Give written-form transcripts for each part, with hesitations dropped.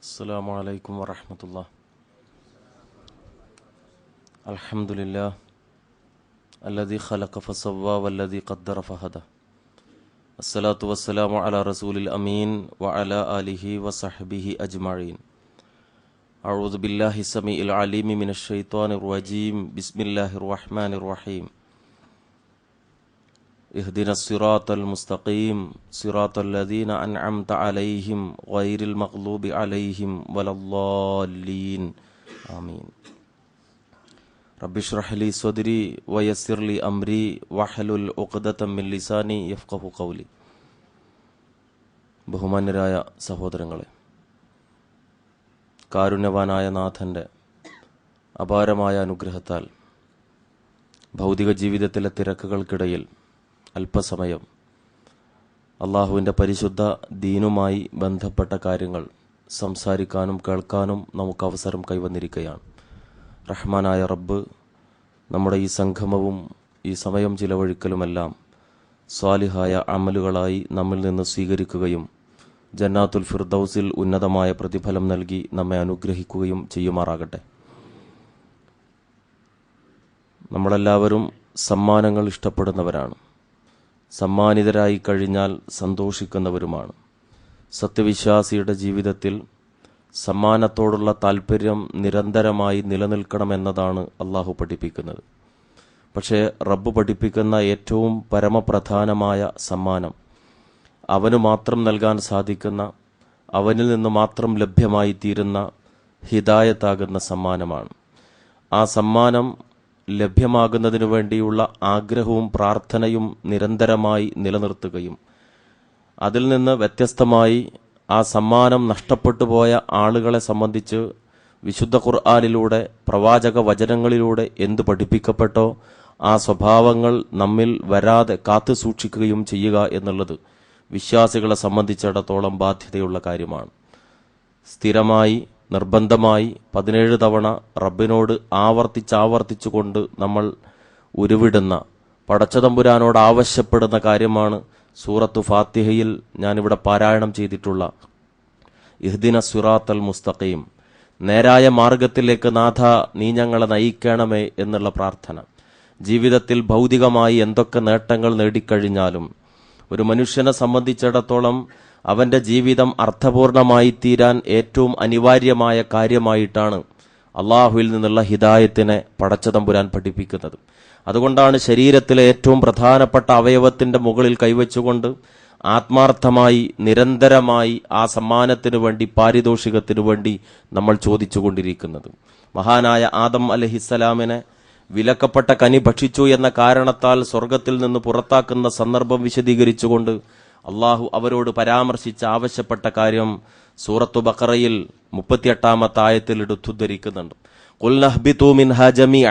അസ്സലാമു അലൈക്കും വറഹ്മത്തുള്ളാഹി. അൽഹംദുലില്ലാഹ് അല്ലദീ ഖലഖ ഫസവ്വാ വല്ലദീ ഖദ്ദറ ഫഹദ. അസ്സലാത്തു വസ്സലാമു അലാ റസൂലിൽ അമീൻ വഅലാ ആലിഹി വസഹ്ബിഹി അജ്മഈൻ. അഊദു ബില്ലാഹി സമീഇൽ അലീമി മിനശ് ശൈത്വാനിർ റജീം. ബിസ്മില്ലാഹിർ റഹ്മാനിർ റഹീം. ഇഹ്ദിനസ് സിറാത്തൽ മുസ്തഖീം സിറാത്തൽ ലദീന അൻഅംത അലൈഹിം ഗൈറിൽ മഗ്ലൂബി അലൈഹിം വലദ്ദാല്ലീൻ. ആമീൻ. റബ്ബി ഇശ്റഹ് ലി സ്വദ്രി വയസ്സിർ ലി അംരി വഹ്ലുൽ ഉഖ്ദതം മിൻ ലിസാനി യഫ്ഖഹു ഖൗലി. ബഹുമാന്യരായ സഹോദരങ്ങളെ, കാരുണ്യവാനായ നാഥൻ്റെ അപാരമായ അനുഗ്രഹത്താൽ ഭൗതിക ജീവിതത്തിലെ തിരക്കുകൾക്കിടയിൽ അല്പസമയം അള്ളാഹുവിൻ്റെ പരിശുദ്ധ ദീനുമായി ബന്ധപ്പെട്ട കാര്യങ്ങൾ സംസാരിക്കാനും കേൾക്കാനും നമുക്ക് അവസരം കൈവന്നിരിക്കുകയാണ്. റഹ്മാനായ റബ്ബ് നമ്മുടെ ഈ സംഗമവും ഈ സമയം ചിലവഴിക്കലുമെല്ലാം സ്വാലിഹായ അമലുകളായി നമ്മിൽ നിന്ന് സ്വീകരിക്കുകയും ജന്നാത്തുൽ ഫിർദൗസിൽ ഉന്നതമായ പ്രതിഫലം നൽകി നമ്മെ അനുഗ്രഹിക്കുകയും ചെയ്യുമാറാകട്ടെ. നമ്മളെല്ലാവരും സമ്മാനങ്ങൾ ഇഷ്ടപ്പെടുന്നവരാണ്, സമ്മാനിതരായി കഴിഞ്ഞാൽ സന്തോഷിക്കുന്നവരുമാണ്. സത്യവിശ്വാസിയുടെ ജീവിതത്തിൽ സമ്മാനത്തോടുള്ള താൽപ്പര്യം നിരന്തരമായി നിലനിൽക്കണമെന്നതാണ് അള്ളാഹു പഠിപ്പിക്കുന്നത്. പക്ഷേ റബ്ബ് പഠിപ്പിക്കുന്ന ഏറ്റവും പരമപ്രധാനമായ സമ്മാനം അവന് മാത്രം നൽകാൻ സാധിക്കുന്ന, അവനിൽ നിന്ന് മാത്രം ലഭ്യമായി തീരുന്ന ഹിദായത്താകുന്ന സമ്മാനമാണ്. ആ സമ്മാനം ലഭ്യമാകുന്നതിനു വേണ്ടിയുള്ള ആഗ്രഹവും പ്രാർത്ഥനയും നിരന്തരമായി നിലനിർത്തുകയും അതിൽ നിന്ന് വ്യത്യസ്തമായി ആ സമ്മാനം നഷ്ടപ്പെട്ടു പോയ ആളുകളെ സംബന്ധിച്ച് വിശുദ്ധ ഖുർആനിലൂടെ പ്രവാചക വചനങ്ങളിലൂടെ എന്ത് പഠിപ്പിക്കപ്പെട്ടോ ആ സ്വഭാവങ്ങൾ നമ്മിൽ വരാതെ കാത്തു സൂക്ഷിക്കുകയും ചെയ്യുക എന്നുള്ളത് വിശ്വാസികളെ സംബന്ധിച്ചിടത്തോളം ബാധ്യതയുള്ള കാര്യമാണ്. സ്ഥിരമായി നിർബന്ധമായി 17 തവണ റബ്ബിനോട് ആവർത്തിച്ചുകൊണ്ട് നമ്മൾ ഉരുവിടുന്ന, പടച്ചതമ്പുരാനോട് ആവശ്യപ്പെടുന്ന കാര്യമാണ് സൂറത്തു ഫാത്തിഹയിൽ ഞാനിവിടെ പാരായണം ചെയ്തിട്ടുള്ള ഇഹ്ദിന സിറാത്തൽ മുസ്തഖീം, നേരായ മാർഗത്തിലേക്ക് നാഥ നീ ഞങ്ങളെ നയിക്കണമേ എന്നുള്ള പ്രാർത്ഥന. ജീവിതത്തിൽ ഭൗതികമായി എന്തൊക്കെ നേട്ടങ്ങൾ നേടിക്കഴിഞ്ഞാലും ഒരു മനുഷ്യനെ സംബന്ധിച്ചിടത്തോളം അവന്റെ ജീവിതം അർത്ഥപൂർണമായി തീരാൻ ഏറ്റവും അനിവാര്യമായ കാര്യമായിട്ടാണ് അള്ളാഹുവിൽ നിന്നുള്ള ഹിദായത്തിനെ പടച്ചതമ്പുരാൻ പഠിപ്പിക്കുന്നത്. അതുകൊണ്ടാണ് ശരീരത്തിലെ ഏറ്റവും പ്രധാനപ്പെട്ട അവയവത്തിന്റെ മുകളിൽ കൈവച്ചുകൊണ്ട് ആത്മാർത്ഥമായി നിരന്തരമായി ആ സമ്മാനത്തിനു വേണ്ടി, പാരിതോഷികത്തിനു വേണ്ടി നമ്മൾ ചോദിച്ചുകൊണ്ടിരിക്കുന്നത്. മഹാനായ ആദം അലൈഹിസ്സലാമിനെ വിലക്കപ്പെട്ട കനി ഭക്ഷിച്ചു എന്ന കാരണത്താൽ സ്വർഗത്തിൽ നിന്ന് പുറത്താക്കുന്ന സന്ദർഭം വിശദീകരിച്ചുകൊണ്ട് അള്ളാഹു അവരോട് പരാമർശിച്ച് ആവശ്യപ്പെട്ട കാര്യം സൂറത്തു ബഖറയിൽ 38-ാമത്തെ ആയത്തിൽ എടുത്തുദ്ധരിക്കുന്നുണ്ട്. ഖുൽ നഹ്ബിതു മിൻഹാ ജമീഅ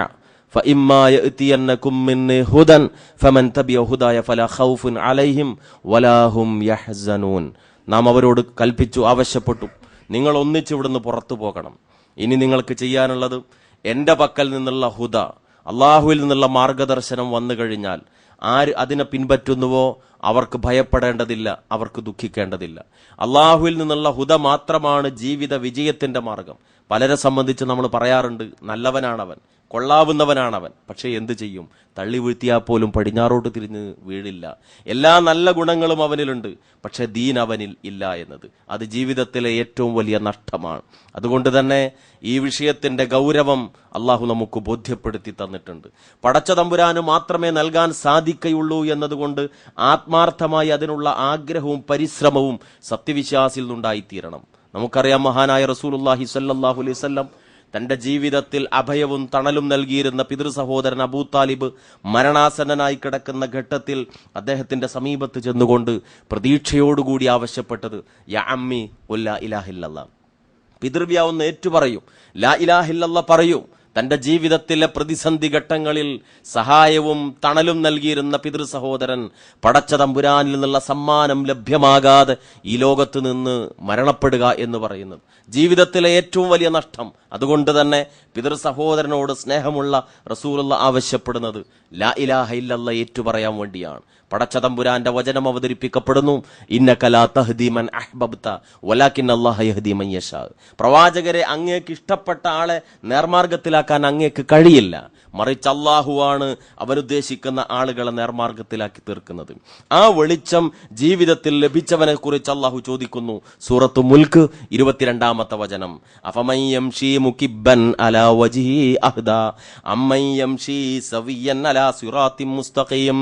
ഫഇമ്മാ യഅതിയന്നകും മിന്നി ഹുദൻ ഫമൻ തബിഅ ഹുദായ ഫലാ ഖൗഫുൻ അലൈഹിം വലാ ഹും യഹ്സനൂൻ. നാം അവരോട് കൽപ്പിച്ചു, ആവശ്യപ്പെട്ടു, നിങ്ങൾ ഒന്നിച്ച് ഇവിടുന്ന് പുറത്തു പോകണം. ഇനി നിങ്ങൾക്ക് ചെയ്യാനുള്ളത് എന്റെ പക്കൽ നിന്നുള്ള ഹുദ, അള്ളാഹുവിൽ നിന്നുള്ള മാർഗദർശനം വന്നു കഴിഞ്ഞാൽ ആര് അതിനെ പിൻപറ്റുന്നുവോ അവർക്ക് ഭയപ്പെടേണ്ടതില്ല, അവർക്ക് ദുഃഖിക്കേണ്ടതില്ല. അള്ളാഹുവിൽ നിന്നുള്ള ഹുദ മാത്രമാണ് ജീവിത വിജയത്തിന്റെ മാർഗം. പലരെ സംബന്ധിച്ച് നമ്മൾ പറയാറുണ്ട്, നല്ലവനാണവൻ, കൊള്ളാവുന്നവനാണവൻ, പക്ഷേ എന്ത് ചെയ്യും? തള്ളി വീഴ്ത്തിയാൽ പോലും പടിഞ്ഞാറോട്ട് തിരിഞ്ഞ് വീഴില്ല. എല്ലാ നല്ല ഗുണങ്ങളും അവനിലുണ്ട്, പക്ഷെ ദീൻ അവനിൽ ഇല്ല എന്നത് അത് ജീവിതത്തിലെ ഏറ്റവും വലിയ നഷ്ടമാണ്. അതുകൊണ്ട് തന്നെ ഈ വിഷയത്തിന്റെ ഗൗരവം അള്ളാഹു നമുക്ക് ബോധ്യപ്പെടുത്തി തന്നിട്ടുണ്ട്. പടച്ചതമ്പുരാന് മാത്രമേ നൽകാൻ സാധിക്കുകയുള്ളൂ എന്നതുകൊണ്ട് ആത്മാർത്ഥമായി അതിനുള്ള ആഗ്രഹവും പരിശ്രമവും സത്യവിശ്വാസിയിൽ നിന്നുണ്ടായിത്തീരണം. നമുക്കറിയാം, മഹാനായ റസൂലുള്ളാഹി സ്വല്ലല്ലാഹു അലൈഹി വസല്ലം തന്റെ ജീവിതത്തിൽ അഭയവും തണലും നൽകിയിരുന്ന പിതൃ സഹോദരൻ അബൂ താലിബ് മരണാസന്നനായി കിടക്കുന്ന ഘട്ടത്തിൽ അദ്ദേഹത്തിന്റെ സമീപത്ത് ചെന്നുകൊണ്ട് പ്രതീക്ഷയോടുകൂടി ആവശ്യപ്പെട്ടത്, യാ അമ്മി ഖുൽ ലാ ഇലാഹ ഇല്ലല്ലാഹ്, പിതൃവ്യാവൊന്ന് ഏറ്റുപറയൂ, ലാ ഇലാഹ ഇല്ലല്ലാഹ് പറയൂ. തന്റെ ജീവിതത്തിലെ പ്രതിസന്ധി ഘട്ടങ്ങളിൽ സഹായവും തണലും നൽകിയിരുന്ന പിതൃ സഹോദരൻ പടച്ച തമ്പുരാനിൽ നിന്നുള്ള സമ്മാനം ലഭ്യമാകാതെ ഈ ലോകത്ത് നിന്ന് മരണപ്പെടുക എന്ന് പറയുന്നത് ജീവിതത്തിലെ ഏറ്റവും വലിയ നഷ്ടം. അതുകൊണ്ട് തന്നെ പിതൃ സഹോദരനോട് സ്നേഹമുള്ള റസൂലുള്ളാഹി ആവശ്യപ്പെടുന്നത് ലാ ഇലാഹ ഇല്ലല്ലാഹ് ഏറ്റുപറയാൻ വേണ്ടിയാണ്. പടച്ച തമ്പുരാന്റെ വചനം അവതരിപ്പിക്കപ്പെടുന്നു, ഇന്നക ലാ തഹ്ദി മൻ അഹ്ബബ്ത വലാകിൻ അല്ലാഹ യഹ്ദി മൻ യശാ. പ്രവാചകരെ, അങ്ങേക്ക് ഇഷ്ടപ്പെട്ട ആളെ നേർമാർഗത്തിലാക്കാൻ അങ്ങേക്ക് കഴിയില്ല, മറിച്ച് അല്ലാഹുവാണ് അവനുദ്ദേശിക്കുന്ന ആളുകളെ നേർമാർഗത്തിലാക്കി തീർക്കുന്നത്. ആ വെളിച്ചം ജീവിതത്തിൽ ലഭിച്ചവനെ കുറിച്ച് അല്ലാഹു ചോദിക്കുന്നു. സൂറത്തു മുൽക്ക് 22-ാമത്തെ വചനം, അഫമൻ യംശി മുകിബ്ബൻ അലാ വജ്ഹി അഹ്ദാ അമ്മൻ യംശി സവിയ്യൻ അലാ സിറാത്തിൻ മുസ്തഖീം.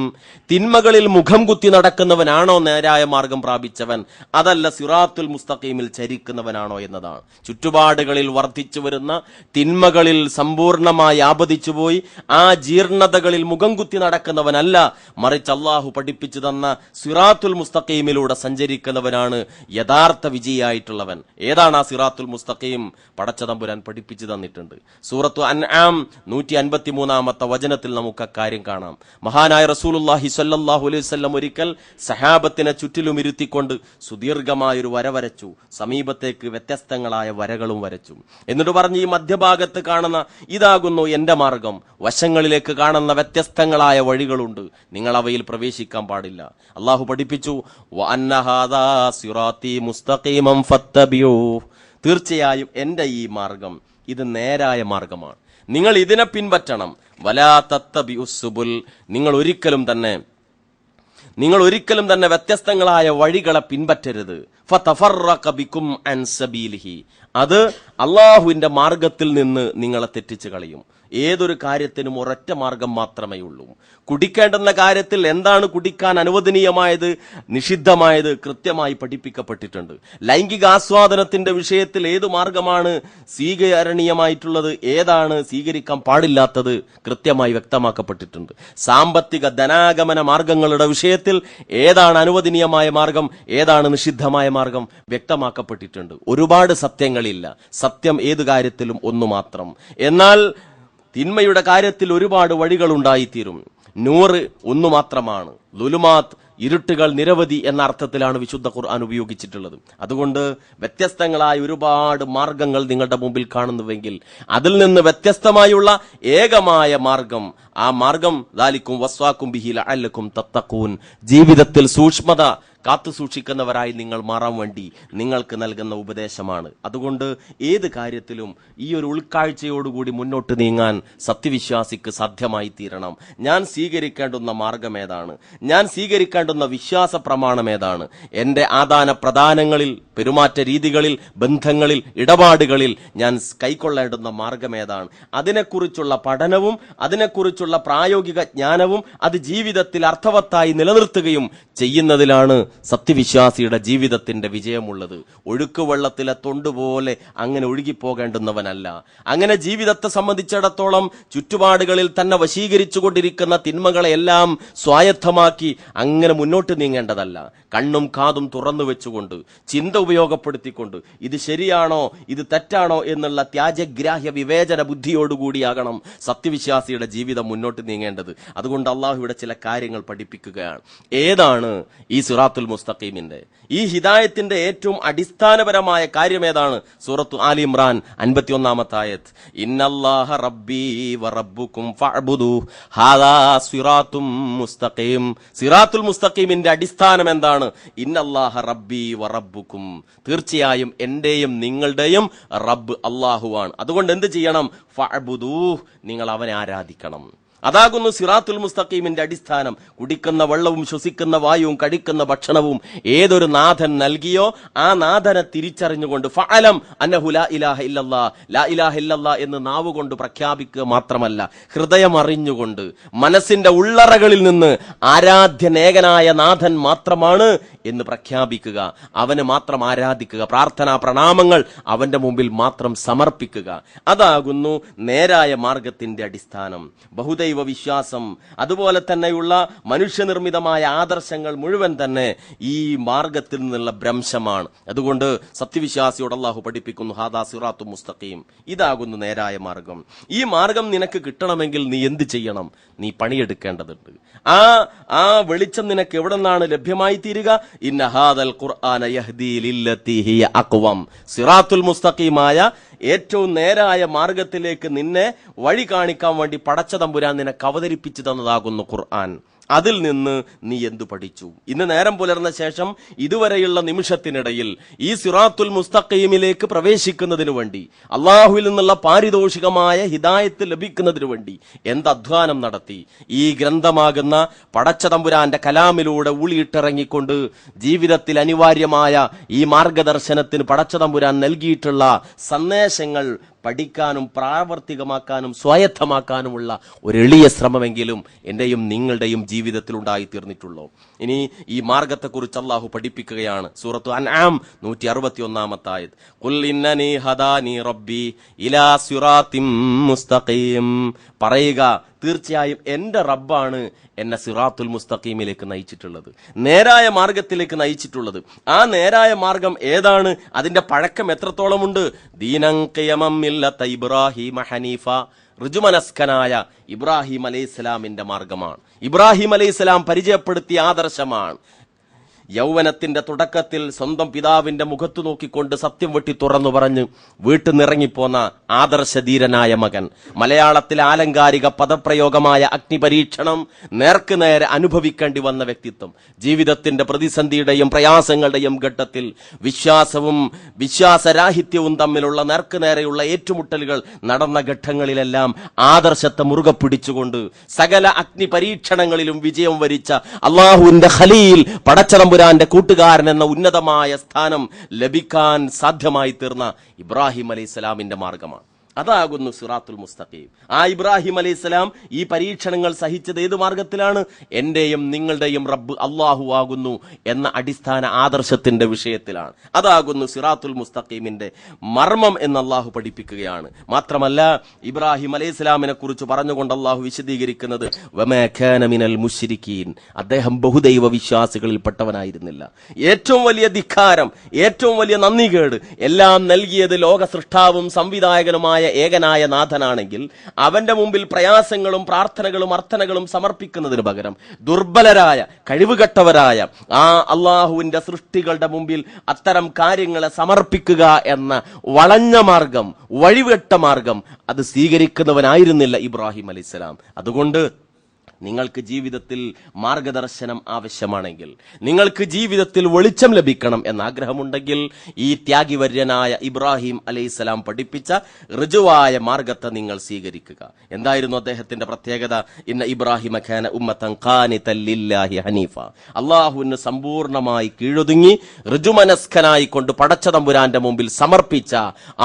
തിന്മകളിൽ മുഖം കുത്തി നടക്കുന്നവനാണോ നേരായ മാർഗം പ്രാപിച്ചവൻ, അതല്ല സിറാത്തുൽ മുസ്തഖീമിൽ ചരിക്കുന്നവനാണോ എന്നതാണ്. ചുറ്റുപാടുകളിൽ വർദ്ധിച്ചു വരുന്ന തിന്മകളിൽ സമ്പൂർണമായി ആപതിച്ചുപോയി ആ ജീർണതകളിൽ മുഖം കുത്തി നടക്കുന്നവനല്ല, മറിച്ച് അല്ലാഹു പഠിപ്പിച്ചു തന്ന സിറാത്തുൽ മുസ്തഖീമിലൂടെ സഞ്ചരിക്കുന്നവനാണ് യഥാർത്ഥ വിജയിയായിട്ടുള്ളവൻ. ഏതാണ് ആ സിറാത്തുൽ മുസ്തഖീം? പടച്ച തമ്പുരാൻ പഠിപ്പിച്ചു തന്നിട്ടുണ്ട്. സൂറത്തു അൻആം 153-ാമത്തെ വചനത്തിൽ നമുക്ക് അക്കാര്യം കാണാം. മഹാനായ റസൂലുള്ളാഹി സ്വല്ലല്ലാഹു അലൈഹി വസല്ലം ഒരിക്കൽ സഹാബത്തിനെ ചുറ്റിലും ഇരുത്തിക്കൊണ്ട് സുദീർഘമായൊരു വര വരച്ചു. സമീപത്തേക്ക് വ്യത്യസ്തങ്ങളായ വരകളും വരച്ചു. എന്നിട്ട് പറഞ്ഞു, ഈ മധ്യഭാഗത്ത് കാണുന്ന ഇതാകുന്നു എന്റെ മാർഗം, വശങ്ങളിലേക്ക് കാണുന്ന വ്യത്യസ്തങ്ങളായ വഴികളുണ്ട്, നിങ്ങൾ അവയിൽ പ്രവേശിക്കാൻ പാടില്ല. അള്ളാഹു പഠിപ്പിച്ചു, വഅന്ന ഹാദാ സിറാത്തി മുസ്തഖീമൻ ഫത്തബിഊഹ്. തീർച്ചയായും എന്റെ ഈ മാർഗം ഇത് നേരായ മാർഗമാണ്, നിങ്ങൾ ഇതിനെ പിൻപറ്റണം. വലാ തത്തബിഉസ് സുബുൽ. നിങ്ങൾ ഒരിക്കലും തന്നെ വ്യത്യസ്തങ്ങളായ വഴികളെ പിൻപറ്റരുത്. ഫതഫറഖ ബികും അൻ സബീലിഹി. അത് അള്ളാഹുവിന്റെ മാർഗത്തിൽ നിന്ന് നിങ്ങളെ തെറ്റിച്ച് കളയും. ഏതൊരു കാര്യത്തിനും ഒരൊറ്റ മാർഗം മാത്രമേ ഉള്ളൂ. കുടിക്കേണ്ടുന്ന കാര്യത്തിൽ എന്താണ് കുടിക്കാൻ അനുവദനീയമായത്, നിഷിദ്ധമായത് കൃത്യമായി പഠിപ്പിക്കപ്പെട്ടിട്ടുണ്ട്. ലൈംഗിക ആസ്വാദനത്തിന്റെ വിഷയത്തിൽ ഏതു മാർഗമാണ് സ്വീകരണീയമായിട്ടുള്ളത്, ഏതാണ് സ്വീകരിക്കാൻ പാടില്ലാത്തത് കൃത്യമായി വ്യക്തമാക്കപ്പെട്ടിട്ടുണ്ട്. സാമ്പത്തിക ധനാഗമന മാർഗങ്ങളുടെ വിഷയത്തിൽ ഏതാണ് അനുവദനീയമായ മാർഗം, ഏതാണ് നിഷിദ്ധമായ മാർഗം വ്യക്തമാക്കപ്പെട്ടിട്ടുണ്ട്. ഒരുപാട് സത്യങ്ങളില്ല, സത്യം ഏതു കാര്യത്തിലും ഒന്നു മാത്രം. എന്നാൽ തിന്മയുടെ കാര്യത്തിൽ ഒരുപാട് വഴികളുണ്ടായിത്തീരും. നൂറ് ഒന്നു മാത്രമാണ്, ലുലുമാത്ത് ഇരുട്ടുകൾ നിരവധി എന്ന അർത്ഥത്തിലാണ് വിശുദ്ധ ഖുർആൻ ഉപയോഗിച്ചിട്ടുള്ളത്. അതുകൊണ്ട് വ്യത്യസ്തങ്ങളായ ഒരുപാട് മാർഗങ്ങൾ നിങ്ങളുടെ മുമ്പിൽ കാണുന്നുവെങ്കിൽ അതിൽ നിന്ന് വ്യത്യസ്തമായുള്ള ഏകമായ മാർഗം, ആ മാർഗം ദാലിക്കും വസ്വാക്കും ബിഹി ലഅല്ലക്കും തത്തഖൂൻ, ജീവിതത്തിൽ സൂക്ഷ്മത കാത്തു സൂക്ഷിക്കുന്നവരായി നിങ്ങൾ മാറാൻ വേണ്ടി നിങ്ങൾക്ക് നൽകുന്ന ഉപദേശമാണ്. അതുകൊണ്ട് ഏത് കാര്യത്തിലും ഈ ഒരു ഉൾക്കാഴ്ചയോടുകൂടി മുന്നോട്ട് നീങ്ങാൻ സത്യവിശ്വാസിക്ക് സാധ്യമായി തീരണം. ഞാൻ സ്വീകരിക്കേണ്ടുന്ന മാർഗം ഏതാണ്, ഞാൻ സ്വീകരിക്കേണ്ടുന്ന വിശ്വാസ പ്രമാണം ഏതാണ്, എന്റെ ആദാന പ്രദാനങ്ങളിൽ, പെരുമാറ്റ രീതികളിൽ, ബന്ധങ്ങളിൽ, ഇടപാടുകളിൽ ഞാൻ കൈക്കൊള്ളേണ്ടുന്ന മാർഗം ഏതാണ്, അതിനെക്കുറിച്ചുള്ള പഠനവും അതിനെക്കുറിച്ചുള്ള പ്രായോഗിക ജ്ഞാനവും അത് ജീവിതത്തിൽ അർത്ഥവത്തായി നിലനിർത്തുകയും ചെയ്യുന്നതിലാണ് സത്യവിശ്വാസിയുടെ ജീവിതത്തിന്റെ വിജയമുള്ളത്. ഒഴുക്കുവെള്ളത്തിലെ തൊണ്ടുപോലെ അങ്ങനെ ഒഴുകിപ്പോകേണ്ടുന്നവനല്ല. അങ്ങനെ ജീവിതത്തെ സംബന്ധിച്ചിടത്തോളം ചുറ്റുപാടുകളിൽ തന്നെ വശീകരിച്ചുകൊണ്ടിരിക്കുന്ന തിന്മകളെയെല്ലാം സ്വായത്തമാക്കി അങ്ങനെ മുന്നോട്ട് നീങ്ങേണ്ടതല്ല. കണ്ണും കാതും തുറന്നു വെച്ചുകൊണ്ട്, ചിന്ത ഉപയോഗപ്പെടുത്തിക്കൊണ്ട്, ഇത് ശരിയാണോ ഇത് തെറ്റാണോ എന്നുള്ള ത്യാജഗ്രാഹ്യ വിവേചന ബുദ്ധിയോടുകൂടിയാകണം സത്യവിശ്വാസിയുടെ ജീവിതം മുന്നോട്ട് നീങ്ങേണ്ടത്. അതുകൊണ്ട് അള്ളാഹു ഇവിടെ ചില കാര്യങ്ങൾ പഠിപ്പിക്കുകയാണ്. ഏതാണ് ഈ സിറാത്തുൽ മുസ്തഖീമിന്റെ, ഈ ഹിദായത്തിന്റെ ഏറ്റവും അടിസ്ഥാനപരമായ കാര്യം ഏതാണ്? സൂറത്തു ആലി ഇമ്രാൻ 51-ാമത്തെ ആയത്ത്, ഇന്നല്ലാഹ റബ്ബി വറബ്ബുക്കും ഫഅ്ബുദൂഹു ഹാദാ സിറാത്തും മുസ്തഖീം. സിറാത്തുൽ മുസ്തഖീമിന്റെ അടിസ്ഥാനം എന്താണ്? ഇന്നല്ലാഹ റബ്ബി വറബ്ബുക്കും. തീർച്ചയായും എന്റെയും നിങ്ങളുടെയും റബ്ബ് അല്ലാഹുവാണ്. അതുകൊണ്ട് എന്ത് ചെയ്യണം? ഫഅ്ബുദൂഹു, നിങ്ങൾ അവനെ ആരാധിക്കണം. അതാകുന്നു സിറാത്തുൽ മുസ്തഖീമിന്റെ അടിസ്ഥാനം. കുടിക്കുന്ന വെള്ളവും ശ്വസിക്കുന്ന വായുവും കഴിക്കുന്ന ഭക്ഷണവും ഏതൊരു നാഥൻ നൽകിയോ ആ നാഥനെ തിരിച്ചറിഞ്ഞുകൊണ്ട് ഫഅലം അന്നഹു ലാ ഇലാഹ ഇല്ലല്ലാഹ്, ലാ ഇലാഹ ഇല്ലല്ലാഹ് എന്ന് നാവുകൊണ്ട് പ്രഖ്യാപിക്കുക മാത്രമല്ല, ഹൃദയം അറിഞ്ഞുകൊണ്ട് മനസ്സിന്റെ ഉള്ളറകളിൽ നിന്ന് ആരാധ്യനേകനായ നാഥൻ മാത്രമാണ് എന്ന് പ്രഖ്യാപിക്കുക, അവന് മാത്രം ആരാധിക്കുക, പ്രാർത്ഥനാ പ്രണാമങ്ങൾ അവന്റെ മുമ്പിൽ മാത്രം സമർപ്പിക്കുക. അതാകുന്നു നേരായ മാർഗത്തിന്റെ അടിസ്ഥാനം. ബഹുദൈവ വിശ്വാസം, അതുപോലെ തന്നെയുള്ള മനുഷ്യനിർമ്മിതമായ ആദർശങ്ങൾ മുഴുവൻ തന്നെ ഈ മാർഗത്തിൽ നിന്നുള്ള ഭ്രംശമാണ്. അതുകൊണ്ട് സത്യവിശ്വാസിയോട് അല്ലാഹു പഠിപ്പിക്കുന്നു, ഹാദാ സിറാത്തും മുസ്തഖീം, ഇതാകുന്നു നേരായ മാർഗം. ഈ മാർഗം നിനക്ക് കിട്ടണമെങ്കിൽ നീ എന്ത് ചെയ്യണം? നീ പണിയെടുക്കേണ്ടതുണ്ട്. ആ വെളിച്ചം നിനക്ക് എവിടെ നിന്നാണ് ലഭ്യമായി തീരുക? ഇന്ന ഹാദൽ ഖുർആന യഹ്ദീ ലില്ലത്തി ഹിയ അഖ്വം, സിറാത്തുൽ മുസ്തഖീമായ ഏറ്റവും നേരായ മാർഗത്തിലേക്ക് നിന്നെ വഴി കാണിക്കാൻ വേണ്ടി പടച്ച തമ്പുരാൻ നിനക്ക് അവതരിപ്പിച്ചു തന്നതാകുന്നു ഖുർആൻ. അതിൽ നിന്ന് നീ എന്തു പഠിച്ചു? ഇന്ന് നേരം പുലർന്ന ശേഷം ഇതുവരെയുള്ള നിമിഷത്തിനിടയിൽ ഈ സിറാത്തുൽ മുസ്തഖീമിലേക്ക് പ്രവേശിക്കുന്നതിനു വേണ്ടി, അള്ളാഹുവിൽ നിന്നുള്ള പാരിതോഷികമായ ഹിദായത്ത് ലഭിക്കുന്നതിനു വേണ്ടി എന്ത് അധ്വാനം നടത്തി? ഈ ഗ്രന്ഥമാകുന്ന പടച്ച തമ്പുരാന്റെ കലാമിലൂടെ ഊളിയിട്ടിറങ്ങിക്കൊണ്ട് ജീവിതത്തിൽ അനിവാര്യമായ ഈ മാർഗദർശനത്തിന് പടച്ച തമ്പുരാൻ നൽകിയിട്ടുള്ള സന്ദേശങ്ങൾ പഠിക്കാനും പ്രാവർത്തികമാക്കാനും സ്വായത്തമാക്കാനുമുള്ള ഒരു എളിയ ശ്രമമെങ്കിലും എന്റെയും നിങ്ങളുടെയും ജീവിതത്തിൽ ഉണ്ടായിത്തീർന്നിട്ടുള്ളൂ. ഇനി ഈ മാർഗത്തെക്കുറിച്ച് അല്ലാഹു പഠിപ്പിക്കുകയാണ്. സൂറത്തു അൻആം 161 ആയത്. ഖുൽ ഇന്നനി ഹദാനി റബ്ബി ഇലാ സിറാത്തിൻ മുസ്തഖീം, പറയുക, തീർച്ചയായും എന്റെ റബ്ബാണ് എന്നെ സിറാത്തുൽ മുസ്തഖീമിലേക്ക് നയിച്ചിട്ടുള്ളത്, നേരായ മാർഗത്തിലേക്ക് നയിച്ചിട്ടുള്ളത്. ആ നേരായ മാർഗം ഏതാണ്? അതിന്റെ പഴക്കം എത്രത്തോളമുണ്ട്? ദീനൻ ഖിയമം മില്ലത ഇബ്രാഹീമ ഹനീഫ, ഋജുമനസ്കനായ ഇബ്രാഹിം അലൈഹിസ്സലാമിന്റെ മാർഗമാണ്. ഇബ്രാഹിം അലൈഹിസ്സലാം പരിചയപ്പെടുത്തിയ ആദർശമാണ്. യൗവനത്തിന്റെ തുടക്കത്തിൽ സ്വന്തം പിതാവിന്റെ മുഖത്തു നോക്കിക്കൊണ്ട് സത്യം വെട്ടി തുറന്നു പറഞ്ഞ് വീട്ടിൽ നിന്നിറങ്ങിപ്പോന്ന ആദർശധീരനായ മകൻ. മലയാളത്തിലെ ആലങ്കാരിക പദപ്രയോഗമായ അഗ്നിപരീക്ഷണം നേർക്കുനേരെ അനുഭവിക്കേണ്ടി വന്ന വ്യക്തിത്വം. ജീവിതത്തിന്റെ പ്രതിസന്ധിയുടെയും പ്രയാസങ്ങളുടെയും ഘട്ടത്തിൽ വിശ്വാസവും വിശ്വാസരാഹിത്യവും തമ്മിലുള്ള നേർക്കുനേരെയുള്ള ഏറ്റുമുട്ടലുകൾ നടന്ന ഘട്ടങ്ങളിലെല്ലാം ആദർശത്തെ മുറുകെ പിടിച്ചുകൊണ്ട് സകല അഗ്നിപരീക്ഷണങ്ങളിലും വിജയം വരിച്ച അള്ളാഹുവിന്റെ ഖലീൽ പടച്ചതമ്പുരാന്റെ കൂട്ടുകാരൻ എന്ന ഉന്നതമായ സ്ഥാനം ലഭിക്കാൻ സാധ്യമായി തീർന്ന ഇബ്രാഹിം അലൈഹിസ്സലാമിന്റെ മാർഗമാണ്. അതാകുന്നു സിറാത്തുൽ മുസ്തഖീം. ആ ഇബ്രാഹിം അലൈഹിസ്സലാം ഈ പരീക്ഷണങ്ങൾ സഹിച്ചത് ഏത് മാർഗത്തിലാണ്? എന്റെയും നിങ്ങളുടെയും റബ്ബ് അല്ലാഹു ആകുന്നു എന്ന അടിസ്ഥാന ആദർശത്തിന്റെ വിഷയത്തിലാണ്. അതാകുന്നു സിറാത്തുൽ മുസ്തഖീമിന്റെ മർമ്മം എന്ന് അല്ലാഹു പഠിപ്പിക്കുകയാണ്. മാത്രമല്ല, ഇബ്രാഹിം അലൈഹിസ്സലാമിനെ കുറിച്ച് പറഞ്ഞുകൊണ്ട് അല്ലാഹു വിശദീകരിക്കുന്നത് വമാ കാന മിനൽ മുശ്രിക്കീൻ, അദ്ദേഹം ബഹുദൈവ വിശ്വാസികളിൽ പെട്ടവനായിരുന്നില്ല. ഏറ്റവും വലിയ ധിക്കാരം, ഏറ്റവും വലിയ നന്ദികേട് എല്ലാം നൽകിയത് ലോക സൃഷ്ടാവും സംവിധായകനുമായ ഏകനായ നാഥനാണെങ്കിൽ അവന്റെ മുമ്പിൽ പ്രയാസങ്ങളും പ്രാർത്ഥനകളും അർത്ഥനകളും സമർപ്പിക്കുന്നതിന് പകരം ദുർബലരായ കഴിവുകെട്ടവരായ ആ അള്ളാഹുവിന്റെ സൃഷ്ടികളുടെ മുമ്പിൽ അത്തരം കാര്യങ്ങളെ സമർപ്പിക്കുക എന്ന വളഞ്ഞ മാർഗം, വഴിവെട്ട മാർഗം അത് സ്വീകരിക്കുന്നവനായിരുന്നില്ല ഇബ്രാഹിം അലൈഹിസ്സലാം. അതുകൊണ്ട് നിങ്ങൾക്ക് ജീവിതത്തിൽ മാർഗദർശനം ആവശ്യമാണെങ്കിൽ, നിങ്ങൾക്ക് ജീവിതത്തിൽ വെളിച്ചം ലഭിക്കണം എന്ന ആഗ്രഹമുണ്ടെങ്കിൽ ഈ ത്യാഗിവര്യനായ ഇബ്രാഹിം അലൈഹിസ്സലാം പഠിപ്പിച്ച ഋജുവായ മാർഗത്തെ നിങ്ങൾ സ്വീകരിക്കുക. എന്തായിരുന്നു അദ്ദേഹത്തിന്റെ പ്രത്യേകത? ഇന്ന ഇബ്രാഹിമ കാന ഉമ്മതൻ ഖാനിതൻ ലില്ലാഹി ഹനീഫ, അല്ലാഹുവിന് സമ്പൂർണ്ണമായി കീഴൊതുങ്ങി ഋജുമനസ്കനായി കൊണ്ട് പടച്ച തമ്പുരാന്റെ മുമ്പിൽ സമർപ്പിച്ച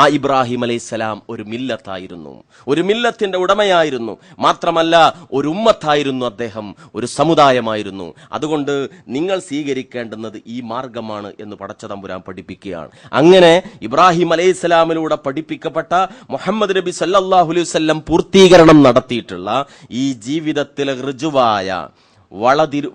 ആ ഇബ്രാഹിം അലൈഹിസ്സലാം ഒരു മില്ലത്തായിരുന്നു, ഒരു മില്ലത്തിന്റെ ഉടമയായിരുന്നു. മാത്രമല്ല, ഒരു ഉമ്മത്തായിരുന്നു അദ്ദേഹം, ഒരു സമുദായമായിരുന്നു. അതുകൊണ്ട് നിങ്ങൾ സ്വീകരിക്കേണ്ടുന്നത് ഈ മാർഗമാണ് എന്ന് പടച്ച തമ്പുരാൻ പഠിപ്പിക്കുകയാണ്. അങ്ങനെ ഇബ്രാഹിം അലൈഹിസ്സലാമിലൂടെ പഠിപ്പിക്കപ്പെട്ട മുഹമ്മദ് നബി സല്ലല്ലാഹു അലൈഹി വസല്ലം പൂർത്തീകരണം നടത്തിയിട്ടുള്ള ഈ ജീവിതത്തിലെ ഋജുവായ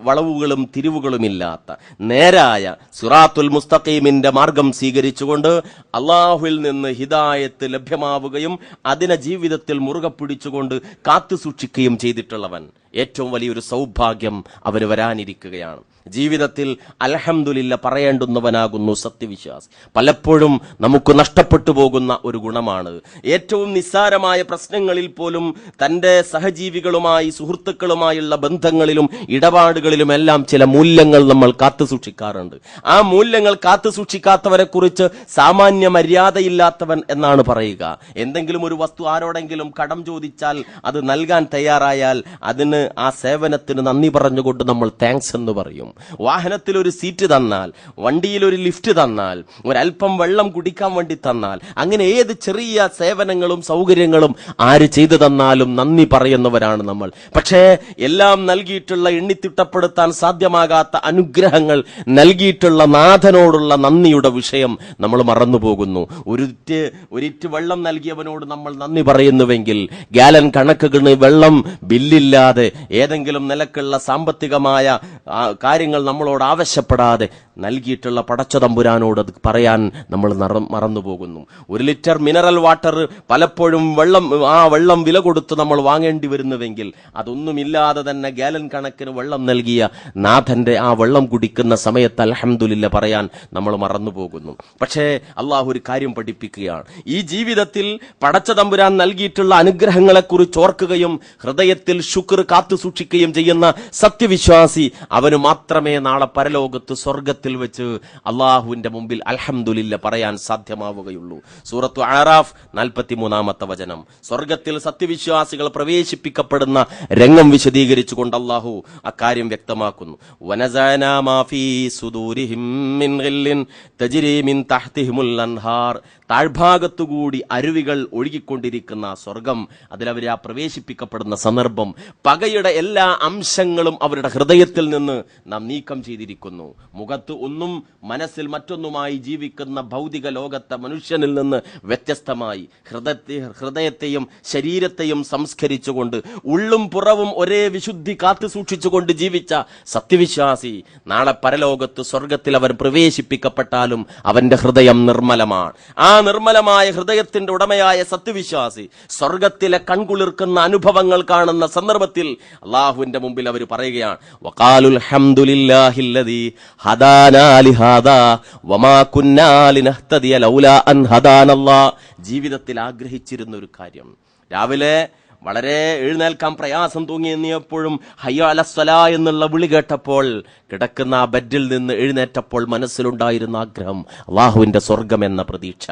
വളവുകളും തിരിവുകളുമില്ലാത്ത നേരായ സിറാത്തുൽ മുസ്തഖീമിന്റെ മാർഗം സ്വീകരിച്ചുകൊണ്ട് അള്ളാഹുവിൽ നിന്ന് ഹിദായത്ത് ലഭ്യമാവുകയും അതിനെ ജീവിതത്തിൽ മുറുകെ പിടിച്ചുകൊണ്ട് കാത്തു സൂക്ഷിക്കുകയും ചെയ്തിട്ടുള്ളവൻ ഏറ്റവും വലിയൊരു സൗഭാഗ്യം അവന് വരാനിരിക്കുകയാണ്. ജീവിതത്തിൽ അൽഹംദുലില്ല പറയേണ്ടുന്നവനാകുന്നു സത്യവിശ്വാസി. പലപ്പോഴും നമുക്ക് നഷ്ടപ്പെട്ടു പോകുന്ന ഒരു ഗുണമാണ്. ഏറ്റവും നിസ്സാരമായ പ്രശ്നങ്ങളിൽ പോലും തന്റെ സഹജീവികളുമായി, സുഹൃത്തുക്കളുമായുള്ള ബന്ധങ്ങളിലും ഇടപാടുകളിലുമെല്ലാം ചില മൂല്യങ്ങൾ നമ്മൾ കാത്തു സൂക്ഷിക്കാറുണ്ട്. ആ മൂല്യങ്ങൾ കാത്തു സൂക്ഷിക്കാത്തവരെ കുറിച്ച് സാമാന്യ മര്യാദയില്ലാത്തവൻ എന്നാണ് പറയുക. എന്തെങ്കിലും ഒരു വസ്തു ആരോടെങ്കിലും കടം ചോദിച്ചാൽ അത് നൽകാൻ തയ്യാറായാൽ അതിന്, ആ സേവനത്തിന് നന്ദി പറഞ്ഞുകൊണ്ട് നമ്മൾ താങ്ക്സ് എന്ന് പറയും. പറയും. വാഹനത്തിൽ ഒരു സീറ്റ് തന്നാൽ, വണ്ടിയിൽ ഒരു ലിഫ്റ്റ് തന്നാൽ, ഒരല്പം വെള്ളം കുടിക്കാൻ വേണ്ടി തന്നാൽ, അങ്ങനെ ഏത് ചെറിയ സേവനങ്ങളും സൗകര്യങ്ങളും ആര് ചെയ്തു തന്നാലും നന്ദി പറയുന്നവരാണ് നമ്മൾ. പക്ഷേ എല്ലാം നൽകിയിട്ടുള്ള, എണ്ണിത്തിട്ടപ്പെടുത്താൻ സാധ്യമാകാത്ത അനുഗ്രഹങ്ങൾ നൽകിയിട്ടുള്ള നാഥനോടുള്ള നന്ദിയുടെ വിഷയം നമ്മൾ മറന്നുപോകുന്നു. ഒരിറ്റ് വെള്ളം നൽകിയവനോട് നമ്മൾ നന്ദി പറയുന്നുവെങ്കിൽ, ഗാലൻ കണക്കുകൾ വെള്ളം ബില്ലില്ലാതെ ഏതെങ്കിലും നിലക്കുള്ള സാമ്പത്തികമായ കാര്യങ്ങൾ നമ്മളോട് ആവശ്യപ്പെടാതെ നൽകിയിട്ടുള്ള പടച്ചതമ്പുരാനോട് അത് പറയാൻ നമ്മൾ മറന്നുപോകുന്നു. 1 ലിറ്റർ മിനറൽ വാട്ടർ പലപ്പോഴും വെള്ളം വില കൊടുത്ത് നമ്മൾ വാങ്ങേണ്ടി വരുന്നുവെങ്കിൽ, അതൊന്നുമില്ലാതെ തന്നെ ഗാലൻ കണക്കിന് വെള്ളം നൽകിയ നാഥന്റെ ആ വെള്ളം കുടിക്കുന്ന സമയത്ത് അൽഹംദുലില്ലാ പറയാൻ നമ്മൾ മറന്നുപോകുന്നു. പക്ഷേ അള്ളാഹു ഒരു കാര്യം പഠിപ്പിക്കുകയാണ്. ഈ ജീവിതത്തിൽ പടച്ചതമ്പുരാൻ നൽകിയിട്ടുള്ള അനുഗ്രഹങ്ങളെക്കുറിച്ച് ഓർക്കുകയും ഹൃദയത്തിൽ ശുക്ർ കാത്തു സൂക്ഷിക്കുകയും ചെയ്യുന്ന സത്യവിശ്വാസി, അവന് മാത്രമേ നാളെ പരലോകത്ത് സ്വർഗത്തിൽ വെച്ച് അള്ളാഹുവിന്റെ മുമ്പിൽ അൽഹംദുലില്ലാ പറയാൻ സാധ്യമാവുകയുള്ളൂ. സൂറത്തു അഅറാഫ് 43-ാമത്തെ വചനം. സ്വർഗത്തിൽ സത്യവിശ്വാസികൾ പ്രവേശിപ്പിക്കപ്പെടുന്ന രംഗം വിശദീകരിച്ചുകൊണ്ട് അള്ളാഹു അക്കാര്യം വ്യക്തമാക്കുന്നു. വനസഅനാ മാ ഫീ സുദൂരിഹിം മിൻ ഗില്ലിൻ തജ്രി മിൻ തഹ്തിഹിമുൽ അൻഹാർ. താഴ്ഭാഗത്തുകൂടി അരുവികൾ ഒഴുകിക്കൊണ്ടിരിക്കുന്ന സ്വർഗം, അതിലവർ ആ പ്രവേശിപ്പിക്കപ്പെടുന്ന സന്ദർഭം, പകയുടെ എല്ലാ അംശങ്ങളും അവരുടെ ഹൃദയത്തിൽ നിന്ന് നാം നീക്കം ചെയ്തിരിക്കുന്നു. മുഖത്ത് ഒന്നും മനസ്സിൽ മറ്റൊന്നുമായി ജീവിക്കുന്ന ഭൗതിക ലോകത്തെ മനുഷ്യനിൽ നിന്ന് വ്യത്യസ്തമായി ഹൃദയത്തെയും ശരീരത്തെയും സംസ്കരിച്ചുകൊണ്ട് ഉള്ളും പുറവും ഒരേ വിശുദ്ധി കാത്തു സൂക്ഷിച്ചുകൊണ്ട് ജീവിച്ച സത്യവിശ്വാസി നാളെ പരലോകത്ത് സ്വർഗത്തിൽ അവൻ പ്രവേശിപ്പിക്കപ്പെട്ടാലും അവന്റെ ഹൃദയം നിർമ്മലമാണ്. ആ നിർമ്മലമായ ഹൃദയത്തിന്റെ ഉടമയായ സത്യവിശ്വാസി സ്വർഗത്തിലെ കൺകുളിർക്കുന്ന അനുഭവങ്ങൾ കാണുന്ന സന്ദർഭത്തിൽ അള്ളാഹുവിന്റെ മുമ്പിൽ അവർ പറയുകയാണ്, വഖാലുൽ ഹംദുലില്ലാഹില്ലദീ ഹദാനാ ലിഹാദാ വമാ കുന്നാ ലിനഹ്തദിയ ലൗലാ അൻ ഹദാനല്ലാഹ്. ജീവിതത്തിൽ ആഗ്രഹിച്ചിരുന്ന ഒരു കാര്യം, രാവിലെ വളരെ എഴുന്നേൽക്കാൻ പ്രയാസം തോന്നിയെപ്പോഴും ഹയ്യ അലസ്സലാ എന്നുള്ള വിളി കേട്ടപ്പോൾ, കിടക്കുന്ന ആ ബെഡിൽ നിന്ന് എഴുന്നേറ്റപ്പോൾ മനസ്സിലുണ്ടായിരുന്ന ആഗ്രഹം അള്ളാഹുവിന്റെ സ്വർഗം എന്ന പ്രതീക്ഷ.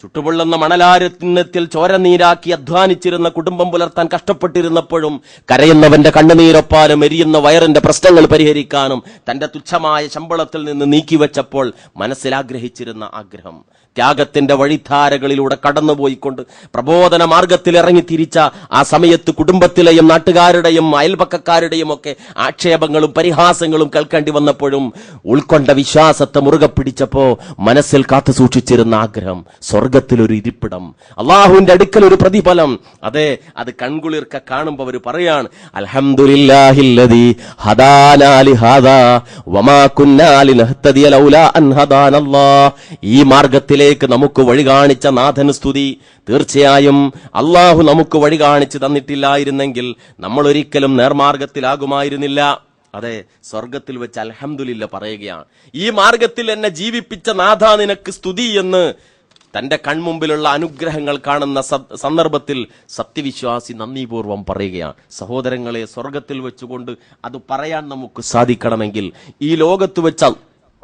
ചുട്ടുപൊള്ളുന്ന മണലാരണ്യത്തിൽ ചോരനീരാക്കി അധ്വാനിച്ചിരുന്ന കുടുംബം പുലർത്താൻ കഷ്ടപ്പെട്ടിരുന്നപ്പോഴും കരയുന്നവന്റെ കണ്ണുനീരൊപ്പാനും എരിയുന്ന വയറിന്റെ പ്രശ്നങ്ങൾ പരിഹരിക്കാനും തന്റെ തുച്ഛമായ ശമ്പളത്തിൽ നിന്ന് നീക്കിവെച്ചപ്പോൾ മനസ്സിലാഗ്രഹിച്ചിരുന്ന ആഗ്രഹം, ത്യാഗത്തിന്റെ വഴിധാരകളിലൂടെ കടന്നുപോയിക്കൊണ്ട് പ്രബോധന മാർഗത്തിൽ ഇറങ്ങിത്തിരിച്ച ആ സമയത്ത് കുടുംബത്തിലെയും നാട്ടുകാരുടെയും അയൽപക്കക്കാരുടെയും ഒക്കെ ആക്ഷേപങ്ങളും പരിഹാസങ്ങളും കേൾക്കേണ്ടി വന്നപ്പോഴും ഉൾക്കൊണ്ട വിശ്വാസത്തെ മുറുകെ പിടിച്ചപ്പോ മനസ്സിൽ കാത്തു സൂക്ഷിച്ചിരുന്ന ആഗ്രഹം, സ്വർഗത്തിലൊരു ഇരിപ്പിടം, അള്ളാഹുവിന്റെ അടുക്കൽ ഒരു പ്രതിഫലം. അതെ, അത് കൺകുളിർക്ക കാണുമ്പോൾ അവർ പറയാണ്, അൽഹംദുലില്ലാഹില്ലദീ ഹദാനാ ലിഹാദാ വമാ കുന്നാ ലിനഹ്തദിയ ലൗലാ അൻ ഹദാനല്ലാഹ്. ഈ മാർഗത്തിലെ നമുക്ക് വഴി കാണിച്ച നാഥന് സ്തുതി. തീർച്ചയായും അള്ളാഹു നമുക്ക് വഴി കാണിച്ചു തന്നിട്ടില്ലായിരുന്നെങ്കിൽ നമ്മൾ ഒരിക്കലും നേർമാർഗത്തിലാകുമായിരുന്നില്ല. അതെ, സ്വർഗത്തിൽ വെച്ച് അൽഹംദുലില്ലാ പറയുകയാണ്, ഈ മാർഗത്തിൽ എന്നെ ജീവിപ്പിച്ച നാഥ നിനക്ക് സ്തുതി എന്ന് തന്റെ കൺമുമ്പിലുള്ള അനുഗ്രഹങ്ങൾ കാണുന്ന സന്ദർഭത്തിൽ സത്യവിശ്വാസി നന്ദിപൂർവ്വം പറയുകയാണ്. സഹോദരങ്ങളെ, സ്വർഗത്തിൽ വെച്ചുകൊണ്ട് അത് പറയാൻ നമുക്ക് സാധിക്കണമെങ്കിൽ ഈ ലോകത്ത് വെച്ച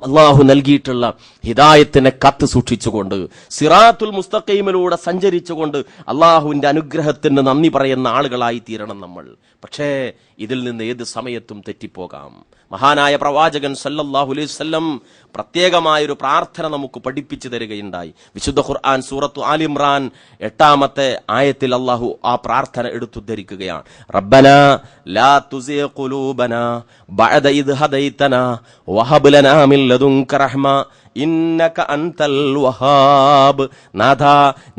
അള്ളാഹു നൽകിയിട്ടുള്ള ഹിദായത്തിനെ കാത്തു സൂക്ഷിച്ചുകൊണ്ട് സിറാത്തുൽ മുസ്തഖീമിലൂടെ സഞ്ചരിച്ചുകൊണ്ട് അള്ളാഹുവിന്റെ അനുഗ്രഹത്തിന് നന്ദി പറയുന്ന ആളുകളായി തീരണം നമ്മൾ. പക്ഷേ ഇതിൽ നിന്ന് ഏത് സമയത്തും തെറ്റിപ്പോകാം. മഹാനായ പ്രവാചകൻ സല്ലല്ലാഹു അലൈഹി വസല്ലം പ്രത്യേകമായൊരു പ്രാർത്ഥന നമുക്ക് പഠിപ്പിച്ചു തരികയുണ്ടായി. വിശുദ്ധ ഖുർആൻ സൂറത്തു ആൽ ഇംറാൻ 8-ാമത്തെ ആയത്തിൽ അള്ളാഹു ആ പ്രാർത്ഥന എടുത്തുദ്ധരിക്കുകയാണ്. റബ്ബനാ ലാ തുസിഗ് ഖുലൂബനാ ബഅദ ഇദ് ഹദൈതനാ വഹബ് ലനാ മിൻ ലദുൻക റഹ്മ ഇന്നക അൻതൽ വഹാബ്. നാഥ,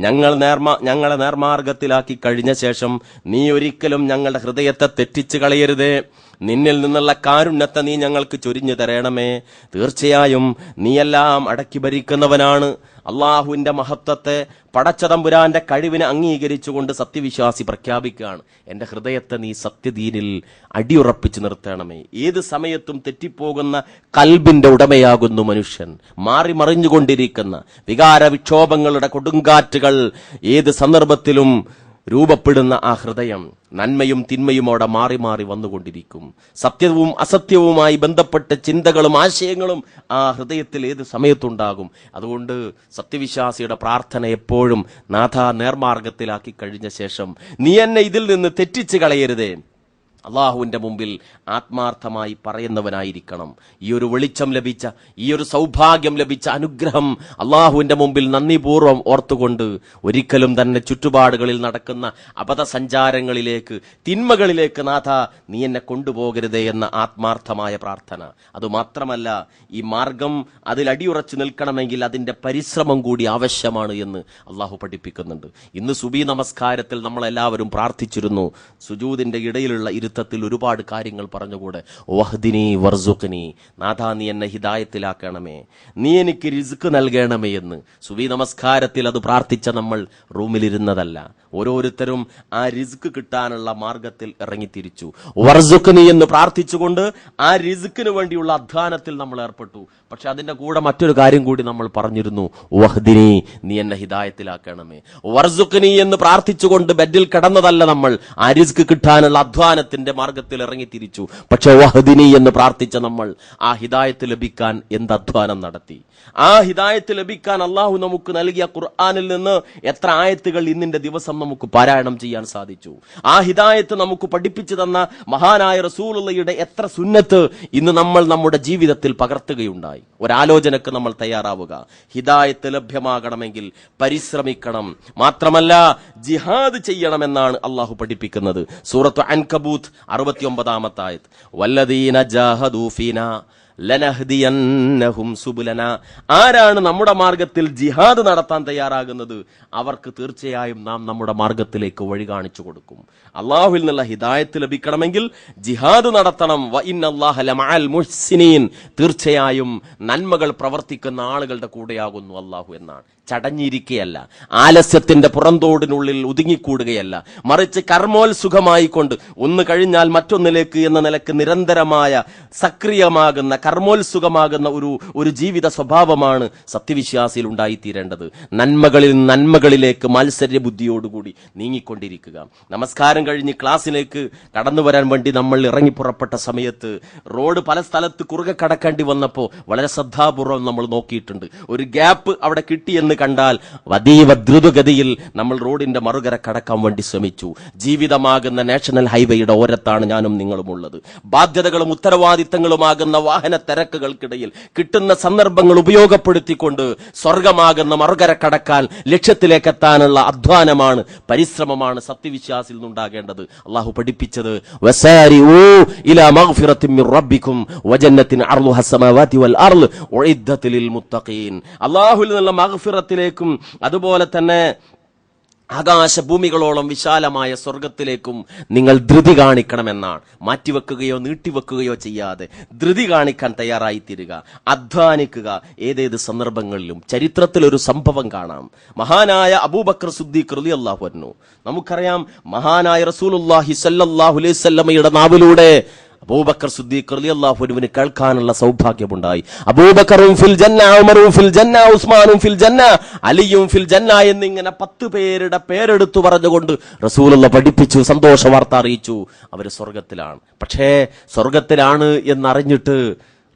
ഞങ്ങളെ നേർമാർഗത്തിലാക്കി കഴിഞ്ഞ ശേഷം നീ ഒരിക്കലും ഞങ്ങളുടെ ഹൃദയത്തെ തെറ്റിച്ച് കളയരുതേ. നിന്നിൽ നിന്നുള്ള കാരുണ്യത്തെ നീ ഞങ്ങൾക്ക് ചൊരിഞ്ഞു തരണമേ. തീർച്ചയായും നീയെല്ലാം അടക്കി ഭരിക്കുന്നവനാണ്. അള്ളാഹുവിന്റെ മഹത്വത്തെ, പടച്ചതമ്പുരാന്റെ കഴിവിനെ അംഗീകരിച്ചുകൊണ്ട് സത്യവിശ്വാസി പ്രഖ്യാപിക്കുകയാണ്, എന്റെ ഹൃദയത്തെ നീ സത്യദീനിൽ അടിയുറപ്പിച്ചു നിർത്തണമേ. ഏത് സമയത്തും തെറ്റിപ്പോകുന്ന കൽബിന്റെ ഉടമയാകുന്നു മനുഷ്യൻ. മാറി മറിഞ്ഞുകൊണ്ടിരിക്കുന്ന വികാര വിക്ഷോഭങ്ങളുടെ കൊടുങ്കാറ്റുകൾ ഏത് സന്ദർഭത്തിലും രൂപപ്പെടുന്ന ആ ഹൃദയം നന്മയും തിന്മയുമോടെ മാറി മാറി വന്നുകൊണ്ടിരിക്കും. സത്യവും അസത്യവുമായി ബന്ധപ്പെട്ട ചിന്തകളും ആശയങ്ങളും ആ ഹൃദയത്തിൽ ഏത് സമയത്തുണ്ടാകും. അതുകൊണ്ട് സത്യവിശ്വാസിയുടെ പ്രാർത്ഥന എപ്പോഴും, നാഥ, നേർമാർഗത്തിലാക്കി കഴിഞ്ഞ ശേഷം നീ എന്നെ ഇതിൽ നിന്ന് തെറ്റിച്ച് കളയരുതേ. അള്ളാഹുവിന്റെ മുമ്പിൽ ആത്മാർത്ഥമായി പറയുന്നവനായിരിക്കണം. ഈ ഒരു വെളിച്ചം ലഭിച്ച, ഈ ഒരു സൗഭാഗ്യം ലഭിച്ച അനുഗ്രഹം അള്ളാഹുവിന്റെ മുമ്പിൽ നന്ദിപൂർവ്വം ഓർത്തുകൊണ്ട് ഒരിക്കലും തന്നെ ചുറ്റുപാടുകളിൽ നടക്കുന്ന അബദ്ധസഞ്ചാരങ്ങളിലേക്ക്, തിന്മകളിലേക്ക് നാഥ നീ എന്നെ കൊണ്ടുപോകരുതേ എന്ന ആത്മാർത്ഥമായ പ്രാർത്ഥന. അതുമാത്രമല്ല, ഈ മാർഗം അതിൽ അടിയുറച്ചു നിൽക്കണമെങ്കിൽ അതിന്റെ പരിശ്രമം കൂടി ആവശ്യമാണ് എന്ന് അള്ളാഹു പഠിപ്പിക്കുന്നുണ്ട്. ഇന്ന് സുബഹി നമസ്കാരത്തിൽ നമ്മളെല്ലാവരും പ്രാർത്ഥിച്ചിരുന്നു. സുജൂദിന്റെ ഇടയിലുള്ള ത്തിൽ ഒരുപാട് കാര്യങ്ങൾ പറഞ്ഞുകൂടെ. വഹ്ദിനി വർസുഖ്നി, നാഥാ നീ എന്നെ ഹിദായത്തിലാക്കണമേ, നീ എനിക്ക് റിസ്ക് നൽകണമേ എന്ന് സുബഹി നമസ്കാരത്തിൽ അത് പ്രാർത്ഥിച്ച നമ്മൾ റൂമിലിരുന്നതല്ല. ഓരോരുത്തരും ആ റിസ്ക് കിട്ടാനുള്ള മാർഗത്തിൽ ഇറങ്ങിത്തിരിച്ചു. വർസുഖ്നി എന്ന് പ്രാർത്ഥിച്ചുകൊണ്ട് ആ റിസ്കിന് വേണ്ടിയുള്ള അധ്വാനത്തിൽ നമ്മൾ ഏർപ്പെട്ടു. പക്ഷെ അതിന്റെ കൂടെ മറ്റൊരു കാര്യം കൂടി നമ്മൾ പറഞ്ഞിരുന്നു, വഹ്ദിനി നീ എന്നെ ഹിദായത്തിലാക്കണമേ. വർസുഖ്നി എന്ന് പ്രാർത്ഥിച്ചുകൊണ്ട് ബെഡിൽ കിടന്നതല്ല നമ്മൾ, ആ റിസ്ക് കിട്ടാനുള്ള അധ്വാനത്തിന്റെ മാർഗത്തിൽ ഇറങ്ങിത്തിരിച്ചു. പക്ഷെ വഹ്ദിനി എന്ന് പ്രാർത്ഥിച്ച നമ്മൾ ആ ഹിദായത്ത് ലഭിക്കാൻ എന്ത് അധ്വാനം നടത്തി. ആ ഹിദായത്ത് ലഭിക്കാൻ അള്ളാഹു നമുക്ക് നൽകിയ ഖുർആനിൽ നിന്ന് എത്ര ആയത്തുകൾ ഇന്നിന്റെ ദിവസം നമുക്ക് പാരായണം ചെയ്യാൻ സാധിച്ചു. ആ ഹിദായത്ത് നമുക്ക് പഠിപ്പിച്ചു തന്ന മഹാനായ റസൂലുള്ളാഹിയുടെ എത്ര സുന്നത്ത് ഇന്ന് നമ്മൾ നമ്മുടെ ജീവിതത്തിൽ പകർത്തുകയുണ്ടായി. ഒരാലോചനക്ക് നമ്മൾ തയ്യാറാവുക. ഹിദായത്ത് ലഭ്യമാകണമെങ്കിൽ പരിശ്രമിക്കണം, മാത്രമല്ല ജിഹാദ് ചെയ്യണമെന്നാണ് അള്ളാഹു പഠിപ്പിക്കുന്നത്. സൂറത്ത് അൻകബൂത്ത് 69-ാമത്തെ ആയത്ത്, വല്ലദീന ജാഹദൂ ഫീനാ ലനഹ്ദിയന്നഹും സുബുലന. ആരാണ് നമ്മുടെ മാർഗത്തിൽ ജിഹാദ് നടത്താൻ തയ്യാറാകുന്നത്, അവർക്ക് തീർച്ചയായും നാം നമ്മുടെ മാർഗത്തിലേക്ക് വഴി കാണിച്ചു കൊടുക്കും. അള്ളാഹുവിൽ നിന്നുള്ള ഹിദായത്ത് ലഭിക്കണമെങ്കിൽ ജിഹാദ് നടത്തണം. വ ഇന്നല്ലാഹ ലമഅൽ മുഹ്സിനീൻ, തീർച്ചയായും നന്മകൾ പ്രവർത്തിക്കുന്ന ആളുകളുടെ കൂടെയാകുന്നു അള്ളാഹു എന്നാണ്. ചടഞ്ഞിരിക്കുകയല്ല, ആലസ്യത്തിന്റെ പുറന്തോടിനുള്ളിൽ ഒതുങ്ങിക്കൂടുകയല്ല, മറിച്ച് കർമ്മോത്സുഖമായിക്കൊണ്ട് ഒന്ന് കഴിഞ്ഞാൽ മറ്റൊന്നിലേക്ക് എന്ന നിലക്ക് നിരന്തരമായ സക്രിയമാകുന്ന കർമ്മോത്സുഖമാകുന്ന ഒരു ജീവിത സ്വഭാവമാണ് സത്യവിശ്വാസിയിൽ ഉണ്ടായിത്തീരേണ്ടത്. നന്മകളിൽ നന്മകളിലേക്ക് മാത്സര്യ ബുദ്ധിയോടുകൂടി നീങ്ങിക്കൊണ്ടിരിക്കുക. നമസ്കാരം കഴിഞ്ഞ് ക്ലാസ്സിലേക്ക് കടന്നു വരാൻ വേണ്ടി നമ്മൾ ഇറങ്ങി പുറപ്പെട്ട സമയത്ത് റോഡ് പല സ്ഥലത്ത് കുറുകെ കടക്കേണ്ടി വന്നപ്പോൾ വളരെ ശ്രദ്ധാപൂർവം നമ്മൾ നോക്കിയിട്ടുണ്ട്. ഒരു ഗ്യാപ്പ് അവിടെ കിട്ടിയെന്ന് കണ്ടാൽ അതീവ ദ്രുതഗതിയിൽ നമ്മൾ റോഡിന്റെ മറുകര കടക്കാൻ വേണ്ടി ശ്രമിച്ചു. ജീവിതമാകുന്ന നാഷണൽ ഹൈവേയുടെ ഓരത്താണ് ഞാനും നിങ്ങളും ഉള്ളത്. ബാധ്യതകളും ഉത്തരവാദിത്തങ്ങളുമാകുന്ന വാഹന തിരക്കുകൾക്കിടയിൽ കിട്ടുന്ന സന്ദർഭങ്ങൾ ഉപയോഗപ്പെടുത്തിക്കൊണ്ട് സ്വർഗമാകുന്ന മറുകര കടക്കാൻ, ലക്ഷ്യത്തിലേക്ക് എത്താനുള്ള അധ്വാനമാണ്, പരിശ്രമമാണ് സത്യവിശ്വാസിൽ നിന്നുണ്ടാകേണ്ടത്. അള്ളാഹു പഠിപ്പിച്ചത് വസാരിഊ ഇലാ മഗ്ഫിറത്തിൻ മിർ റബ്ബിക്കും വജന്നത്തിൻ അർളുഹാ അസ്സമാവാതി വൽ അർള് ഉഇദ്ദത് ലിൽ മുത്തഖീൻ. അല്ലാഹുവിൽ നിന്നുള്ള മഗ്ഫിറത്തിലേക്കും അതുപോലെ തന്നെ ആകാശഭൂമികളോളം വിശാലമായ സ്വർഗത്തിലേക്കും നിങ്ങൾ ധൃതി കാണിക്കണമെന്നാണ്. മാറ്റിവെക്കുകയോ നീട്ടിവെക്കുകയോ ചെയ്യാതെ ധൃതി കാണിക്കാൻ തയ്യാറായിത്തീരുക, അധ്വാനിക്കുക. ഏതേത് സന്ദർഭങ്ങളിലും ചരിത്രത്തിലൊരു സംഭവം കാണാം. മഹാനായ അബൂബക്കർ സിദ്ദീഖ് റളിയല്ലാഹു അൻഹു, നമുക്കറിയാം മഹാനായ റസൂലുള്ളാഹി സ്വല്ലല്ലാഹു അലൈഹി വസല്ലമയുടെ നാവിലൂടെ അബൂബക്കർ സിദ്ദീഖ് റളിയല്ലാഹു അൻഹുവിന് കേൾക്കാനുള്ള സൗഭാഗ്യമുണ്ടായി. അബൂബക്കറും ഫിൽ ജന്ന, ഉമറും ഫിൽ ജന്ന, ഉസ്മാനും ഫിൽ ജന്ന, അലിയും ഫിൽ ജന്ന എന്നിങ്ങനെ 10 പേരുടെ പേരെടുത്തു പറഞ്ഞുകൊണ്ട് റസൂലുള്ളാഹി പഠിപ്പിച്ചു, സന്തോഷ വാർത്ത അറിയിച്ചു. അവര് സ്വർഗത്തിലാണ്. പക്ഷേ സ്വർഗത്തിലാണ് എന്നറിഞ്ഞിട്ട്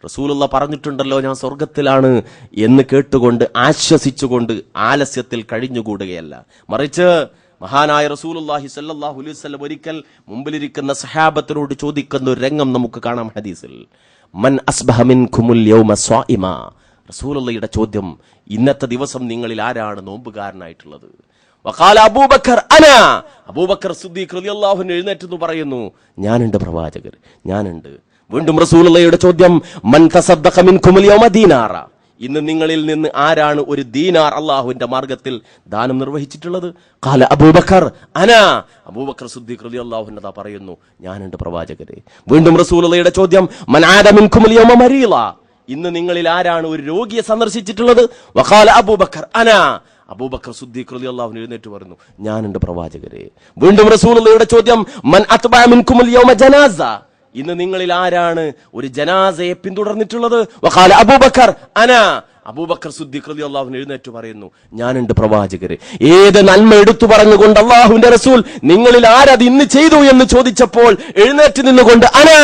റസൂലുള്ളാഹി പറഞ്ഞിട്ടുണ്ടല്ലോ ഞാൻ സ്വർഗത്തിലാണ് എന്ന് കേട്ടുകൊണ്ട് ആശ്വസിച്ചുകൊണ്ട് ആലസ്യത്തിൽ കഴിഞ്ഞുകൂടുകയല്ല, മറിച്ച് മഹാനായ റസൂലുള്ളാഹി സ്വല്ലല്ലാഹു അലൈഹി വസല്ലം ഒരിക്കൽ മുമ്പിലിരിക്കുന്ന സഹാബത്തിനോട് ചോദിക്കുന്ന ഒരു രംഗം നമുക്ക് കാണാം ഹദീസിൽ. മൻ അസ്ബഹ മിൻകുമുൽ യൗമ സ്വാഇമ. റസൂലുള്ളാഹിയുടെ ചോദ്യം, ഇന്നത്തെ ദിവസം നിങ്ങളിൽ ആരാണ് നോമ്പുകാരനായിട്ടുള്ളത്? വഖാല അബൂബക്കർ അനാ. അബൂബക്കർ സിദ്ദീഖ് റളിയല്ലാഹു അൻഹു എഴുന്നേറ്റ് പറയുന്നു, ഞാനുണ്ട് പ്രവാചകർ, ഞാനുണ്ട്. വീണ്ടും റസൂലുള്ളാഹിയുടെ ചോദ്യം, മൻ തസദ്ദഖ മിൻകുമുൽ യൗമ ദീനാറ. ഇന്ന് നിങ്ങളിൽ നിന്ന് ആരാണ് ഒരു ദീനാർ അള്ളാഹുവിന്റെ മാർഗത്തിൽ ദാനം നിർവഹിച്ചിട്ടുള്ളത്? ഖാല അബൂബക്കർ അനാ. അബൂബക്കർ സിദ്ദീഖ് റളിയല്ലാഹു അൻഹു പറയുന്നു, ഞാനുണ്ട് പ്രവാചകരെ. വീണ്ടും റസൂലുള്ളാഹിയുടെ ചോദ്യം, മൻ ആദ മിൻകുമുൽ യൗമ മരീള. ഇന്ന് നിങ്ങളിൽ ആരാണ് ഒരു രോഗിയെ സന്ദർശിച്ചിട്ടുള്ളത്? വഖാല അബൂബക്കർ അനാ. അബൂബക്കർ സിദ്ദീഖ് റളിയല്ലാഹു അൻഹു എഴുന്നേറ്റ് പറഞ്ഞു, ഞാനുണ്ട് പ്രവാചകരെ. വീണ്ടും റസൂലുള്ളാഹിയുടെ ചോദ്യം, മൻ അത്ബഅ മിൻകുമുൽ യൗമ ജനാസ. ഇന്ന് നിങ്ങളിൽ ആരാണ് ഒരു ജനാസയെ പിന്തുടർന്നിട്ടുള്ളത്? വഖാല അബൂബക്കർ അനാ. അബൂബക്കർ സിദ്ദീഖ് റളിയല്ലാഹു അൻഹു എഴുന്നേറ്റ് പറയുന്നു, ഞാനുണ്ട് പ്രവാചകരെ. ഏത് നന്മ എടുത്തു പറഞ്ഞുകൊണ്ട് അള്ളാഹുവിന്റെ റസൂൽ നിങ്ങളിൽ ആരത് ഇന്ന് ചെയ്തു എന്ന് ചോദിച്ചപ്പോൾ എഴുന്നേറ്റ് നിന്നുകൊണ്ട് അനാ,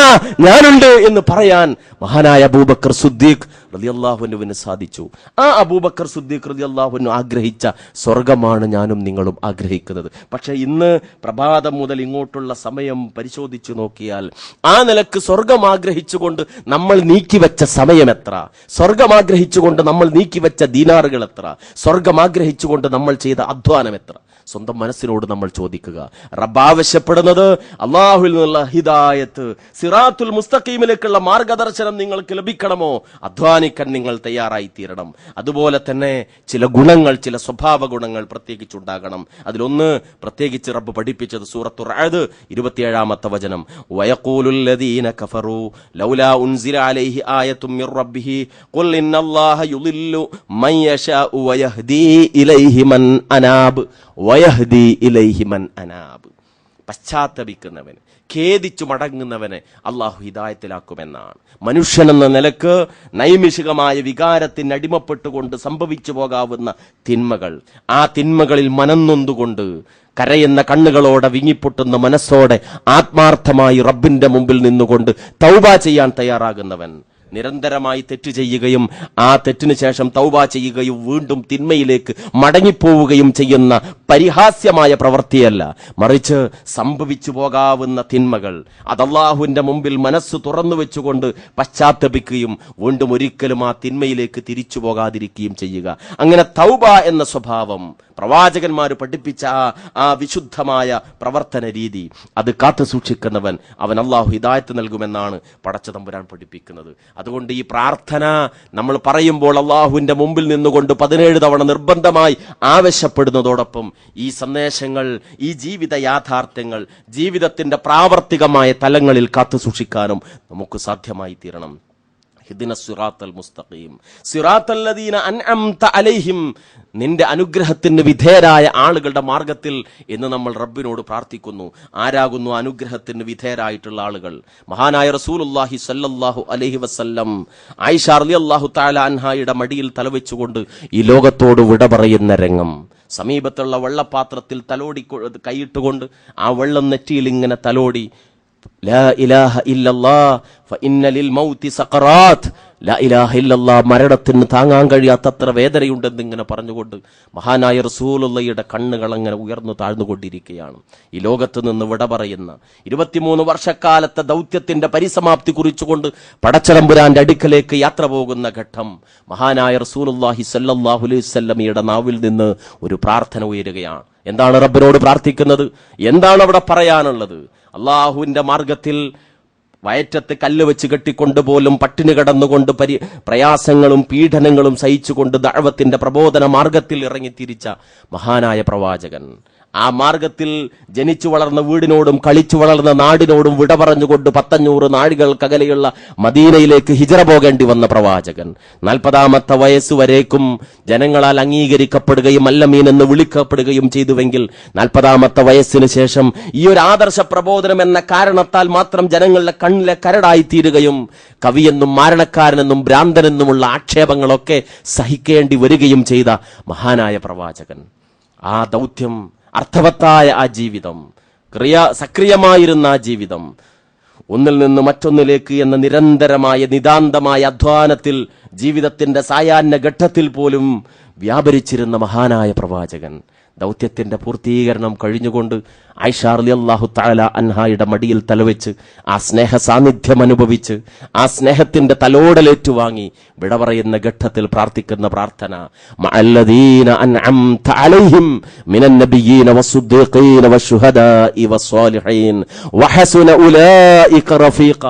ഞാനുണ്ട് എന്ന് പറയാൻ മഹാനായ അബൂബക്കർ സിദ്ദീഖ് റളിയല്ലാഹുവിന് സാധിച്ചു. ആ അബൂബക്കർ സിദ്ദീഖ് റളിയല്ലാഹു ആഗ്രഹിച്ച സ്വർഗമാണ് ഞാനും നിങ്ങളും ആഗ്രഹിക്കുന്നത്. പക്ഷെ ഇന്ന് പ്രഭാതം മുതൽ ഇങ്ങോട്ടുള്ള സമയം പരിശോധിച്ചു നോക്കിയാൽ ആ നിലക്ക് സ്വർഗം ആഗ്രഹിച്ചുകൊണ്ട് നമ്മൾ നീക്കിവെച്ച സമയം എത്ര, സ്വർഗം ആഗ്രഹിച്ചുകൊണ്ട് നമ്മൾ നീക്കിവെച്ച ദീനാറുകൾ എത്ര, സ്വർഗം ആഗ്രഹിച്ചുകൊണ്ട് നമ്മൾ ചെയ്ത അധ്വാനം എത്ര. സ്വന്തം മനസ്സിനോട് നമ്മൾ ചോദിക്കുക. റബ്ബ് ആവശ്യപ്പെടുന്നത് അല്ലാഹുവിൽ നിന്നുള്ള ഹിദായത്ത്, സിറാത്തുൽ മുസ്തഖീമിലേക്കുള്ള മാർഗദർശനം നിങ്ങൾക്ക് ലഭിക്കണമോ, അധ്വാനിക്കാൻ നിങ്ങൾ തയ്യാറായി തീരണം. അതുപോലെ തന്നെ ചില ഗുണങ്ങൾ, ചില സ്വഭാവ ഗുണങ്ങൾ പ്രത്യേകിച്ചുണ്ടാകണം. അതിലൊന്ന് പ്രത്യേകിച്ച് റബ്ബ് പഠിപ്പിച്ചത് സൂറത്തുർ റഅദ് 27-ാമത്തെ വചനം, വയഖൂലുൽ ലദീന കഫറൂ ലൗലാ ഉൻസില അലൈഹി ആയത്തും മിർ റബ്ബിഹി ഖുൽ ഇന്നല്ലാഹ യുളില്ലു മൻ യശാഉ വയഹ്ദീ ഇലൈഹി മൻ അനാബ് വയഹ്ദി ഇലൈഹി മൻ അനാബ്. പശ്ചാത്തപിക്കുന്നവന്, ഖേദിച്ചു മടങ്ങുന്നവനെ അള്ളാഹു ഹിദായത്തിലാക്കുമെന്നാണ്. മനുഷ്യനെന്ന നിലക്ക് നൈമിഷികമായ വികാരത്തിന് അടിമപ്പെട്ടുകൊണ്ട് സംഭവിച്ചു പോകാവുന്ന തിന്മകൾ, ആ തിന്മകളിൽ മനംനൊന്തുകൊണ്ട് കരയുന്ന കണ്ണുകളോടെ വിങ്ങിപ്പൊട്ടുന്ന മനസ്സോടെ ആത്മാർത്ഥമായി റബ്ബിന്റെ മുമ്പിൽ നിന്നുകൊണ്ട് തൗബ ചെയ്യാൻ തയ്യാറാകുന്നവൻ, നിരന്തരമായി തെറ്റ് ചെയ്യുകയും ആ തെറ്റിന് ശേഷം തൗബ ചെയ്യുകയും വീണ്ടും തിന്മയിലേക്ക് മടങ്ങിപ്പോവുകയും ചെയ്യുന്ന പരിഹാസ്യമായ പ്രവൃത്തിയല്ല, മറിച്ച് സംഭവിച്ചു പോകാവുന്ന തിന്മകൾ അത് അല്ലാഹുവിന്റെ മുമ്പിൽ മനസ്സ് തുറന്നു വെച്ചുകൊണ്ട് പശ്ചാത്തപിക്കുകയും വീണ്ടും ഒരിക്കലും ആ തിന്മയിലേക്ക് തിരിച്ചു പോകാതിരിക്കുകയും ചെയ്യുക. അങ്ങനെ തൗബ എന്ന സ്വഭാവം പ്രവാചകന്മാർ പഠിപ്പിച്ച ആ വിശുദ്ധമായ പ്രവർത്തന രീതി അത് കാത്തു സൂക്ഷിക്കുന്നവൻ അവൻ അല്ലാഹു ഹിദായത്ത് നൽകുമെന്നാണ് പടച്ച തമ്പുരാൻ പഠിപ്പിക്കുന്നത്. അതുകൊണ്ട് ഈ പ്രാർത്ഥന നമ്മൾ പറയുമ്പോൾ അല്ലാഹുവിന്റെ മുമ്പിൽ നിന്നുകൊണ്ട് 17 തവണ നിർബന്ധമായി ആവശ്യപ്പെടുന്നതോടൊപ്പം ഈ സന്ദേശങ്ങൾ, ഈ ജീവിത യാഥാർത്ഥ്യങ്ങൾ ജീവിതത്തിന്റെ പ്രാവർത്തികമായ തലങ്ങളിൽ കാത്തു സൂക്ഷിക്കാനും നമുക്ക് സാധ്യമായി തീരണം. ഹിദിന സിറാത്തൽ മുസ്തഖീം സിറാത്തൽ ലദീന അൻഅംത അലൈഹിം, നിന്റെ അനുഗ്രഹത്തിന് വിധേയരായ ആളുകളുടെ മാർഗത്തിൽ എന്ന് നമ്മൾ റബ്ബിനോട് പ്രാർത്ഥിക്കുന്നു. ആരാകുന്നു അനുഗ്രഹത്തിന് വിധേയരായിട്ടുള്ള ആളുകൾ? മഹാനായ റസൂലുള്ളാഹി സ്വല്ലല്ലാഹു അലൈഹി വസല്ലം ആയിഷ റളിയല്ലാഹു തആല അൻഹായുടെ മടിയിൽ തലവെച്ചുകൊണ്ട് ഈ ലോകത്തോട് വിട പറയുന്ന രംഗം, സമീപത്തുള്ള വെള്ളപാത്രത്തിൽ തലോടി കൈയിട്ടുകൊണ്ട് ആ വെള്ളം നെറ്റിയിൽ ഇങ്ങനെ തലോടി, ലാ ഇലാഹ ഇല്ലല്ലാഹ് ഫഇന്ന ലിൽ മൗതി സഖറാത്ത്, ലാ ഇലാഹ ഇല്ലല്ലാഹ്, മരണത്തിന് താങ്ങാൻ കഴിയാത്തത്ര വേദനയുണ്ടെന്ന് ഇങ്ങനെ പറഞ്ഞുകൊണ്ട് മഹാനായ റസൂലുള്ളാഹിയുടെ കണ്ണുകൾ അങ്ങനെ ഉയർന്നു താഴ്ന്നുകൊണ്ടിരിക്കുകയാണ്. ഈ ലോകത്ത് നിന്ന് വിട പറയുന്ന 23 വർഷക്കാലത്തെ ദൗത്യത്തിന്റെ പരിസമാപ്തി കുറിച്ചുകൊണ്ട് പടച്ചതമ്പുരാന്റെ അടുക്കലേക്ക് യാത്ര പോകുന്ന ഘട്ടം മഹാനായ റസൂലുള്ളാഹി സ്വല്ലല്ലാഹു അലൈഹി വസല്ലമയുടെ നാവിൽ നിന്ന് ഒരു പ്രാർത്ഥന ഉയരുകയാണ്. എന്താണ് റബ്ബിനോട് പ്രാർത്ഥിക്കുന്നത്? എന്താണ് അവിടെ പറയാനുള്ളത്? അള്ളാഹുവിന്റെ മാർഗത്തിൽ വയറ്റത്ത് കല്ല് വെച്ച് കെട്ടിക്കൊണ്ടുപോലും പട്ടിണി കടന്നുകൊണ്ട് പ്രയാസങ്ങളും പീഡനങ്ങളും സഹിച്ചുകൊണ്ട് ദഅവത്തിന്റെ പ്രബോധന മാർഗത്തിൽ ഇറങ്ങിത്തിരിച്ച മഹാനായ പ്രവാചകൻ, ആ മാർഗത്തിൽ ജനിച്ചു വളർന്ന വീടിനോടും കളിച്ചു വളർന്ന നാടിനോടും വിട പറഞ്ഞുകൊണ്ട് 500 നാഴികൾക്കകലെയുള്ള മദീനയിലേക്ക് ഹിജറ പോകേണ്ടി വന്ന പ്രവാചകൻ, 40-ാമത്തെ വയസ്സ് വരേക്കും ജനങ്ങളാൽ അംഗീകരിക്കപ്പെടുകയും അല്ലമീൻ എന്ന് വിളിക്കപ്പെടുകയും ചെയ്തുവെങ്കിൽ 40-ാമത്തെ വയസ്സിന് ശേഷം ഈ ഒരു ആദർശ പ്രബോധനം എന്ന കാരണത്താൽ മാത്രം ജനങ്ങളുടെ കണ്ണിലെ കരടായി തീരുകയും കവിയെന്നും മാരണക്കാരനെന്നും ഭ്രാന്തനെന്നുമുള്ള ആക്ഷേപങ്ങളൊക്കെ സഹിക്കേണ്ടി വരികയും ചെയ്ത മഹാനായ പ്രവാചകൻ, ആ ദൗത്യം, അർത്ഥവത്തായ ആ ജീവിതം, സക്രിയമായിരുന്ന ആ ജീവിതം, ഒന്നിൽ നിന്ന് മറ്റൊന്നിലേക്ക് എന്ന നിരന്തരമായ നിതാന്തമായ അധ്വാനത്തിൽ ജീവിതത്തിന്റെ സായാഹ്ന ഘട്ടത്തിൽ പോലും വ്യാപരിച്ചിരുന്ന മഹാനായ പ്രവാചകൻ, ദൗത്യത്തിന്റെ പൂർത്തീകരണം കഴിഞ്ഞുകൊണ്ട് ആയിഷ റളിയല്ലാഹു തആല അൻഹായുടെ മടിയിൽ തലവെച്ച് ആ സ്നേഹ സാന്നിധ്യം അനുഭവിച്ച് ആ സ്നേഹത്തിന്റെ തലോടലേറ്റുവാങ്ങി വിട പറയുന്ന ഘട്ടത്തിൽ പ്രാർത്ഥിക്കുന്ന പ്രാർത്ഥന, മഅല്ലദീന അൻഅംത അലൈഹിം മിനൻ നബിയ്യീന വസ്സുദ്ദീഖീന വശുഹദാഇ വസ്സാലിഹീൻ വഹസുന ഉലൈക റഫീഖ.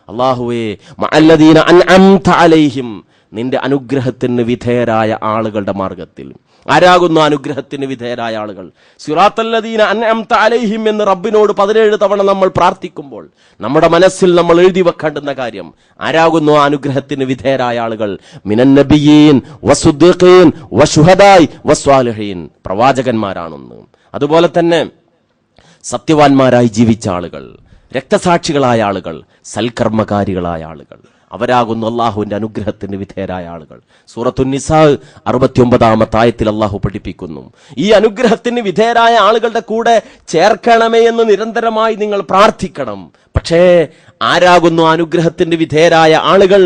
അല്ലാഹുവേ, മഅല്ലദീന അൻഅംത അലൈഹിം, നിന്റെ അനുഗ്രഹത്തിന് വിധേയരായ ആളുകളുടെ മാർഗത്തിൽ. ആരാകുന്നു അനുഗ്രഹത്തിന് വിധേയരായ ആളുകൾ? സിറാത്തല്ലദീന അൻഅംത അലൈഹിം എന്ന് റബ്ബിനോട് 17 തവണ നമ്മൾ പ്രാർത്ഥിക്കുമ്പോൾ നമ്മുടെ മനസ്സിൽ നമ്മൾ എഴുതി വെക്കേണ്ടുന്ന കാര്യം, ആരാകുന്നു ആ അനുഗ്രഹത്തിന് വിധേയരായ ആളുകൾ? മിനൻ നബിയ്യീൻ വസ്സുദ്ദീഖീൻ വശുഹദാഇ വസ്സാലിഹീൻ, പ്രവാചകന്മാരാണെന്ന്. അതുപോലെ തന്നെ സത്യവാന്മാരായി ജീവിച്ച ആളുകൾ, രക്തസാക്ഷികളായ ആളുകൾ, സൽക്കർമ്മകാരികളായ ആളുകൾ, അവരാകുന്നു അള്ളാഹുവിന്റെ അനുഗ്രഹത്തിന് വിധേയരായ ആളുകൾ. സൂറത്തുൻ നിസാ 69-ാമത്തെ ആയത്തിൽ അള്ളാഹു പഠിപ്പിക്കുന്നു, ഈ അനുഗ്രഹത്തിന് വിധേയരായ ആളുകളുടെ കൂടെ ചേർക്കണമേ എന്ന് നിരന്തരമായി നിങ്ങൾ പ്രാർത്ഥിക്കണം. പക്ഷേ ആരാകുന്നു അനുഗ്രഹത്തിന്റെ വിധേയരായ ആളുകൾ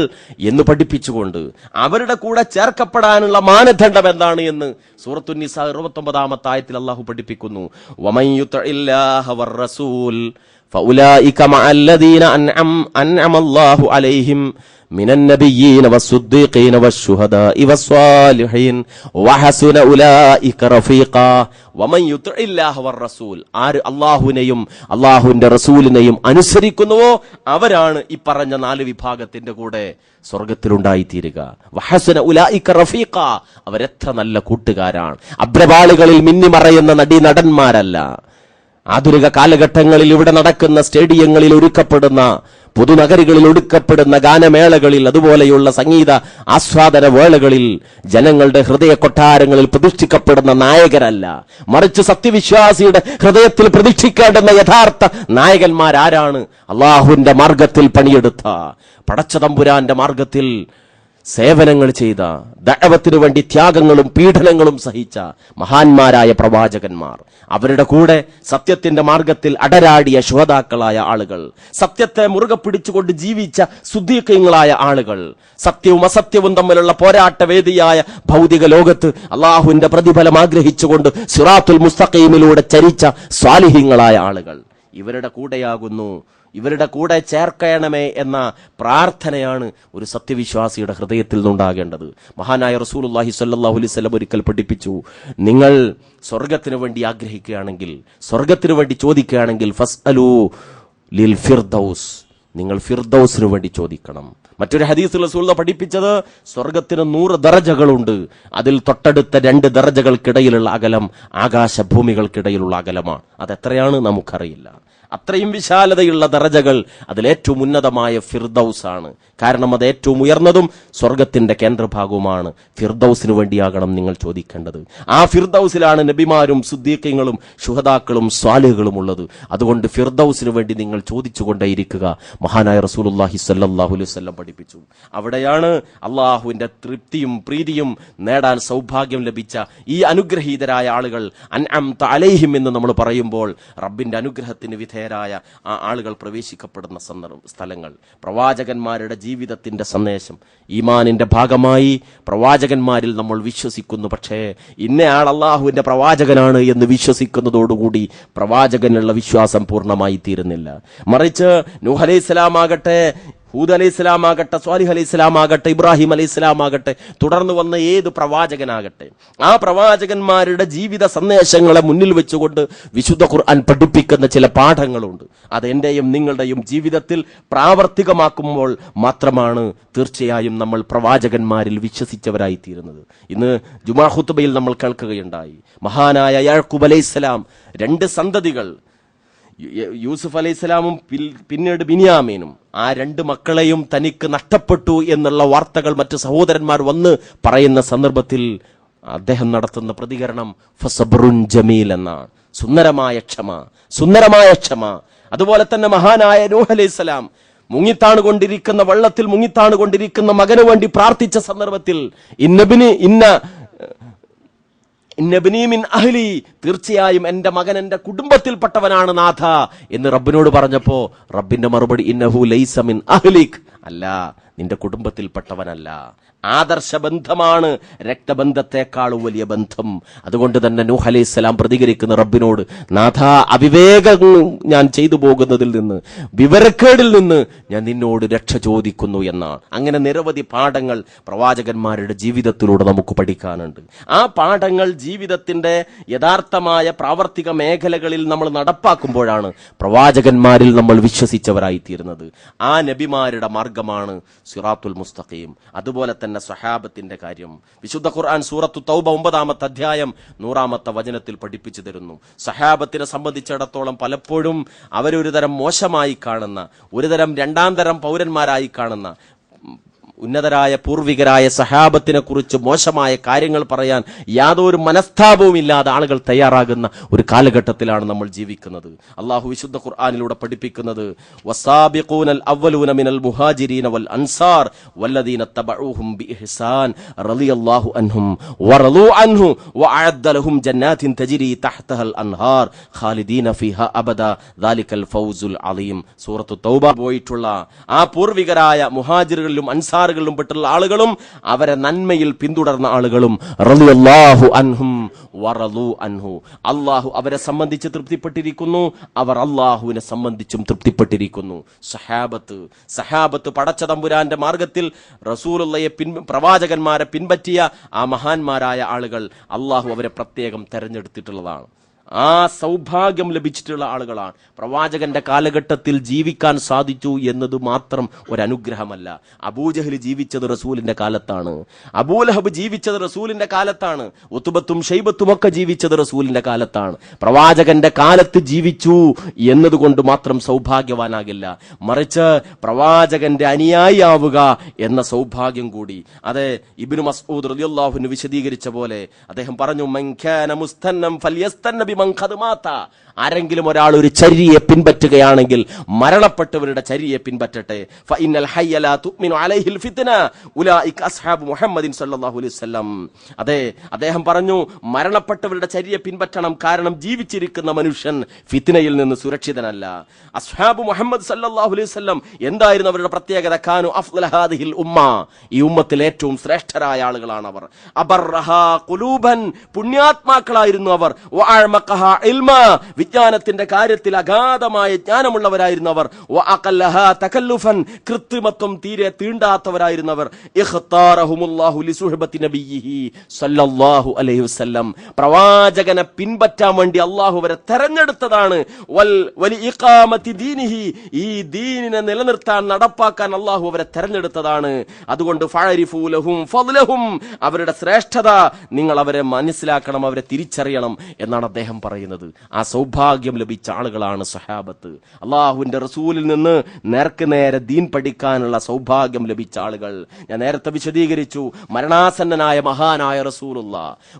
എന്ന് പഠിപ്പിച്ചുകൊണ്ട് അവരുടെ കൂടെ ചേർക്കപ്പെടാനുള്ള മാനദണ്ഡം എന്താണ് എന്ന് സൂറത്തുൻ നിസാ 69-ാമത്തെ ആയത്തിൽ അള്ളാഹു പഠിപ്പിക്കുന്നു. വമൻ യുത്ഇല്ലാഹ വർ-റസൂൽ ഫഉലൈക മഅല്ലദീന അൻഅമല്ലാഹു അലൈഹിം മിനൻ നബിയ്യീന വസ്സുദ്ദീഖീന വശുഹദാഇ വസ്സാലിഹീൻ വഹസുന ഉലൈക റഫീഖാ. വമൻ യുത്ഇല്ലാഹ വർ-റസൂൽ, ആര് അല്ലാഹുവിനെയും അല്ലാഹുവിന്റെ റസൂലിനെയും അനുസരിക്കുന്നുവോ അവരാണ് ഈ പറഞ്ഞ 4 വിഭാഗത്തിന്റെ കൂടെ സ്വർഗത്തിലുണ്ടായിത്തീരുക. വഹസുന ഉലൈക റഫീഖാ, അവരെത്ര നല്ല കൂട്ടുകാരാണ്. അബ്രപാളികളിൽ മിന്നിമറയുന്ന നടന്മാരല്ല. ആധുനിക കാലഘട്ടങ്ങളിൽ ഇവിടെ നടക്കുന്ന സ്റ്റേഡിയങ്ങളിൽ ഒരുക്കപ്പെടുന്ന, പൊതുനഗരികളിൽ ഒരുക്കപ്പെടുന്ന ഗാനമേളകളിൽ, അതുപോലെയുള്ള സംഗീത ആസ്വാദന വേളകളിൽ ജനങ്ങളുടെ ഹൃദയ കൊട്ടാരങ്ങളിൽ പ്രതിഷ്ഠിക്കപ്പെടുന്ന നായകരല്ല, മറിച്ച് സത്യവിശ്വാസിയുടെ ഹൃദയത്തിൽ പ്രതിഷ്ഠിക്കേണ്ടുന്ന യഥാർത്ഥ നായകന്മാരാരാണ്? അള്ളാഹുവിന്റെ മാർഗത്തിൽ പണിയെടുത്ത, പടച്ച തമ്പുരാന്റെ മാർഗത്തിൽ സേവനങ്ങൾ ചെയ്ത, ദഅവത്തിനു വേണ്ടി ത്യാഗങ്ങളും പീഡനങ്ങളും സഹിച്ച മഹാന്മാരായ പ്രവാചകന്മാർ, അവരുടെ കൂടെ സത്യത്തിന്റെ മാർഗത്തിൽ അടരാടിയ ശുഹദാക്കളായ ആളുകൾ, സത്യത്തെ മുറുകെ പിടിച്ചുകൊണ്ട് ജീവിച്ച സുദ്ദീഖീങ്ങളായ ആളുകൾ, സത്യവും അസത്യവും തമ്മിലുള്ള പോരാട്ടവേദിയായ ഭൗതിക ലോകത്ത് അള്ളാഹുവിന്റെ പ്രതിഫലം ആഗ്രഹിച്ചുകൊണ്ട് സിറാത്തുൽ മുസ്തഖീമിലൂടെ ചരിച്ച സ്വാലിഹീങ്ങളായ ആളുകൾ, ഇവരുടെ കൂടെയാകുന്നു, ഇവരുടെ കൂടെ ചേർക്കണമേ എന്ന പ്രാർത്ഥനയാണ് ഒരു സത്യവിശ്വാസിയുടെ ഹൃദയത്തിൽ നിന്നുണ്ടാകേണ്ടത്. മഹാനായ റസൂലുള്ളാഹി സ്വല്ലല്ലാഹു അലൈഹി വസല്ലം ഒരിക്കൽ പഠിപ്പിച്ചു, നിങ്ങൾ സ്വർഗത്തിനു വേണ്ടി ആഗ്രഹിക്കുകയാണെങ്കിൽ, സ്വർഗത്തിനു വേണ്ടി ചോദിക്കുകയാണെങ്കിൽ ഫസ്അലു ലിൽ ഫിർദൗസ്, നിങ്ങൾ ഫിർദൗസിനു വേണ്ടി ചോദിക്കണം. മറ്റൊരു ഹദീസിൽ റസൂൽ പഠിപ്പിച്ചത്, സ്വർഗത്തിന് 100 ദറജകളുണ്ട്, അതിൽ തൊട്ടടുത്ത 2 ദറജകൾക്കിടയിലുള്ള അകലം ആകാശഭൂമികൾക്കിടയിലുള്ള അകലമാണ്. അതെത്രയാണ് നമുക്കറിയില്ല. അത്രയും വിശാലതയുള്ള ദറജകൾ, അതിലേറ്റവും ഉന്നതമായ ഫിർദൗസ് ആണ്. കാരണം അത് ഏറ്റവും ഉയർന്നതും സ്വർഗത്തിന്റെ കേന്ദ്രഭാഗവുമാണ്. ഫിർദൗസിനു വേണ്ടിയാകണം നിങ്ങൾ ചോദിക്കേണ്ടത്. ആ ഫിർദൗസിലാണ് നബിമാരും സുദ്ദീഖീങ്ങളും ശുഹദാക്കളും സ്വാലിഹുകളും ഉള്ളത്. അതുകൊണ്ട് ഫിർദൗസിനു വേണ്ടി നിങ്ങൾ ചോദിച്ചുകൊണ്ടേയിരിക്കുക. മഹാനായ റസൂലുള്ളാഹി സ്വല്ലല്ലാഹു അലൈഹി വസല്ലം പഠിപ്പിച്ചു. അവിടെയാണ് അള്ളാഹുവിന്റെ തൃപ്തിയും പ്രീതിയും നേടാൻ സൗഭാഗ്യം ലഭിച്ച ഈ അനുഗ്രഹീതരായ ആളുകൾ, അൻഅംത അലൈഹിം എന്ന് നമ്മൾ പറയുമ്പോൾ റബ്ബിന്റെ അനുഗ്രഹത്തിന് വിധേയരായ ആ ആളുകൾ പ്രവേശിക്കപ്പെടുന്ന സ്ഥലങ്ങൾ. പ്രവാചകന്മാരുടെ ജീവിതത്തിന്റെ സന്ദേശം, ഈമാനിന്റെ ഭാഗമായി പ്രവാചകന്മാരിൽ നമ്മൾ വിശ്വസിക്കുന്നു. പക്ഷേ ഇന്നയാൾ അള്ളാഹുവിന്റെ പ്രവാചകനാണ് എന്ന് വിശ്വസിക്കുന്നതോടുകൂടി പ്രവാചകനുള്ള വിശ്വാസം പൂർണ്ണമായി തീരുന്നില്ല. മറിച്ച് നൂഹ് അലൈഹിസ്സലാം ആകട്ടെ, ഹൂദ് അലൈഹിസ്സലാം ആകട്ടെ, സ്വാലിഹ് അലൈഹിസ്സലാം ആകട്ടെ, ഇബ്രാഹിം അലൈഹിസ്സലാം ആകട്ടെ, തുടർന്ന് വന്ന ഏത് പ്രവാചകനാകട്ടെ, ആ പ്രവാചകന്മാരുടെ ജീവിത സന്ദേശങ്ങളെ മുന്നിൽ വെച്ചുകൊണ്ട് വിശുദ്ധ ഖുർആൻ പഠിപ്പിക്കുന്ന ചില പാഠങ്ങളുണ്ട്. അത് എന്റെയും നിങ്ങളുടെയും ജീവിതത്തിൽ പ്രാവർത്തികമാക്കുമ്പോൾ മാത്രമാണ് തീർച്ചയായും നമ്മൾ പ്രവാചകന്മാരിൽ വിശ്വസിച്ചവരായി തീരുന്നത്. ഇന്ന് ജുമാ ഖുത്ബയിൽ നമ്മൾ കേൾക്കുകയുണ്ടായി, മഹാനായ യാക്കൂബ് അലൈഹിസ്സലാം 2 സന്തതികൾ, യൂസുഫ് അലൈഹിസ്സലാമും പിന്നീട് ബിനിയാമീനും, ആ 2 മക്കളെയും തനിക്ക് നഷ്ടപ്പെട്ടു എന്നുള്ള വാർത്തകൾ മറ്റു സഹോദരന്മാർ വന്ന് പറയുന്ന സന്ദർഭത്തിൽ അദ്ദേഹം നടത്തുന്ന പ്രതികരണം ഫസബ്റുൻ ജമീൽ എന്നാണ്. സുന്ദരമായ ക്ഷമ, സുന്ദരമായ ക്ഷമ. അതുപോലെ തന്നെ മഹാനായ നൂഹ് അലൈഹിസ്സലാം മുങ്ങിത്താണുകൊണ്ടിരിക്കുന്ന, വെള്ളത്തിൽ മുങ്ങിത്താണുകൊണ്ടിരിക്കുന്ന മകന് വേണ്ടി പ്രാർത്ഥിച്ച സന്ദർഭത്തിൽ ഇന്നബ്നീ മിൻ അഹ്ലി, തീർച്ചയായും എന്റെ മകൻ എന്റെ കുടുംബത്തിൽപ്പെട്ടവനാണ് നാഥ എന്ന് റബ്ബിനോട് പറഞ്ഞപ്പോ റബ്ബിന്റെ മറുപടി ഇന്നഹു ലൈസ മിൻ അഹ്ലിക്, അല്ല, നിന്റെ കുടുംബത്തിൽപ്പെട്ടവനല്ല. ആദർശബന്ധമാണ് രക്തബന്ധത്തെക്കാളും വലിയ ബന്ധം. അതുകൊണ്ട് തന്നെ നൂഹ് അലൈഹിസ്സലാം പ്രതികരിക്കുന്ന റബ്ബിനോട്, നാഥ, അവിവേകം ഞാൻ ചെയ്തു പോകുന്നതിൽ നിന്ന്, വിവരക്കേടിൽ നിന്ന് ഞാൻ നിന്നോട് രക്ഷ ചോദിക്കുന്നു എന്നാണ്. അങ്ങനെ നിരവധി പാഠങ്ങൾ പ്രവാചകന്മാരുടെ ജീവിതത്തിലൂടെ നമുക്ക് പഠിക്കാനുണ്ട്. ആ പാഠങ്ങൾ ജീവിതത്തിന്റെ യഥാർത്ഥമായ പ്രാവർത്തിക മേഖലകളിൽ നമ്മൾ നടപ്പാക്കുമ്പോഴാണ് പ്രവാചകന്മാരിൽ നമ്മൾ വിശ്വസിച്ചവരായി തീരുന്നത്. ആ നബിമാരുടെ മാർഗമാണ് സിറാത്തുൽ മുസ്തഖീം. അതുപോലെ തന്നെ സ്വഹാബത്തിന്റെ കാര്യം വിശുദ്ധ ഖുർആൻ സൂറത്തു തൗബ 9-ാമത്തെ അധ്യായം 100-ാമത്തെ വചനത്തിൽ പഠിപ്പിച്ചു തരുന്നു. സ്വഹാബത്തിനെ സംബന്ധിച്ചിടത്തോളം പലപ്പോഴും അവരൊരു തരം മോശമായി കാണുന്ന, ഒരു തരം 2ാം തരം പൗരന്മാരായി കാണുന്ന, ഉന്നതരായ പൂർവികരായ സഹാബത്തിനെ കുറിച്ച് മോശമായ കാര്യങ്ങൾ പറയാൻ യാതൊരു മനസ്താപവും ഇല്ലാതെ ആളുകൾ തയ്യാറാകുന്ന ഒരു കാലഘട്ടത്തിലാണ് നമ്മൾ ജീവിക്കുന്നത്. അള്ളാഹു വിശുദ്ധ ഖുർആനിലൂടെ പഠിപ്പിക്കുന്നത് വസാബിഖൂനൽ അവ്വലൂന മിനൽ മുഹാജിരീന വൽ അൻസാർ വല്ലദീന തബഊഹും ബിഇഹ്സാൻ റളിയല്ലാഹു അൻഹും വറളൂ അൻഹു വഅഅദ്ദ ലഹും ജന്നാത്തിൻ തജ്രി തഹ്തഹൽ അൻഹാർ ഖാലിദീന ഫീഹാ അബദാ ദാലികൽ ഫൗസുൽ അലീം. സൂറത്തു തൗബ പോയിട്ടുള്ള ആ പൂർവികരായ മുഹാജിറുകളിലും അൻസാറുകളിലും പെട്ടുള്ള ആളുകളും അവരെ നന്മയിൽ പിന്തുടർന്ന ആളുകളും റളിയല്ലാഹു അൻഹും വറളൂ അൻഹു, അള്ളാഹു അവരെ സംബന്ധിച്ച് തൃപ്തിപ്പെട്ടിരിക്കുന്നു, അവർ അള്ളാഹുവിനെ സംബന്ധിച്ചും തൃപ്തിപ്പെട്ടിരിക്കുന്നു. സഹാബത്ത് പടച്ച തമ്പുരാന്റെ മാർഗത്തിൽ റസൂലുള്ളയെ പ്രവാചകന്മാരെ പിൻപറ്റിയ ആ മഹാന്മാരായ ആളുകൾ അള്ളാഹു അവരെ പ്രത്യേകം തെരഞ്ഞെടുത്തിട്ടുള്ളതാണ്. ആ സൗഭാഗ്യം ലഭിച്ചിട്ടുള്ള ആളുകളാണ്. പ്രവാചകന്റെ കാലഘട്ടത്തിൽ ജീവിക്കാൻ സാധിച്ചു എന്നത് മാത്രം ഒരനുഗ്രഹമല്ല. അബൂജഹൽ ജീവിച്ചത് റസൂലിന്റെ കാലത്താണ്, അബൂലഹബ് ജീവിച്ചത് റസൂലിന്റെ കാലത്താണ്, ഉത്ബത്തും ഷൈബത്തും ഒക്കെ ജീവിച്ചത് റസൂലിന്റെ കാലത്താണ്. പ്രവാചകന്റെ കാലത്ത് ജീവിച്ചു എന്നതുകൊണ്ട് മാത്രം സൗഭാഗ്യവാനാകില്ല, മറിച്ച് പ്രവാചകന്റെ അനുയായി ആവുക എന്ന സൗഭാഗ്യം കൂടി. അതെ, ഇബ്നു മസ്ഊദ് റളിയല്ലാഹു അൻഹു വിശദീകരിച്ച പോലെ അദ്ദേഹം പറഞ്ഞു, മൻ കാന മുസ്തന്നം ഫൽയസ്തന്ന ബിമൻ ഖദ് മാത. ആരെങ്കിലും ഒരാൾ ഒരു ചര്യയെ പിൻപറ്റുകയാണെങ്കിൽ മരണപ്പെട്ടവരുടെ ചര്യയെ പിൻപറ്റട്ടെ. ഫഇന്നൽ ഹയ്യ ലാ തുഅ്മിനു അലൈഹിൽ ഫിത്ന ഉലൈക അസ്ഹാബു മുഹമ്മദിൻ സല്ലല്ലാഹു അലൈഹി വസല്ലം. അതെ, അദ്ദേഹം പറഞ്ഞു മരണപ്പെട്ടവരുടെ ചര്യയെ പിൻപറ്റണം, കാരണം ജീവിച്ചിരിക്കുന്ന മനുഷ്യൻ ഫിത്നയിൽ നിന്ന് സുരക്ഷിതനല്ല. അസ്ഹാബു മുഹമ്മദ് സല്ലല്ലാഹു അലൈഹി വസല്ലം എന്തായിരുന്നു അവരുടെ പ്രത്യേകത? കാനു അഫ്ളല ഹാദിഹിൽ ഉമ്മ, ഈ ഉമ്മത്തിൽ ഏറ്റവും ശ്രേഷ്ഠരായ ആളുകളാണ് അവർ. അബർറഹാ ഖുലൂബൻ, പുണ്യാത്മാക്കളായിരുന്നു അവർ. വഅഅമഖഹാ ഇൽമ, വിജ്ഞാനത്തിന്റെ കാര്യത്തിൽ അഗാധമായ ജ്ഞാനമുള്ളവരായിരുന്നവർ. വഅഖല്ലഹാ തകല്ലുഫൻ, കൃത്രിമത്വം തീരെ തീണ്ടാത്തവരായിരുന്നവർ. ഇഖ്താറഹുമുല്ലാഹു ലിസുഹബത്തി നബിയിഹി സല്ലല്ലാഹു അലൈഹി വസല്ലം, പ്രവാചകനെ പിൻപറ്റാൻ വേണ്ടി അല്ലാഹു അവരെ തെരഞ്ഞെടുത്തതാണ്. വലി ഇഖാമത്തി ദീനിഹി, ഈ ദീനിനെ നിലനിർത്താൻ നടപ്പാക്കാൻ അല്ലാഹു അവരെ തെരഞ്ഞെടുത്തതാണ്. അതുകൊണ്ട് ഫഅരിഫൂ ലഹും ഫദ്ലഹും, അവരുടെ ശ്രേഷ്ഠത നിങ്ങൾ അവരെ മനസ്സിലാക്കണം, അവരെ തിരിച്ചറിയണം എന്നാണ് അദ്ദേഹം പറയുന്നത്. ആ സൗഭാഗ്യം ലഭിച്ച ആളുകളാണ് സഹാബത്ത്. അള്ളാഹുവിന്റെ റസൂലിൽ നിന്ന് നേർക്ക് നേരെ ദീൻ പഠിക്കാനുള്ള സൗഭാഗ്യം ലഭിച്ച ആളുകൾ. ഞാൻ നേരത്തെ വിശദീകരിച്ചു, മരണാസന്നനായ മഹാനായ റസൂലുള്ള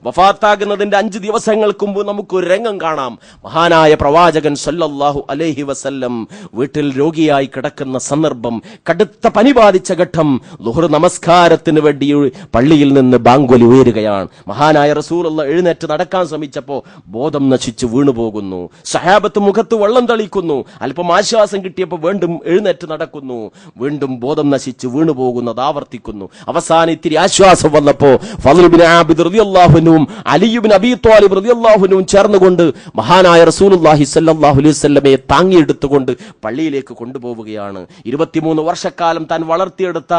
വഫാത്താകുന്നതിന്റെ 5 ദിവസങ്ങൾക്ക് മുമ്പ് നമുക്കൊരു രംഗം കാണാം. മഹാനായ പ്രവാചകൻ സല്ലല്ലാഹു അലൈഹി വസല്ലം വീട്ടിൽ രോഗിയായി കിടക്കുന്ന സന്ദർഭം, കടുത്ത പനി ബാധിച്ച ഘട്ടം. ളുഹർ നമസ്കാരത്തിന് വേണ്ടി പള്ളിയിൽ നിന്ന് ബാങ്കൊലി ഉയരുകയാണ്. മഹാനായ റസൂലുള്ള എഴുന്നേറ്റ് നടക്കാൻ ശ്രമിച്ചപ്പോ ബോധം നശിച്ചു വീണുപോകുന്നു. സഹാബത്ത് മുഖത്ത് വെള്ളം തളിക്കുന്നു. അല്പം ആശ്വാസം കിട്ടിയപ്പോൾ വീണ്ടും എഴുന്നേറ്റ് നടക്കുന്നു. വീണ്ടും ബോധം നശിച്ച് വീണുപോകുന്നത് ആവർത്തിക്കുന്നു. അവസാനം ഇത്തിരി ആശ്വാസം വന്നപ്പോ ഫദ്ൽ ഇബ്നു ആബിദ് റളിയല്ലാഹു അൻഹുവും അലി ഇബ്നു അബീ ത്വാലിബ് റളിയല്ലാഹു അൻഹുവും ചേർന്നുകൊണ്ട് മഹാനായ റസൂലുള്ളാഹി സ്വല്ലല്ലാഹു അലൈഹി വസല്ലമയെ താങ്ങിയെടുത്തുകൊണ്ട് പള്ളിയിലേക്ക് കൊണ്ടുപോവുകയാണ്. 23 വർഷക്കാലം താൻ വളർത്തിയെടുത്ത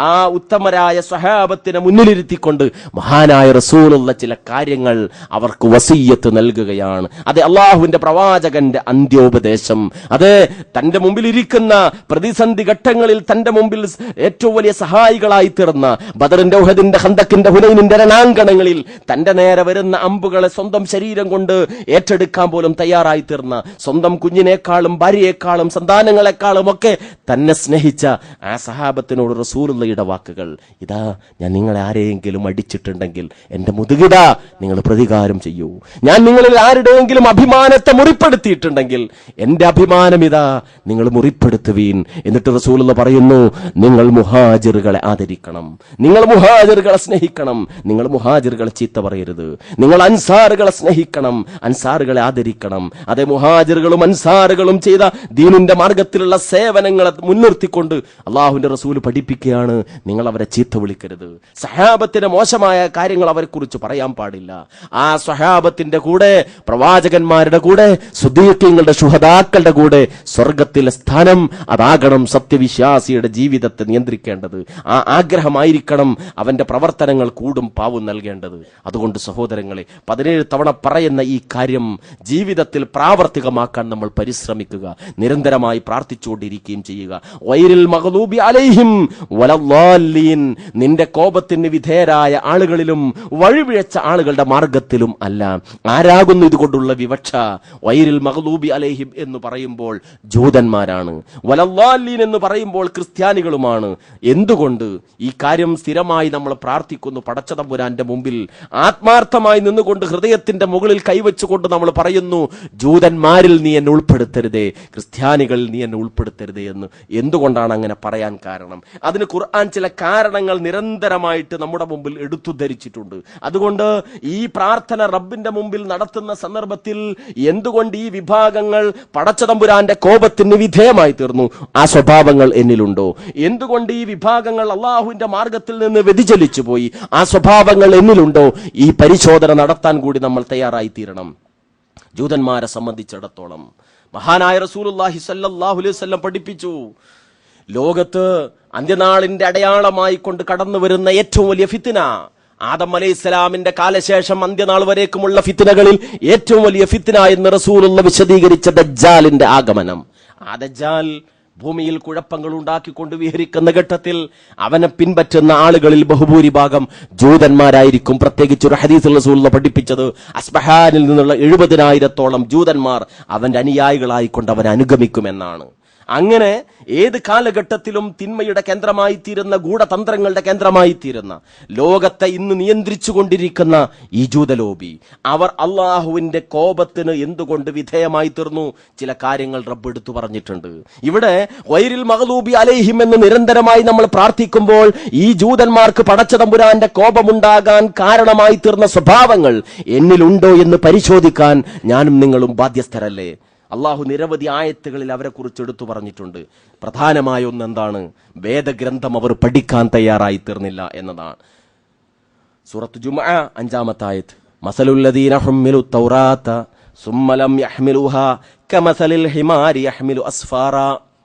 ആ ഉത്തമരായ സ്വഹാബത്തിനെ മുന്നിലിരുത്തിക്കൊണ്ട് മഹാനായ റസൂലുള്ള ചില കാര്യങ്ങൾ അവർക്ക് വസിയ്യത്ത് നൽകുകയാണ്. അത് അള്ളാഹുവിന്റെ പ്രവാചകന്റെ അന്ത്യോപദേശം. അത് തന്റെ മുമ്പിൽ ഇരിക്കുന്ന പ്രതിസന്ധി ഘട്ടങ്ങളിൽ തന്റെ മുമ്പിൽ ഏറ്റവും വലിയ സഹായികളായി തീർന്ന ബദറിന്റെ, ഉഹദിന്റെ, ഖന്തക്കിന്റെ, ഹുനൈനിന്റെ രണാങ്കണങ്ങളിൽ തന്റെ നേരെ വരുന്ന അമ്പുകളെ സ്വന്തം ശരീരം കൊണ്ട് ഏറ്റെടുക്കാൻ പോലും തയ്യാറായി തീർന്ന, സ്വന്തം കുഞ്ഞിനേക്കാളും ഭാര്യയെക്കാളും സന്താനങ്ങളെക്കാളും ഒക്കെ തന്നെ സ്നേഹിച്ച ആ സഹാബത്തിനോട് റസൂലുള്ളയുടെ വാക്കുകൾ, ഇതാ ഞാൻ നിങ്ങളെ ആരെയെങ്കിലും അടിച്ചിട്ടുണ്ടെങ്കിൽ എന്റെ മുതുകിടാ നിങ്ങൾ പ്രതികാരം ചെയ്യൂ. ഞാൻ നിങ്ങളിൽ ആരുടെയെങ്കിലും അഭിമാനത്തെ മുറിപ്പെടുത്തിയിട്ടുണ്ടെങ്കിൽ എന്റെ അഭിമാനം ഇതാ നിങ്ങൾ മുറിപ്പെടുത്തുവീൻ. എന്നിട്ട് റസൂലുള്ള പറയുന്നു, നിങ്ങൾ മുഹാജിറുകളെ ആദരിക്കണം, നിങ്ങൾ മുഹാജിറുകളെ സ്നേഹിക്കണം, നിങ്ങൾ മുഹാജിറുകളെ ചീത്ത പറയരുത്, നിങ്ങൾ അൻസാറുകളെ സ്നേഹിക്കണം, അൻസാറുകളെ ആദരിക്കണം. അതേ, മുഹാജിറുകളും അൻസാറുകളും ചെയ്ത ദീനിന്റെ മാർഗത്തിലുള്ള സേവനങ്ങളെ മുൻനിർത്തിക്കൊണ്ട് അള്ളാഹുവിന്റെ റസൂൽ പഠിപ്പിക്കുകയാണ്, നിങ്ങൾ അവരെ ചീത്ത വിളിക്കരുത്. സഹാബത്തിന്റെ മോശമായ കാര്യങ്ങൾ അവരെ കുറിച്ച് പറയാൻ പാടില്ല. ആ സഹാബത്തിന്റെ കൂടെ, പ്രവാചകന്മാരുടെ കൂടെ, സുദീഖീങ്ങളുടെ, ശുഹദാക്കളുടെ കൂടെ സ്വർഗത്തിലെ സ്ഥാനം അതാകണം സത്യവിശ്വാസിയുടെ ജീവിതത്തെ നിയന്ത്രിക്കേണ്ടത്. ആ ആഗ്രഹമായിരിക്കണം അവന്റെ പ്രവർത്തനങ്ങൾ കൂടും പാവും നൽകേണ്ടത്. അതുകൊണ്ട് സഹോദരങ്ങളെ, 17 തവണ പറയുന്ന ഈ കാര്യം ജീവിതത്തിൽ പ്രാവർത്തികമാക്കാൻ നമ്മൾ പരിശ്രമിക്കുക, നിരന്തരമായി പ്രാർത്ഥിച്ചുകൊണ്ടിരിക്കുകയും ചെയ്യുക. വൈരിൽ മഗ്ദൂബി അലൈഹിം വലദ്ദാല്ലീൻ, നിന്റെ കോപത്തിന് വിധേയരായ ആളുകളിലും വഴിപിഴച്ച ആളുകളുടെ മാർഗത്തിലും അല്ല. ആരാകുന്നു എന്താകുന്നു ഇതുകൊണ്ടുള്ള വിവക്ഷ? വൈരിൽ മഗ്ലൂബി അലൈഹിം എന്ന് പറയുമ്പോൾ ജൂതന്മാരാണ്, വലല്ലാലീൻ എന്ന് പറയുമ്പോൾ ക്രിസ്ത്യാനികളുമാണ്. എന്തുകൊണ്ട്? ഈ കാര്യം സ്ഥിരമായി നമ്മൾ പ്രാർത്ഥിക്കുന്നു. പടച്ച തമ്പുരാന്റെ മുമ്പിൽ ആത്മാർത്ഥമായി നിന്നുകൊണ്ട് ഹൃദയത്തിന്റെ മുകളിൽ കൈവച്ചുകൊണ്ട് നമ്മൾ പറയുന്നു, ജൂതന്മാരിൽ നീ എന്നെ ഉൾപ്പെടുത്തരുതേ, ക്രിസ്ത്യാനികളിൽ നീ എന്നെ ഉൾപ്പെടുത്തരുതേ എന്ന്. എന്തുകൊണ്ടാണ് അങ്ങനെ പറയാൻ കാരണം? അതിന് ഖുർആൻ ചില കാരണങ്ങൾ നിരന്തരമായിട്ട് നമ്മുടെ മുമ്പിൽ എടുത്തുദ്ധരിച്ചിട്ടുണ്ട്. അതുകൊണ്ട് ഈ പ്രാർത്ഥന റബ്ബിന്റെ മുമ്പിൽ നടത്തുന്ന സന്ദർഭത്തിൽ എന്തുകൊണ്ട് ഈ വിഭാഗങ്ങൾ പടച്ചതമ്പുരാന്റെ കോപത്തിന് വിധേയമായി തീർന്നു? ആ സ്വഭാവങ്ങൾ എന്നിലുണ്ടോ? എന്തുകൊണ്ട് ഈ വിഭാഗങ്ങൾ അള്ളാഹുവിന്റെ മാർഗത്തിൽ നിന്ന് വ്യതിചലിച്ചു പോയി? ആ സ്വഭാവങ്ങൾ എന്നിലുണ്ടോ? ഈ പരിശോധന നടത്താൻ കൂടി നമ്മൾ തയ്യാറായി തീരണം. ജൂതന്മാരെ സംബന്ധിച്ചിടത്തോളം മഹാനായ റസൂലുള്ളാഹി സ്വല്ലല്ലാഹു അലൈഹി വസല്ലം പഠിപ്പിച്ചു, ലോകത്ത് അന്ത്യനാളിന്റെ അടയാളമായി കൊണ്ട് കടന്നു വരുന്ന ഏറ്റവും വലിയ ഫിത്ന, ആദം അലൈഹിസ്സലാമിന്റെ കാലശേഷം അന്ത്യനാൾ വരേക്കുമുള്ള ഫിത്നകളിൽ ഏറ്റവും വലിയ ഫിത്ന എന്ന് റസൂലുള്ള വിശദീകരിച്ച ദജ്ജാലിന്റെ ആഗമനം. ആ ദജ്ജാൽ ഭൂമിയിൽ കുഴപ്പങ്ങൾ ഉണ്ടാക്കിക്കൊണ്ട് വിഹരിക്കുന്ന ഘട്ടത്തിൽ അവനെ പിൻപറ്റുന്ന ആളുകളിൽ ബഹുഭൂരിഭാഗം ജൂതന്മാരായിരിക്കും. പ്രത്യേകിച്ച് ഒരു ഹദീസിൽ റസൂലുള്ള പഠിപ്പിച്ചത്, അസ്ബഹാനിൽ നിന്നുള്ള 70,000-ഓളം ജൂതന്മാർ അവന്റെ അനുയായികളായിക്കൊണ്ട് അവനെ അനുഗമിക്കുമെന്നാണ്. അങ്ങനെ ഏത് കാലഘട്ടത്തിലും തിന്മയുടെ കേന്ദ്രമായി തീരുന്ന, ഗൂഢതന്ത്രങ്ങളുടെ കേന്ദ്രമായി തീരുന്ന, ലോകത്തെ ഇന്ന് നിയന്ത്രിച്ചു കൊണ്ടിരിക്കുന്ന ഈ ജൂതലോബി, അവർ അള്ളാഹുവിന്റെ കോപത്തിന് എന്തുകൊണ്ട് വിധേയമായി തീർന്നു? ചില കാര്യങ്ങൾ റബ്ബ് എടുത്തു പറഞ്ഞിട്ടുണ്ട്. ഇവിടെ വൈരിൽ മഗ്ലൂബി അലൈഹിം എന്ന് നിരന്തരമായി നമ്മൾ പ്രാർത്ഥിക്കുമ്പോൾ ഈ ജൂതന്മാർക്ക് പടച്ചതമ്പുരാന്റെ കോപമുണ്ടാകാൻ കാരണമായി തീർന്ന സ്വഭാവങ്ങൾ എന്നിലുണ്ടോ എന്ന് പരിശോധിക്കാൻ ഞാനും നിങ്ങളും ബാധ്യസ്ഥരല്ലേ? അള്ളാഹു നിരവധി ആയത്തുകളിൽ അവരെ കുറിച്ച് എടുത്തു പറഞ്ഞിട്ടുണ്ട്. പ്രധാനമായ ഒന്ന് എന്താണ്? വേദഗ്രന്ഥം അവർ പഠിക്കാൻ തയ്യാറായി തീർന്നില്ല എന്നതാണ്. സൂറത്ത് ജുമുഅ 5-ാമത്തെ ആയത്ത്, മസലുല്ലദീന ഹുമ്മിലു തൗറാത്ത സുമ്മ ലം യഹ്മിലുഹാ കമസലിൽ ഹിമാരി യഹ്മിലു അസ്ഫാറ.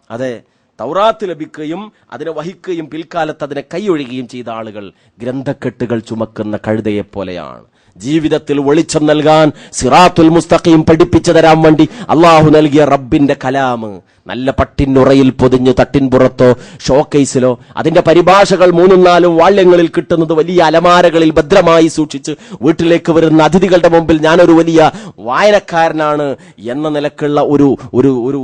അതെ, തൗറാത്ത് ലഭിക്കുകയും അതിനെ വഹിക്കുകയും പിൽക്കാലത്ത് അതിനെ കൈയൊഴുകുകയും ചെയ്ത ആളുകൾ ഗ്രന്ഥക്കെട്ടുകൾ ചുമക്കുന്ന കഴുതയെ പോലെയാണ്. ജീവിതത്തിൽ വെളിച്ചം നൽകാൻ സിറാത്തുൽ മുസ്തഖീം പഠിപ്പിച്ചു തരാൻ വേണ്ടി അള്ളാഹു നൽകിയ റബ്ബിന്റെ കലാമ് നല്ല പട്ടിനുറയിൽ പൊതിഞ്ഞ് തട്ടിൻപുറത്തോ ഷോക്കേസിലോ അതിന്റെ പരിഭാഷകൾ 3-4 വാള്യങ്ങളിൽ കിട്ടുന്നത് വലിയ അലമാരകളിൽ ഭദ്രമായി സൂക്ഷിച്ച് വീട്ടിലേക്ക് വരുന്ന അതിഥികളുടെ മുമ്പിൽ ഞാനൊരു വലിയ വായനക്കാരനാണ് എന്ന നിലക്കുള്ള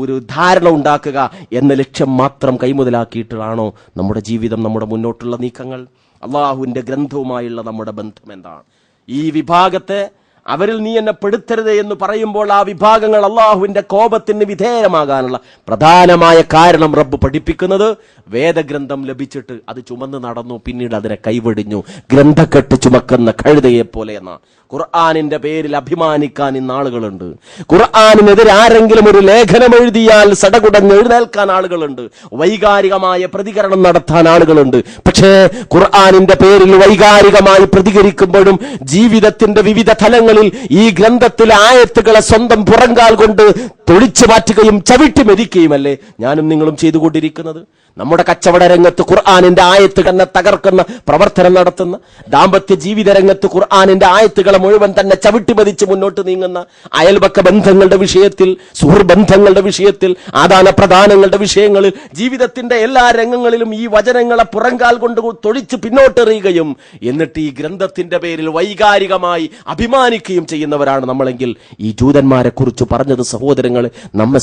ഒരു ധാരണ ഉണ്ടാക്കുക എന്ന ലക്ഷ്യം മാത്രം കൈമുതലാക്കിയിട്ടാണോ നമ്മുടെ ജീവിതം, നമ്മുടെ മുന്നോട്ടുള്ള നീക്കങ്ങൾ? അള്ളാഹുവിന്റെ ഗ്രന്ഥവുമായുള്ള നമ്മുടെ ബന്ധം എന്താണ്? ഈ വിഭാഗത്തെ അവരിൽ നീ എന്നെ പെടുത്തരുത് എന്ന് പറയുമ്പോൾ ആ വിഭാഗങ്ങൾ അള്ളാഹുവിന്റെ കോപത്തിന് വിധേയമാകാനുള്ള പ്രധാനമായ കാരണം റബ്ബ് പഠിപ്പിക്കുന്നത്, വേദഗ്രന്ഥം ലഭിച്ചിട്ട് അത് ചുമന്ന് നടന്നു, പിന്നീട് അതിനെ കൈവെടിഞ്ഞു, ഗ്രന്ഥക്കെട്ട് ചുമക്കുന്ന കഴുതയെ പോലെ എന്നാണ്. ഖുർആനിന്റെ പേരിൽ അഭിമാനിക്കാൻ ഇന്ന് ആളുകളുണ്ട്. ഖുർആനിനെതിരെ ആരെങ്കിലും ഒരു ലേഖനം എഴുതിയാൽ സടകുടഞ്ഞ് എഴുന്നേൽക്കാൻ ആളുകളുണ്ട്. വൈകാരികമായ പ്രതികരണം നടത്താൻ ആളുകളുണ്ട്. പക്ഷേ ഖുർആനിന്റെ പേരിൽ വൈകാരികമായി പ്രതികരിക്കുമ്പോഴും ജീവിതത്തിന്റെ വിവിധ തലങ്ങളിൽ ഈ ഗ്രന്ഥത്തിലെ ആയത്തുകളെ സ്വന്തം പുറങ്കാൽ കൊണ്ട് തൊളിച്ചു മാറ്റുകയും ചവിട്ടി മെതിക്കുകയുമല്ലേ ഞാനും നിങ്ങളും ചെയ്തുകൊണ്ടിരിക്കുന്നത്? നമ്മുടെ കച്ചവട രംഗത്ത് ഖുർആനിന്റെ ആയത്തുകളെ തകർക്കുന്ന പ്രവർത്തനം നടത്തുന്ന, ദാമ്പത്യ ജീവിത രംഗത്ത് ഖുർആനിന്റെ ആയത്തുകളെ മുഴുവൻ തന്നെ ചവിട്ടി മെതിച്ച് മുന്നോട്ട് നീങ്ങുന്ന, അയൽപക്ക ബന്ധങ്ങളുടെ വിഷയത്തിൽ, സുഹൃബന്ധങ്ങളുടെ വിഷയത്തിൽ, ആദാന പ്രദാനങ്ങളുടെ വിഷയങ്ങളിൽ, ജീവിതത്തിന്റെ എല്ലാ രംഗങ്ങളിലും ഈ വചനങ്ങളെ പുറങ്കാൽ കൊണ്ട് തൊഴിച്ച് പിന്നോട്ടെറിയുകയും എന്നിട്ട് ഈ ഗ്രന്ഥത്തിന്റെ പേരിൽ വൈകാരികമായി അഭിമാനിക്കുകയും ചെയ്യുന്നവരാണ് നമ്മളെങ്കിൽ ഈ ജൂതന്മാരെ കുറിച്ച് പറഞ്ഞത് സഹോദരങ്ങൾ നമ്മെ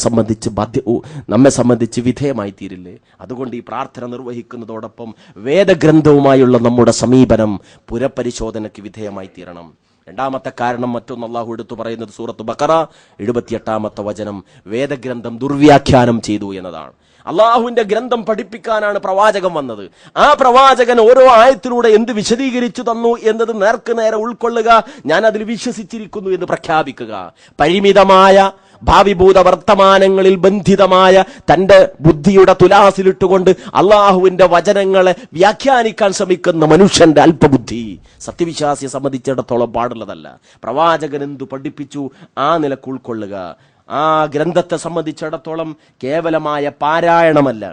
സംബന്ധിച്ച് വിധേയമായി തീരില്ലേ? അതുകൊണ്ട് ഈ പ്രാർത്ഥന നിർവഹിക്കുന്നതോടൊപ്പം വേദഗ്രന്ഥവുമായുള്ള നമ്മുടെ സമീപനം പുനഃപരിശോധനയ്ക്ക് വിധേയമായി തീരണം. രണ്ടാമത്തെ കാരണം മറ്റൊന്ന് അള്ളാഹു എടുത്തു പറയുന്നത് സൂറത്ത് ബഖറ 78-ാമത്തെ വചനം, വേദഗ്രന്ഥം ദുർവ്യാഖ്യാനം ചെയ്തു എന്നതാണ്. അള്ളാഹുവിന്റെ ഗ്രന്ഥം പഠിപ്പിക്കാനാണ് പ്രവാചകൻ വന്നത്. ആ പ്രവാചകൻ ഓരോ ആയത്തിലൂടെ എന്ത് വിശദീകരിച്ചു തന്നു എന്നത് നേർക്ക് നേരെ ഉൾക്കൊള്ളുക, ഞാൻ അതിൽ വിശ്വസിച്ചിരിക്കുന്നു എന്ന് പ്രഖ്യാപിക്കുക. പരിമിതമായ ഭാവിഭൂത വർത്തമാനങ്ങളിൽ ബന്ധിതമായ തന്റെ ബുദ്ധിയുടെ തുലാസിലിട്ടുകൊണ്ട് അള്ളാഹുവിന്റെ വചനങ്ങളെ വ്യാഖ്യാനിക്കാൻ ശ്രമിക്കുന്ന മനുഷ്യന്റെ അല്പബുദ്ധി സത്യവിശ്വാസിയെ സംബന്ധിച്ചിടത്തോളം പാടുള്ളതല്ല. പ്രവാചകൻ എന്തു പഠിപ്പിച്ചു ആ നിലക്ക് ഉൾക്കൊള്ളുക. ആ ഗ്രന്ഥത്തെ സംബന്ധിച്ചിടത്തോളം കേവലമായ പാരായണമല്ല.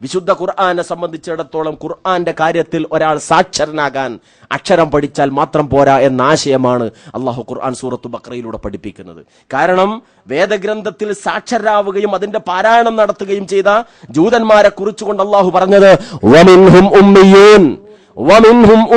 വിശുദ്ധ ഖുർആനെ സംബന്ധിച്ചിടത്തോളം ഖുർആന്റെ കാര്യത്തിൽ ഒരാൾ സാക്ഷരനാകാൻ അക്ഷരം പഠിച്ചാൽ മാത്രം പോരാ എന്ന ആശയമാണ് അള്ളാഹു ഖുർആൻ സൂറത്ത് ബഖറയിലൂടെ പഠിപ്പിക്കുന്നത്. കാരണം വേദഗ്രന്ഥത്തിൽ സാക്ഷരരാവുകയും അതിന്റെ പാരായണം നടത്തുകയും ചെയ്ത ജൂതന്മാരെ കുറിച്ചുകൊണ്ട് അള്ളാഹു പറഞ്ഞത് വമിൻഹും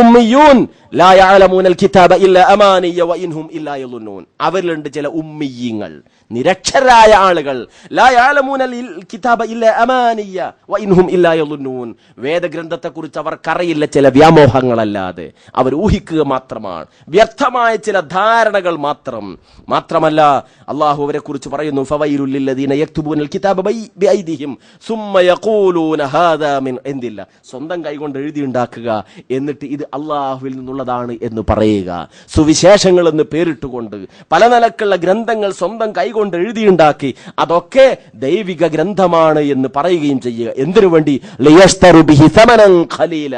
ഉമ്മിയൂൻ ലാ യഅലമൂനൽ കിതാബ ഇല്ലാ അമാനിയ വഇൻഹും ഇല്ലാ യളുന്നൂൻ. അവരിലുണ്ട് ചില ഉമ്മിയീങ്ങൾ, നിരക്ഷരായ ആളുകൾ. ലാ യഅലമൂനൽ കിതാബ ഇല്ലാ അമാനിയ വഇൻഹും ഇല്ലാ യളുന്നൂൻ. വേദഗ്രന്ഥത്തെക്കുറിച്ച് അവർക്കറിയില്ല ചില വ്യാമോഹങ്ങളല്ലാതെ, അവർ ഊഹിക്കുക മാത്രമാണ്, വ്യർത്ഥമായ ചില ധാരണകൾ മാത്രമല്ല അല്ലാഹു അവരെ കുറിച്ച് പറയുന്നു, ഫവൈലുൽ ലില്ലദീന യക്തുബൂനൽ കിതാബ ബിഐദിഹിം സുമ്മ യഖൂലൂന ഹാദാ മിൻ ഇൻദില്ല. സ്വന്തം കൈകൊണ്ട് എഴുതിയുണ്ടാക്കുക, എന്നിട്ട് ഇത് അല്ലാഹുവിൽ നിന്നുള്ളതാണ് എന്ന് പറയുക. സുവിശേഷങ്ങൾ എന്ന് പേരിട്ടുകൊണ്ട് പല നിലക്കുള്ള ഗ്രന്ഥങ്ങൾ സ്വന്തം കൈകൊണ്ട് എഴുതിയുണ്ടാക്കി അതൊക്കെ ദൈവിക ഗ്രന്ഥമാണ് എന്ന് പറയുകയും ചെയ്യുക. എന്തിനു വേണ്ടി? ലിയശ്തറു ബിഹി സമനൻ ഖലീല,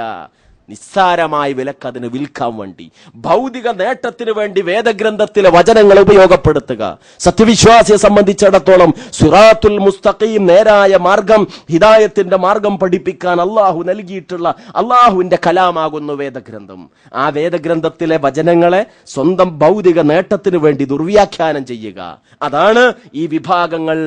നിസ്സാരമായ വിലക്ക് അതിന് വിൽക്കാൻ വേണ്ടി, ഭൗതിക നേട്ടത്തിന് വേണ്ടി വേദഗ്രന്ഥത്തിലെ വചനങ്ങൾ ഉപയോഗപ്പെടുത്തുക. സത്യവിശ്വാസിയെ സംബന്ധിച്ചിടത്തോളം സിറാത്തുൽ മുസ്തഖീം, നേരായ മാർഗം, ഹിദായത്തിന്റെ മാർഗം പഠിപ്പിക്കാൻ അള്ളാഹു നൽകിയിട്ടുള്ള അള്ളാഹുവിന്റെ കലാമാകുന്നു വേദഗ്രന്ഥം. ആ വേദഗ്രന്ഥത്തിലെ വചനങ്ങളെ സ്വന്തം ഭൗതിക നേട്ടത്തിന് വേണ്ടി ദുർവ്യാഖ്യാനം ചെയ്യുക, അതാണ് ഈ വിഭാഗങ്ങൾ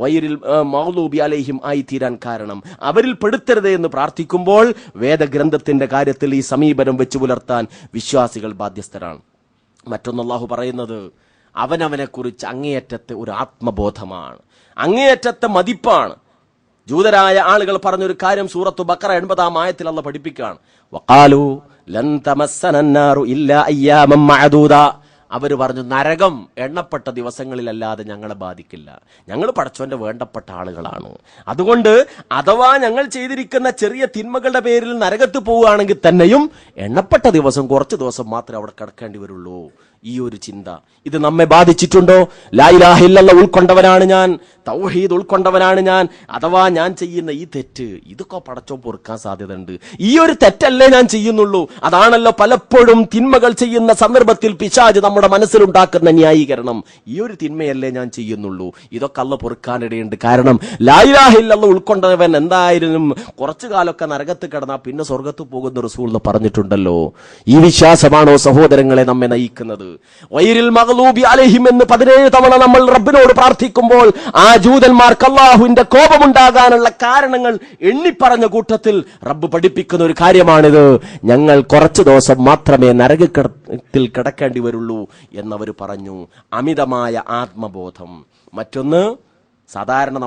വൈരിൽ മഗ്ലൂബി അലൈഹിം ആയി തീരാൻ കാരണം. അവരിൽ പെടുത്തരുത് എന്ന് പ്രാർത്ഥിക്കുമ്പോൾ വേദഗ്രന്ഥത്തിന്റെ കാര്യത്തിൽ ഈ സമീപനം വെച്ചു പുലർത്താൻ വിശ്വാസികൾ ബാധ്യസ്ഥരാണ്. മറ്റൊന്ന് അല്ലാഹു പറയുന്നത് അവനവനെ കുറിച്ച് അങ്ങേയറ്റത്തെ ഒരു ആത്മബോധമാണ്, അങ്ങേയറ്റത്തെ മതിപ്പാണ്. ജൂതരായ ആളുകൾ പറഞ്ഞൊരു കാര്യം സൂറത്തു ബഖറ 80-ാം ആയത്തിൽ അല്ലാഹു പഠിപ്പിക്കുകയാണ്, വഖാലു ലൻ തമസ്സനന്നാറു ഇല്ലാ അയ്യാമൻ മഅദൂദ. അവർ പറഞ്ഞു, നരകം എണ്ണപ്പെട്ട ദിവസങ്ങളിലല്ലാതെ ഞങ്ങളെ ബാധിക്കില്ല, ഞങ്ങൾ പടച്ചോന്റെ വേണ്ടപ്പെട്ട ആളുകളാണ്, അതുകൊണ്ട് അഥവാ ഞങ്ങൾ ചെയ്തിരിക്കുന്ന ചെറിയ തിന്മകളുടെ പേരിൽ നരകത്ത് പോവുകയാണെങ്കിൽ തന്നെയും എണ്ണപ്പെട്ട ദിവസം, കുറച്ച് ദിവസം മാത്രമേ അവിടെ കിടക്കേണ്ടി വരുള്ളൂ. ഈ ഒരു ചിന്ത ഇത് നമ്മെ ബാധിച്ചിട്ടുണ്ടോ? ലാ ഇലാഹ ഇല്ലല്ലാഹ് ഉൾക്കൊണ്ടവനാണ് ഞാൻ, തൗഹീദ് ഉൾക്കൊണ്ടവനാണ് ഞാൻ, അഥവാ ഞാൻ ചെയ്യുന്ന ഈ തെറ്റ് ഇതൊക്കെ പടച്ചോൻ പൊറുക്കാൻ സാധ്യതയുണ്ട്, ഈ ഒരു തെറ്റല്ലേ ഞാൻ ചെയ്യുന്നുള്ളൂ. അതാണല്ലോ പലപ്പോഴും തിന്മകൾ ചെയ്യുന്ന സന്ദർഭത്തിൽ പിശാച് നമ്മുടെ മനസ്സിലുണ്ടാക്കുന്ന ന്യായീകരണം, ഈ ഒരു തിന്മയല്ലേ ഞാൻ ചെയ്യുന്നുള്ളൂ, ഇതൊക്കെ അല്ലാഹു പൊറുക്കാനിടയുണ്ട്. കാരണം ലാ ഇലാഹ ഇല്ലല്ലാഹ് ഉൾക്കൊണ്ടവൻ എന്തായാലും കുറച്ചു കാലമൊക്കെ നരകത്ത് കിടന്നാൽ പിന്നെ സ്വർഗത്ത് പോകുന്ന റസൂൽ എന്ന് പറഞ്ഞിട്ടുണ്ടല്ലോ. ഈ വിശ്വാസമാണോ സഹോദരങ്ങളെ നമ്മെ നയിക്കുന്നത്? വൈരിൽ മഗ്ലൂബി അലൈഹിം എന്ന് 17 തവണ നമ്മൾ റബ്ബിനോട് പ്രാർത്ഥിക്കുമ്പോൾ ആ ജൂതന്മാർക്ക് അല്ലാഹുവിന്റെ കോപമുണ്ടാകാനുള്ള കാരണങ്ങൾ എണ്ണിപ്പറഞ്ഞ കൂട്ടത്തിൽ റബ്ബ് പഠിപ്പിക്കുന്ന ഒരു കാര്യമാണിത്. ഞങ്ങൾ കുറച്ചു ദിവസം മാത്രമേ നരകത്തിൽ കിടക്കേണ്ടി വരുള്ളൂ എന്നവർ പറഞ്ഞു. അമിതമായ ആത്മബോധം. മറ്റൊന്ന്, സാധാരണ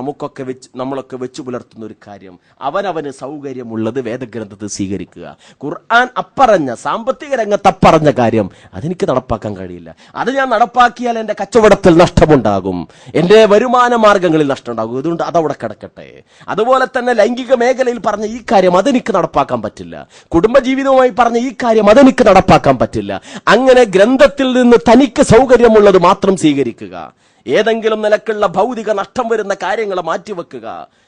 നമ്മളൊക്കെ വെച്ചു പുലർത്തുന്ന ഒരു കാര്യം, അവനവന് സൗകര്യമുള്ളത് വേദഗ്രന്ഥത്തിൽ സ്വീകരിക്കുക. ഖുർആൻ അപ്പറഞ്ഞ, സാമ്പത്തിക രംഗത്ത് അപ്പറഞ്ഞ കാര്യം അതെനിക്ക് നടപ്പാക്കാൻ കഴിയില്ല, അത് ഞാൻ നടപ്പാക്കിയാൽ എന്റെ കച്ചവടത്തിൽ നഷ്ടമുണ്ടാകും, എന്റെ വരുമാന മാർഗങ്ങളിൽ നഷ്ടമുണ്ടാകും, അതുകൊണ്ട് അതവിടെ കിടക്കട്ടെ. അതുപോലെ തന്നെ ലൈംഗിക മേഖലയിൽ പറഞ്ഞ ഈ കാര്യം അതെനിക്ക് നടപ്പാക്കാൻ പറ്റില്ല, കുടുംബജീവിതവുമായി പറഞ്ഞ ഈ കാര്യം അതെനിക്ക് നടപ്പാക്കാൻ പറ്റില്ല. അങ്ങനെ ഗ്രന്ഥത്തിൽ നിന്ന് തനിക്ക് സൗകര്യമുള്ളത് മാത്രം സ്വീകരിക്കുക. ഏതെങ്കിലും നിലക്കുള്ള ഭൗതിക നഷ്ടം വരുന്ന കാര്യങ്ങളെ മാറ്റിവെക്കുക.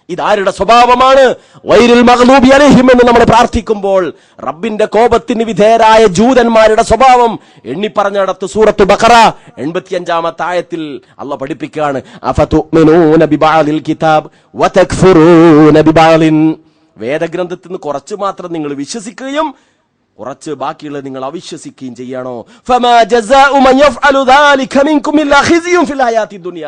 ഇതാരുടെ സ്വഭാവമാണ്? വൈരിൽ മഗ്ലൂബി അലൈഹിം എന്ന് നമ്മൾ പ്രാർത്ഥിക്കുമ്പോൾ റബ്ബിന്റെ കോപത്തിന് വിധേയരായ ജൂതന്മാരുടെ സ്വഭാവം എണ്ണിപ്പറഞ്ഞിടത്ത് സൂറത്തു ബഖറ 85-ാമത്തെ ആയത്തിൽ അല്ലാഹു പഠിപ്പിക്കുകയാണ്, അഫതുഅ്മിനൂന ബിബഅദിൽ കിതാബ് വതക്ഫുറൂന ബിബഅദിൻ. വേദഗ്രന്ഥത്തിൽ നിന്ന് കുറച്ച് മാത്രം നിങ്ങൾ വിശ്വസിക്കുകയും കുറച്ച് ബാക്കിയുള്ളത് നിങ്ങൾ അവിശ്വസിക്കുകയും ചെയ്യണോ? ഫമാ ജസാഉ മൻ യഫ്അലു ദാലിക മിൻകും ഇല്ലാ ഖിസ്യുൻ ഫിൽ ഹയാത്തി ദുനിയ.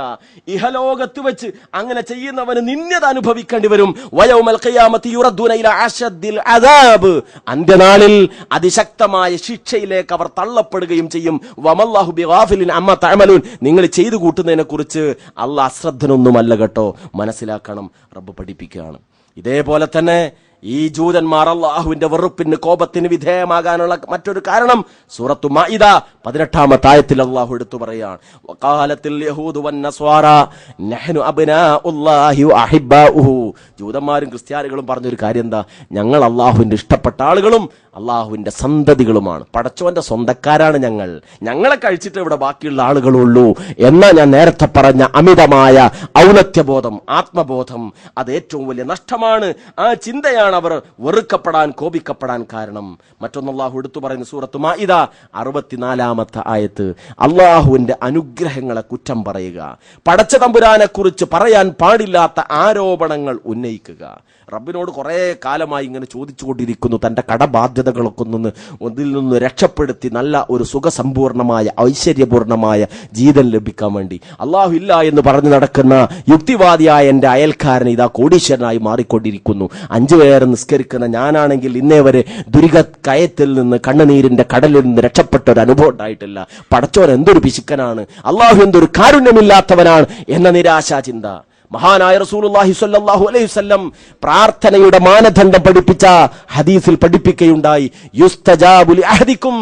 ഇഹലോകത്ത് വെച്ച് അങ്ങനെ ചെയ്യുന്നവന് നിന്ദ്യത അനുഭവിക്കേണ്ടി വരും. വയൗമൽ ഖിയാമത്തി യുറദ്ദൂന ഇലാ അശദ്ദിൽ അദാബ്. അന്ത്യനാളിൽ അതിശക്തമായ ശിക്ഷയിലേക്ക് അവർ തള്ളപ്പെടുകയും ചെയ്യും. വമല്ലാഹു ബിഗാഫിലിൻ അമ്മാ തഅമലൂൻ. നിങ്ങൾ ചെയ്തു കൂട്ടുന്നതിനെ കുറിച്ച് അല്ലാഹ് അശ്രദ്ധനൊന്നുമല്ല കേട്ടോ, മനസ്സിലാക്കണം. റബ്ബ് പഠിപ്പിക്കുകയാണ്. ഇതേപോലെ തന്നെ ഈ ജൂതന്മാർ അല്ലാഹുവിന്റെ വെറുപ്പിന് കോപത്തിന് വിധേയമാകാനുള്ള മറ്റൊരു കാരണം സൂറത്തു മാഇദ 18-ാമത്തെ ആയത്തിൽ അല്ലാഹു എടുത്തു പറയാണ്, വഖാലത്തിൽ യഹൂദു വന്നസ്വാറ നഹ്നു അബ്നാഉല്ലാഹി വഅഹിബ്ബാഉഹു. ജൂതന്മാരും ക്രിസ്ത്യാനികളും പറഞ്ഞൊരു കാര്യം എന്താ? ഞങ്ങൾ അല്ലാഹുവിന്റെ ഇഷ്ടപ്പെട്ട ആളുകളും അല്ലാഹുവിന്റെ സന്തതികളുമാണ്, പടച്ചോന്റെ സ്വന്തക്കാരാണ് ഞങ്ങൾ, ഞങ്ങളെ കഴിച്ചിട്ട് ഇവിടെ ബാക്കിയുള്ള ആളുകളുള്ളൂ എന്നാ ഞാൻ നേരത്തെ പറഞ്ഞ അമിതമായ ഔന്നത്യബോധം, ആത്മബോധം, അത് ഏറ്റവും വലിയ നഷ്ടമാണ്. ആ ചിന്തയാണ് അവർ വെറുക്കപ്പെടാൻ, കോപിക്കപ്പെടാൻ കാരണം. മറ്റൊന്ന് അല്ലാഹു എടുത്തു പറയുന്ന സൂറത്തു മാഇദ 64-ാമത്തെ ആയത്ത്, അല്ലാഹുവിന്റെ അനുഗ്രഹങ്ങളെ കുറ്റം പറയുക, പടച്ച തമ്പുരാനെ കുറിച്ച് പറയാൻ പാടില്ലാത്ത ആരോപണങ്ങൾ ഉന്നയിക്കുക. റബ്ബിനോട് കുറെ കാലമായി ഇങ്ങനെ ചോദിച്ചുകൊണ്ടിരിക്കുന്നു, തന്റെ കടബാധ്യത ബാധ്യതകളൊക്കെ ഇതിൽ നിന്ന് രക്ഷപ്പെടുത്തി നല്ല ഒരു സുഖസമ്പൂർണമായ ഐശ്വര്യപൂർണമായ ജീവിതം ലഭിക്കാൻ വേണ്ടി അള്ളാഹു ഇല്ല എന്ന് പറഞ്ഞു നടക്കുന്ന യുക്തിവാദിയായ എന്റെ അയൽക്കാരൻ ഇതാ കോടീശ്വരനായി മാറിക്കൊണ്ടിരിക്കുന്നു. 5 നേരം നിസ്കരിക്കുന്ന ഞാനാണെങ്കിൽ ഇന്നേ വരെ ദുരിതക്കയത്തിൽ നിന്ന് കണ്ണുനീരിന്റെ കടലിൽ നിന്ന് രക്ഷപ്പെട്ട ഒരു അനുഭവം ഉണ്ടായിട്ടില്ല. പടച്ചോൻ എന്തൊരു പിശുക്കനാണ്, അള്ളാഹു എന്തൊരു കാരുണ്യമില്ലാത്തവനാണ് എന്ന നിരാശാ ചിന്ത. മഹാനായ റസൂലുള്ളാഹി സ്വല്ലല്ലാഹു അലൈഹി വസല്ലം പ്രാർത്ഥനയുടെ മാനദണ്ഡം പഠിപ്പിച്ച ഹദീസിൽ പഠിപ്പിക്കുകയുണ്ടായി, യുസ്തജാബു ലി അഹദിക്കും,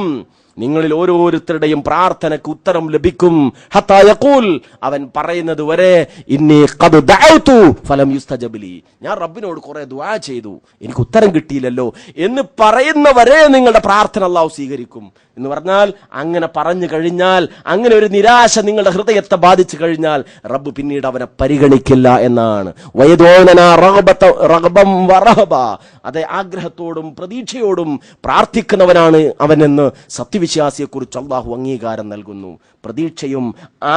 നിങ്ങളിൽ ഓരോരുത്തരുടെയും പ്രാർത്ഥനയ്ക്ക് ഉത്തരം ലഭിക്കും. ഹത്താ യഖൂൽ, അവൻ പറയുന്നത് വരെ ഇന്നി ഖദ് ദഅഉതു ഫലം യുസ്തജബ് ലി, ഞാൻ റബ്ബിനോട് കുറെ ദുആ ചെയ്തു എനിക്ക് ഉത്തരം കിട്ടിയില്ലല്ലോ എന്ന് പറയുന്നവരെ നിങ്ങളുടെ പ്രാർത്ഥന അല്ലാഹു സ്വീകരിക്കും എന്ന് പറഞ്ഞാൽ, അങ്ങനെ പറഞ്ഞു കഴിഞ്ഞാൽ, അങ്ങനെ ഒരു നിരാശ നിങ്ങളുടെ ഹൃദയത്തെ ബാധിച്ചു കഴിഞ്ഞാൽ റബ്ബ് പിന്നീട് അവനെ പരിഗണിക്കില്ല എന്നാണ്. വയദോനനാ റഗബം വറഹബ, അതെ, ആഗ്രഹത്തോടും പ്രതീക്ഷയോടും പ്രാർത്ഥിക്കുന്നവനാണ് അവനെന്ന് സത്യവിശ്വാസിയെക്കുറിച്ച് അല്ലാഹു അംഗീകാരം നൽകുന്നു. പ്രതീക്ഷയും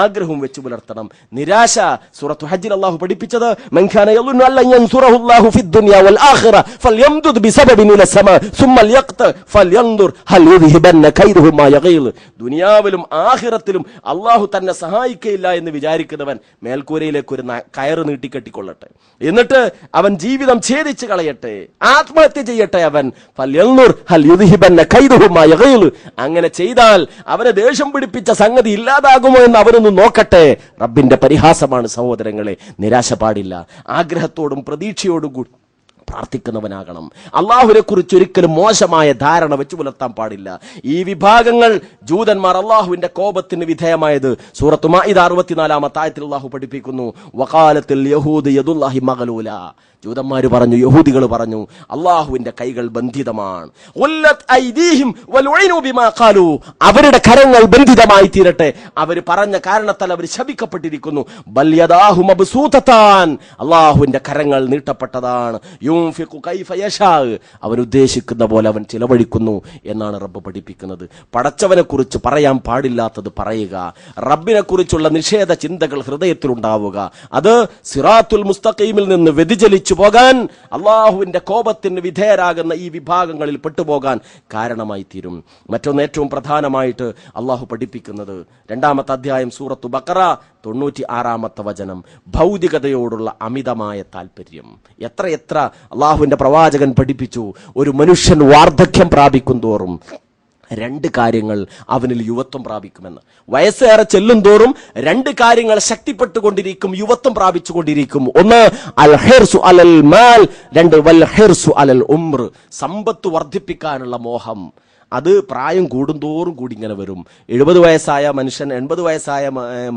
ആഗ്രഹവും വെച്ച് പുലർത്തണം. നിരാശ സൂറത്തു ഹജ്ജിൽ അല്ലാഹു പഠിപ്പിച്ചത്, മൻ കാന യളുന്നു അല്ലൻ യൻസുറഹു അല്ലാഹു ഫിദ് ദുനിയ വൽ ആഖിറ ഫൽയംദുദ് ബിസബബിൻ ഇല സമാ സുമ്മ ലിയഖ്ത ഫൽയൻദുർ ഹൽ യുദ്ഹിബന്ന കൈദുഹു മാ യഗീൽ. ദുനിയാവിലും ആഖിറത്തിലും അല്ലാഹു തന്നെ സഹായിക്കയില്ല എന്ന് വിചാരിക്കുന്നവൻ മേൽക്കൂരയിലേക്ക് ഒരു കയറ് നീട്ടിക്കെട്ടിക്കൊള്ളട്ടെ, എന്നിട്ട് അവൻ ജീവിതം ഛേദിച്ച് കളയട്ടെ, ആത്മഹത്യ ചെയ്യട്ടെ. അവൻ ഫൽയൻദുർ ഹൽ യുദ്ഹിബന്ന കൈദുഹു മാ യഗീൽ, അങ്ങനെ ചെയ്താൽ അവനെ ദേഷ്യം പിടിപ്പിച്ച സംഗതി ഇല്ലാതാകുമോ എന്ന് അവരൊന്ന് നോക്കട്ടെ. റബ്ബിന്റെ പരിഹാസമാണ് സഹോദരങ്ങളെ. നിരാശ പാടില്ല, ആഗ്രഹത്തോടും പ്രതീക്ഷയോടും കൂടി പ്രാർത്ഥിക്കുന്നവനാകണം. അള്ളാഹുവിനെ കുറിച്ച് ഒരിക്കലും മോശമായ ധാരണ വെച്ചു പുലർത്താൻ പാടില്ല. ഈ വിഭാഗങ്ങൾ ജൂതന്മാർ അള്ളാഹുവിന്റെ കോപത്തിന് വിധേയമായത് സൂറത്തു മാഇദ 64-ാമത്തെ ആയത്തിൽ അള്ളാഹു പഠിപ്പിക്കുന്നു, വഖാലത്തിൽ യഹൂദ് യദുല്ലാഹി മഗ്ലൂല, ജൂതന്മാര് പറഞ്ഞു, യഹൂദികൾ പറഞ്ഞു, അള്ളാഹുവിന്റെ കൈകൾ ബന്ധിതമാണ്. അവരുടെ കരങ്ങൾ ബന്ധിതമായി തീരട്ടെ, അവർ പറഞ്ഞ കാരണത്താൽ അവർ ശപിക്കപ്പെട്ടിരിക്കുന്നു. അള്ളാഹുവിന്റെ കരങ്ങൾ നീട്ടപ്പെട്ടതാണ്. അവൻ ഉദ്ദേശിക്കുന്ന പോലെ അവൻ ചിലവഴിക്കുന്നു എന്നാണ് റബ്ബ് പഠിപ്പിക്കുന്നത്. പടച്ചവനെ കുറിച്ച് പറയാൻ പാടില്ലാത്തത് പറയുക, റബ്ബിനെ കുറിച്ചുള്ള നിഷേധ ചിന്തകൾ ഹൃദയത്തിലുണ്ടാവുക, അത് സിറാത്തുൽ മുസ്തഖീമിൽ നിന്ന് വ്യതിചലിച്ചു പോകാൻ, അള്ളാഹുവിന്റെ കോപത്തിന് വിധേയരാകുന്ന ഈ വിഭാഗങ്ങളിൽ പെട്ടുപോകാൻ കാരണമായി തീരും. മറ്റൊന്ന് ഏറ്റവും പ്രധാനമായിട്ട് അള്ളാഹു പഠിപ്പിക്കുന്നത് 2-ാമത്തെ അധ്യായം സൂറത്തു ബഖറ 96-ാമത്തെ വചനം, ഭൗതികതയോടുള്ള അമിതമായ താല്പര്യം. എത്ര അള്ളാഹുവിന്റെ പ്രവാചകൻ പഠിപ്പിച്ചു, ഒരു മനുഷ്യൻ വാർദ്ധക്യം പ്രാപിക്കും തോറും 2 കാര്യങ്ങൾ അവനിൽ യുവത്വം പ്രാപിക്കുമെന്ന്. വയസ്സേറെ ചെല്ലും തോറും 2 കാര്യങ്ങൾ ശക്തിപ്പെട്ടുകൊണ്ടിരിക്കും, യുവത്വം പ്രാപിച്ചുകൊണ്ടിരിക്കും. ഒന്ന് അൽ ഹിർസു അലൽ മാൽ, 2 വൽ ഹിർസു അലൽ ഉംർ, സമ്പത്ത് വർദ്ധിപ്പിക്കാനുള്ള മോഹം. അത് പ്രായം കൂടുന്തോറും കൂടി ഇങ്ങനെ വരും. 70 വയസ്സായ മനുഷ്യൻ, 80 വയസ്സായ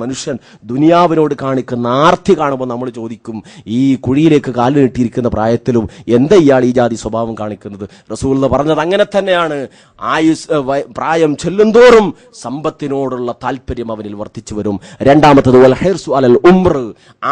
മനുഷ്യൻ ദുനിയാവിനോട് കാണിക്കുന്ന ആർത്തി കാണുമ്പോൾ നമ്മൾ ചോദിക്കും, ഈ കുഴിയിലേക്ക് കാല് നീട്ടിയിരിക്കുന്ന പ്രായത്തിലും എന്താ ഇയാൾ ഈ ജാതി സ്വഭാവം കാണിക്കുന്നത്? റസൂൽ പറഞ്ഞത് അങ്ങനെ തന്നെയാണ്. പ്രായം ചെല്ലുന്തോറും സമ്പത്തിനോടുള്ള താല്പര്യം അവനിൽ വർദ്ധിച്ചു വരും. 2-ാമത്തത് വൽ ഹിർസു അലൽ ഉംർ,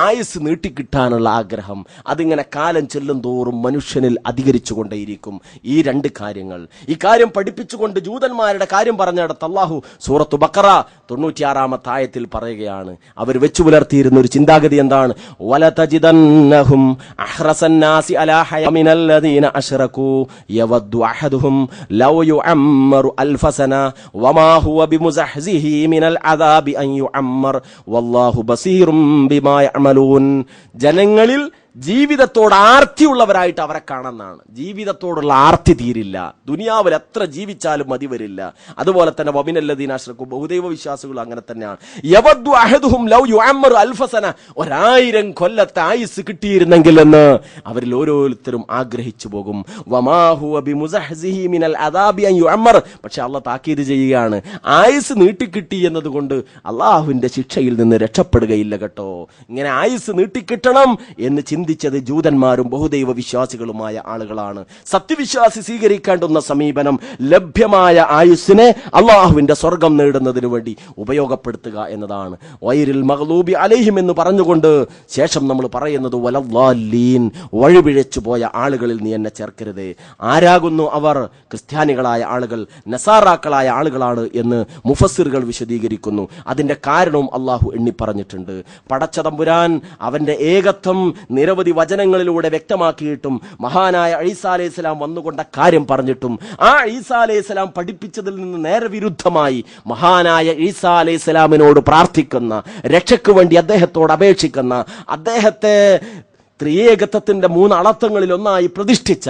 ആയുസ് നീട്ടിക്കിട്ടാനുള്ള ആഗ്രഹം. അതിങ്ങനെ കാലം ചെല്ലുന്തോറും മനുഷ്യനിൽ അധികരിച്ചു കൊണ്ടേയിരിക്കും. ഈ 2 കാര്യങ്ങൾ, ഈ കാര്യം പഠിപ്പിച്ചുകൊണ്ട് ജൂതന്മാരുടെ കാര്യം പറഞ്ഞിടത്ത് അല്ലാഹു സൂറത്തു ബഖറ 96-ാമത്തെ ആയത്തിൽ പറയുകയാണ്, അവർ വെച്ചു പുലർത്തിയിരുന്ന ഒരു ചിന്താഗതി എന്താണ്? വലതജിദന്നഹും അഹ്റസന്നാസി അലാ ഹയ മിനല്ലദീന അശ്റകൂ യവദ്ദു അഹദുഹും ലൗ യുഅമ്മറു അൽഫസന വമാ ഹുവ ബിമുസഹ്സിഹി മിനൽ അദാബി അൻ യുഅമ്മർ വല്ലാഹു ബസീറും ബിമാ യഅമലൂൻ. ജനങ്ങളിൽ ജീവിതത്തോട് ആർത്തിയുള്ളവരായിട്ട് അവരെ കാണുന്നതാണ്. ജീവിതത്തോടുള്ള ആർത്തി തീരില്ല, ദുനിയാവിൽ എത്ര ജീവിച്ചാലും മതി വരില്ല. അതുപോലെ തന്നെ വമിനല്ലദീന അശ്റകൂ, ബഹുദൈവ വിശ്വാസികൾ അങ്ങനെ തന്നെയാണ്. യവദ്ദു അഹദുഹും ലൗ യുഅമ്മറു അൽഫസന, 1000 കൊല്ലത്തെ ആയുസ് കിട്ടിയിരുന്നെങ്കിൽ എന്ന് അവരിൽ ഓരോരുത്തരും ആഗ്രഹിച്ചു പോകും. വമാ ഹുവ ബിമുസഹ്സിഹി മിനൽ അദാബി അൻ യുഅമ്മർ, പക്ഷെ അല്ലാഹ് താക്കീത് ചെയ്യുകയാണ്, ആയുസ് നീട്ടിക്കിട്ടി എന്നതുകൊണ്ട് അള്ളാഹുവിന്റെ ശിക്ഷയിൽ നിന്ന് രക്ഷപ്പെടുകയില്ല കേട്ടോ. ഇങ്ങനെ ആയുസ് നീട്ടിക്കിട്ടണം എന്ന് ചിന്തിച്ചത് ജൂതന്മാരും ബഹുദൈവ വിശ്വാസികളുമായ ആളുകളാണ്. സത്യവിശ്വാസി സ്വീകരിക്കേണ്ടുന്ന സമീപനം ലഭ്യമായ ആയുസ്സിനെ അള്ളാഹുവിന്റെ സ്വർഗം നേടുന്നതിനു വേണ്ടി ഉപയോഗപ്പെടുത്തുക എന്നതാണ്. വൈരിൽ മഗ്ലൂബി അലൈഹിം എന്ന് പറഞ്ഞുകൊണ്ട് ശേഷം നമ്മൾ പറയുന്നത് വലദ്ദാലീൻ, വഴിപിഴച്ചു പോയ ആളുകളിൽ നീ എന്നെ ചേർക്കരുതേ. ആരാകുന്നു അവർ? ക്രിസ്ത്യാനികളായ ആളുകൾ, നസാറാക്കളായ ആളുകളാണ് എന്ന് മുഫസ്സിറുകൾ വിശദീകരിക്കുന്നു. അതിന്റെ കാരണവും അള്ളാഹു എണ്ണി പറഞ്ഞിട്ടുണ്ട്. പടച്ച തമ്പുരാൻ അവന്റെ ഏകത്വം നിരവധി നിരവധി വചനങ്ങളിലൂടെ വ്യക്തമാക്കിയിട്ടും മഹാനായ ഈസാ അലൈഹിസ്സലാം വന്നുകൊണ്ട കാര്യം പറഞ്ഞിട്ടും ആ ഈസാ അലൈഹിസ്സലാം പഠിപ്പിച്ചതിൽ നിന്ന് നേരെ വിരുദ്ധമായി മഹാനായ ഈസാ അലൈഹിസ്സലാമിനോട് പ്രാർത്ഥിക്കുന്ന, രക്ഷയ്ക്ക് വേണ്ടി അദ്ദേഹത്തോട് അപേക്ഷിക്കുന്ന, അദ്ദേഹത്തെ ത്രിയേകത്വത്തിന്റെ 3 അളത്തങ്ങളിൽ ഒന്നായി പ്രതിഷ്ഠിച്ച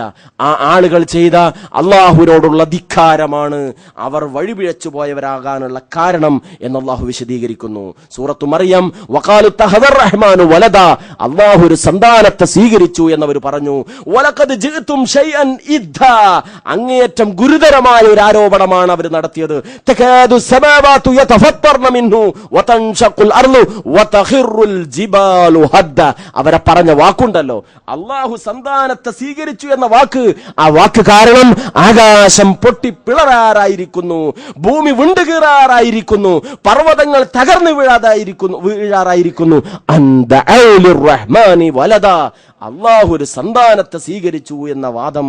ആ ആളുകൾ ചെയ്ത അള്ളാഹുവിനോടുള്ള ധിക്കാരമാണ് അവർ വഴിപിഴച്ചു പോയവരാകാനുള്ള കാരണം എന്ന് അള്ളാഹു വിശദീകരിക്കുന്നു. സൂറത്തു മറിയം വഖാലു തഹദർ റഹ്മാനു വലദ, അള്ളാഹു ഒരു സന്താനത്തെ സ്വീകരിച്ചു എന്നവർ പറഞ്ഞു. വലഖദ് ജിഅ്തും ശൈഅൻ ഇദ്ദാ, അങ്ങേയറ്റം ഗുരുതരമായ ഒരു ആരോപണമാണ് അവർ നടത്തിയത്. തകാദു സമാവാതു യതഫത്തർന മിൻഹു വതൻഷഖുൽ അർളു വതഖിറുൽ ജിബാലു ഹദ്ദ. അവരെ പറഞ്ഞ വാക്കുണ്ടല്ലോ, അള്ളാഹു സന്താനത്തെ സ്വീകരിച്ചു എന്ന വാക്ക്, ആ വാക്ക് കാരണം ആകാശം പൊട്ടിപ്പിളരാറായിരിക്കുന്നു, ഭൂമി വിണ്ടുകീറാറായിരിക്കുന്നു, പർവ്വതങ്ങൾ തകർന്നു വീഴാറായിരിക്കുന്നു. റഹ്മാനി വലദ, അള്ളാഹു ഒരു സന്താനത്തെ സ്വീകരിച്ചു എന്ന വാദം.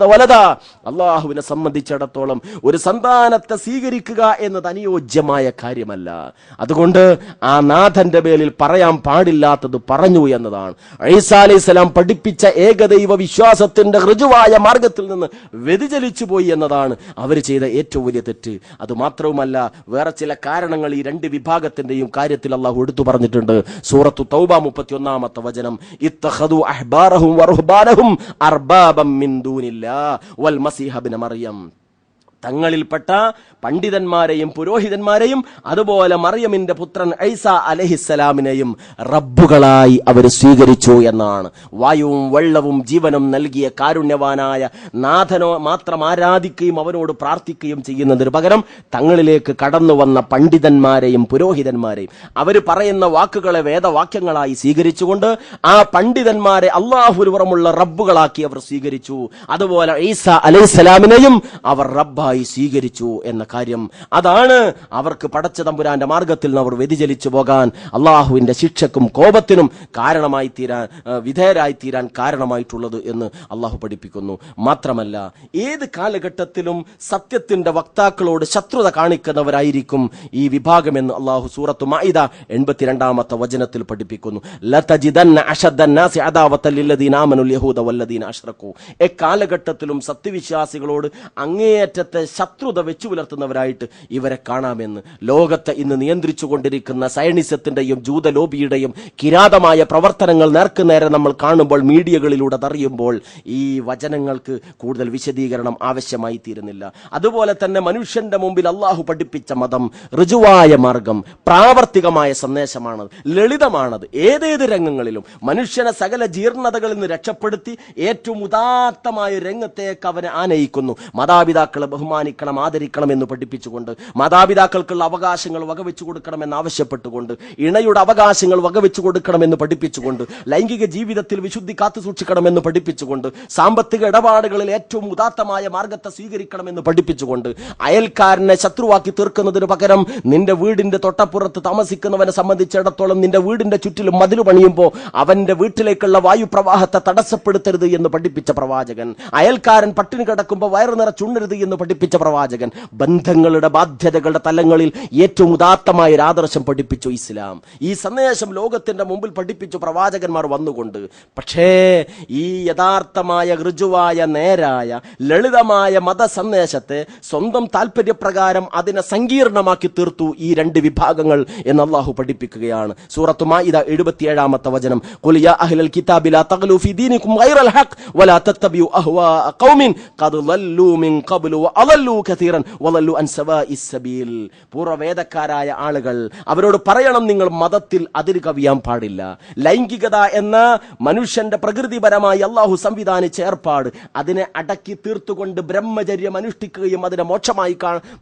വലദ, അള്ളാഹുവിനെ സംബന്ധിച്ചിടത്തോളം ഒരു സന്താനത്തെ സ്വീകരിക്കുക എന്നത് അനുയോജ്യമായ കാര്യമല്ല. അതുകൊണ്ട് ആ നാഥന്റെ പേരിൽ പറയാൻ പാടില്ലാത്തത് പറഞ്ഞു എന്നതാണ്. ഈസാ അലൈഹിസ്സലാം പഠിപ്പിച്ച ഏകദൈവ വിശ്വാസത്തിന്റെ ഋജുവായ മാർഗത്തിൽ നിന്ന് വ്യതിചലിച്ചു പോയി എന്നതാണ് അവർ ചെയ്ത ഏറ്റവും വലിയ തെറ്റ്. അതുമാത്രവുമല്ല, വേറെ ചില കാരണങ്ങൾ ഈ 2 വിഭാഗത്തിന്റെയും കാര്യത്തിൽ അള്ളാഹു എടുത്തു പറഞ്ഞിട്ടുണ്ട്. സൂറത്തു തൗബ 31-ാമത്തെ വചനം, ഇത്തഖദു അഹ്ബാറഹും വറുഹ്ബാനഹും അർബാബം മിൻ ദൂനില്ലാഹ് വൽ മസീഹ ഇബ്ന മറിയം, തങ്ങളിൽപ്പെട്ട പണ്ഡിതന്മാരെയും പുരോഹിതന്മാരെയും അതുപോലെ മറിയമിന്റെ പുത്രൻ ഈസാ അലൈഹിസ്സലാമിനെയും റബ്ബുകളായി അവർ സ്വീകരിച്ചു എന്നാണ്. വായുവും വെള്ളവും ജീവനും നൽകിയ കാരുണ്യവാനായ നാഥനോ മാത്രം ആരാധിക്കുകയും അവനോട് പ്രാർത്ഥിക്കുകയും ചെയ്യുന്നതിന് പകരം തങ്ങളിലേക്ക് കടന്നു വന്ന പണ്ഡിതന്മാരെയും പുരോഹിതന്മാരെയും അവർ പറയുന്ന വാക്കുകളെ വേദവാക്യങ്ങളായി സ്വീകരിച്ചുകൊണ്ട് ആ പണ്ഡിതന്മാരെ അള്ളാഹുവിന് പുറമുള്ള റബ്ബുകളാക്കി അവർ സ്വീകരിച്ചു. അതുപോലെ ഈസാ അലൈഹിസ്സലാമിനെയും അവർ റബ്ബായി സ്വീകരിച്ചു എന്ന കാര്യം. അതാണ് അവർക്ക് പടച്ച തമ്പുരാന്റെ മാർഗത്തിൽ നിന്ന് അവർ വ്യതിചലിച്ചു പോകാൻ, അള്ളാഹുവിന്റെ ശിക്ഷക്കും കോപത്തിനും കാരണമായി തീരാൻ, വിധേയരായി തീരാൻ കാരണമായിട്ടുള്ളത് എന്ന് അള്ളാഹു പഠിപ്പിക്കുന്നു. മാത്രമല്ല, ഏത് കാലഘട്ടത്തിലും സത്യത്തിന്റെ വക്താക്കളോട് ശത്രുത കാണിക്കുന്നവരായിരിക്കും ഈ വിഭാഗമെന്ന് അള്ളാഹു സൂറത്തു മാഇദ 82-ാമത്തെ വചനത്തിൽ പഠിപ്പിക്കുന്നു. ലതജിദന്ന അശദ്ദന്നാസി അദാവത്തൻ ലില്ലദീന ആമനുൽ യഹൂദ വല്ലദീന അശ്റകൂ, എക്കാലഘട്ടത്തിലും സത്യവിശ്വാസികളോട് അങ്ങേയറ്റത്തെ ശത്രുത വെച്ചു പുലർത്തുന്നവരായിട്ട് ഇവരെ കാണാമെന്ന്. ലോകത്തെ ഇന്ന് നിയന്ത്രിച്ചു കൊണ്ടിരിക്കുന്ന സയനിസത്തിന്റെയും ജൂതലോബിയുടെയും കിരാതമായ പ്രവർത്തനങ്ങൾ നേർക്കുനേരെ നമ്മൾ കാണുമ്പോൾ, മീഡിയകളിലൂടെ അറിയുമ്പോൾ ഈ വചനങ്ങൾക്ക് കൂടുതൽ വിശദീകരണം ആവശ്യമായി തീരുന്നില്ല. അതുപോലെ തന്നെ മനുഷ്യന്റെ മുമ്പിൽ അള്ളാഹു പഠിപ്പിച്ച മതം ഋജുവായ മാർഗം, പ്രാവർത്തികമായ സന്ദേശമാണ്, ലളിതമാണത്. ഏതേത് രംഗങ്ങളിലും മനുഷ്യനെ സകല ജീർണതകളിൽ നിന്ന് രക്ഷപ്പെടുത്തി ഏറ്റവും ഉദാത്തമായ രംഗത്തേക്ക് അവനെ ആനയിക്കുന്നു. മാതാപിതാക്കളെ ബഹുമാനിക്കണം, ആദരിക്കണം എന്ന് പഠിപ്പിച്ചുകൊണ്ട്, മാതാപിതാക്കൾക്കുള്ള അവകാശങ്ങൾ വകവെച്ചു കൊടുക്കണമെന്ന് ആവശ്യപ്പെട്ടുകൊണ്ട്, ഇണയുടെ അവകാശങ്ങൾ വകവെച്ചു കൊടുക്കണമെന്ന് പഠിപ്പിച്ചുകൊണ്ട്, ലൈംഗിക ജീവിതത്തിൽ വിശുദ്ധി കാത്തു സൂക്ഷിക്കണമെന്ന് പഠിപ്പിച്ചുകൊണ്ട്, സാമ്പത്തിക ഇടപാടുകളിൽ ഏറ്റവും ഉദാത്തമായ മാർഗത്തെ സ്വീകരിക്കണമെന്ന് പഠിപ്പിച്ചുകൊണ്ട്, അയൽക്കാരനെ ശത്രുവാക്കി തീർക്കുന്നതിന് പകരം നിന്റെ വീടിന്റെ തൊട്ടപ്പുറത്ത് താമസിക്കുന്നവനെ സംബന്ധിച്ചിടത്തോളം നിന്റെ വീടിന്റെ ചുറ്റിലും മതിൽ പണിയുമ്പോൾ അവന്റെ വീട്ടിലേക്കുള്ള വായുപ്രവാഹത്തെ തടസ്സപ്പെടുത്തരുത് എന്ന് പഠിപ്പിച്ച പ്രവാചകൻ, അയൽക്കാരൻ പട്ടിണി കിടക്കുമ്പോൾ വയറു നിറച്ചുണ്ണരുത് എന്ന് പഠിപ്പിച്ച പ്രവാചകൻ, ബന്ധങ്ങളുടെ ബാധ്യതകളുടെ തലങ്ങളിൽ ഏറ്റവും ഉദാത്തമായ ഒരു ആദർശം പഠിപ്പിച്ചു ഇസ്ലാം. ഈ സന്ദേശം ലോകത്തിന്റെ മുമ്പിൽ പഠിപ്പിച്ചു പ്രവാചകന്മാർ വന്നുകൊണ്ട്. പക്ഷേ ഈ യഥാർത്ഥമായ ഋജുവായ നേരായ ലളിതമായ മതസന്ദേശത്തെ സ്വന്തം താല്പര്യപ്രകാരം അതിനെ സങ്കീർണമാക്കി തീർത്തു ഈ 2 വിഭാഗങ്ങൾ എന്ന് അല്ലാഹു പഠിപ്പിക്കുകയാണ്. സൂറത്തു മാഇദ 77-ാമത്തെ വചനം, ഖുൽ യാ അഹ്ലൽ കിതാബി ലാ തഗ്ലൂ ഫീ ദീനികും ഗൈറൽ ഹഖ് വലാ തത്തബിഉ അഹ്വാഅ ഖൗമിൻ ഖദ് ളല്ലൂ മിൻ ഖബ്ലു വഅളല്ലൂ കസീറൻ വളല്ലൂ അൻ സവാഇസ് സബീൽ. പൂർവ്വവേദക്കാരായ ആളുകൾ, അവരോട് പറയണം, നിങ്ങൾ മതത്തിൽ അതിര് കവിയാൻ പാടില്ല. ലൈംഗികത എന്ന മനുഷ്യന്റെ പ്രകൃതിപരമായി അള്ളാഹു സംവിധാനിച്ച ഏർപ്പാട് അതിനെ അടക്കി തീർത്തുകൊണ്ട് ബ്രഹ്മചര്യം അനുഷ്ഠിക്കുകയും അതിനെ മോക്ഷമായി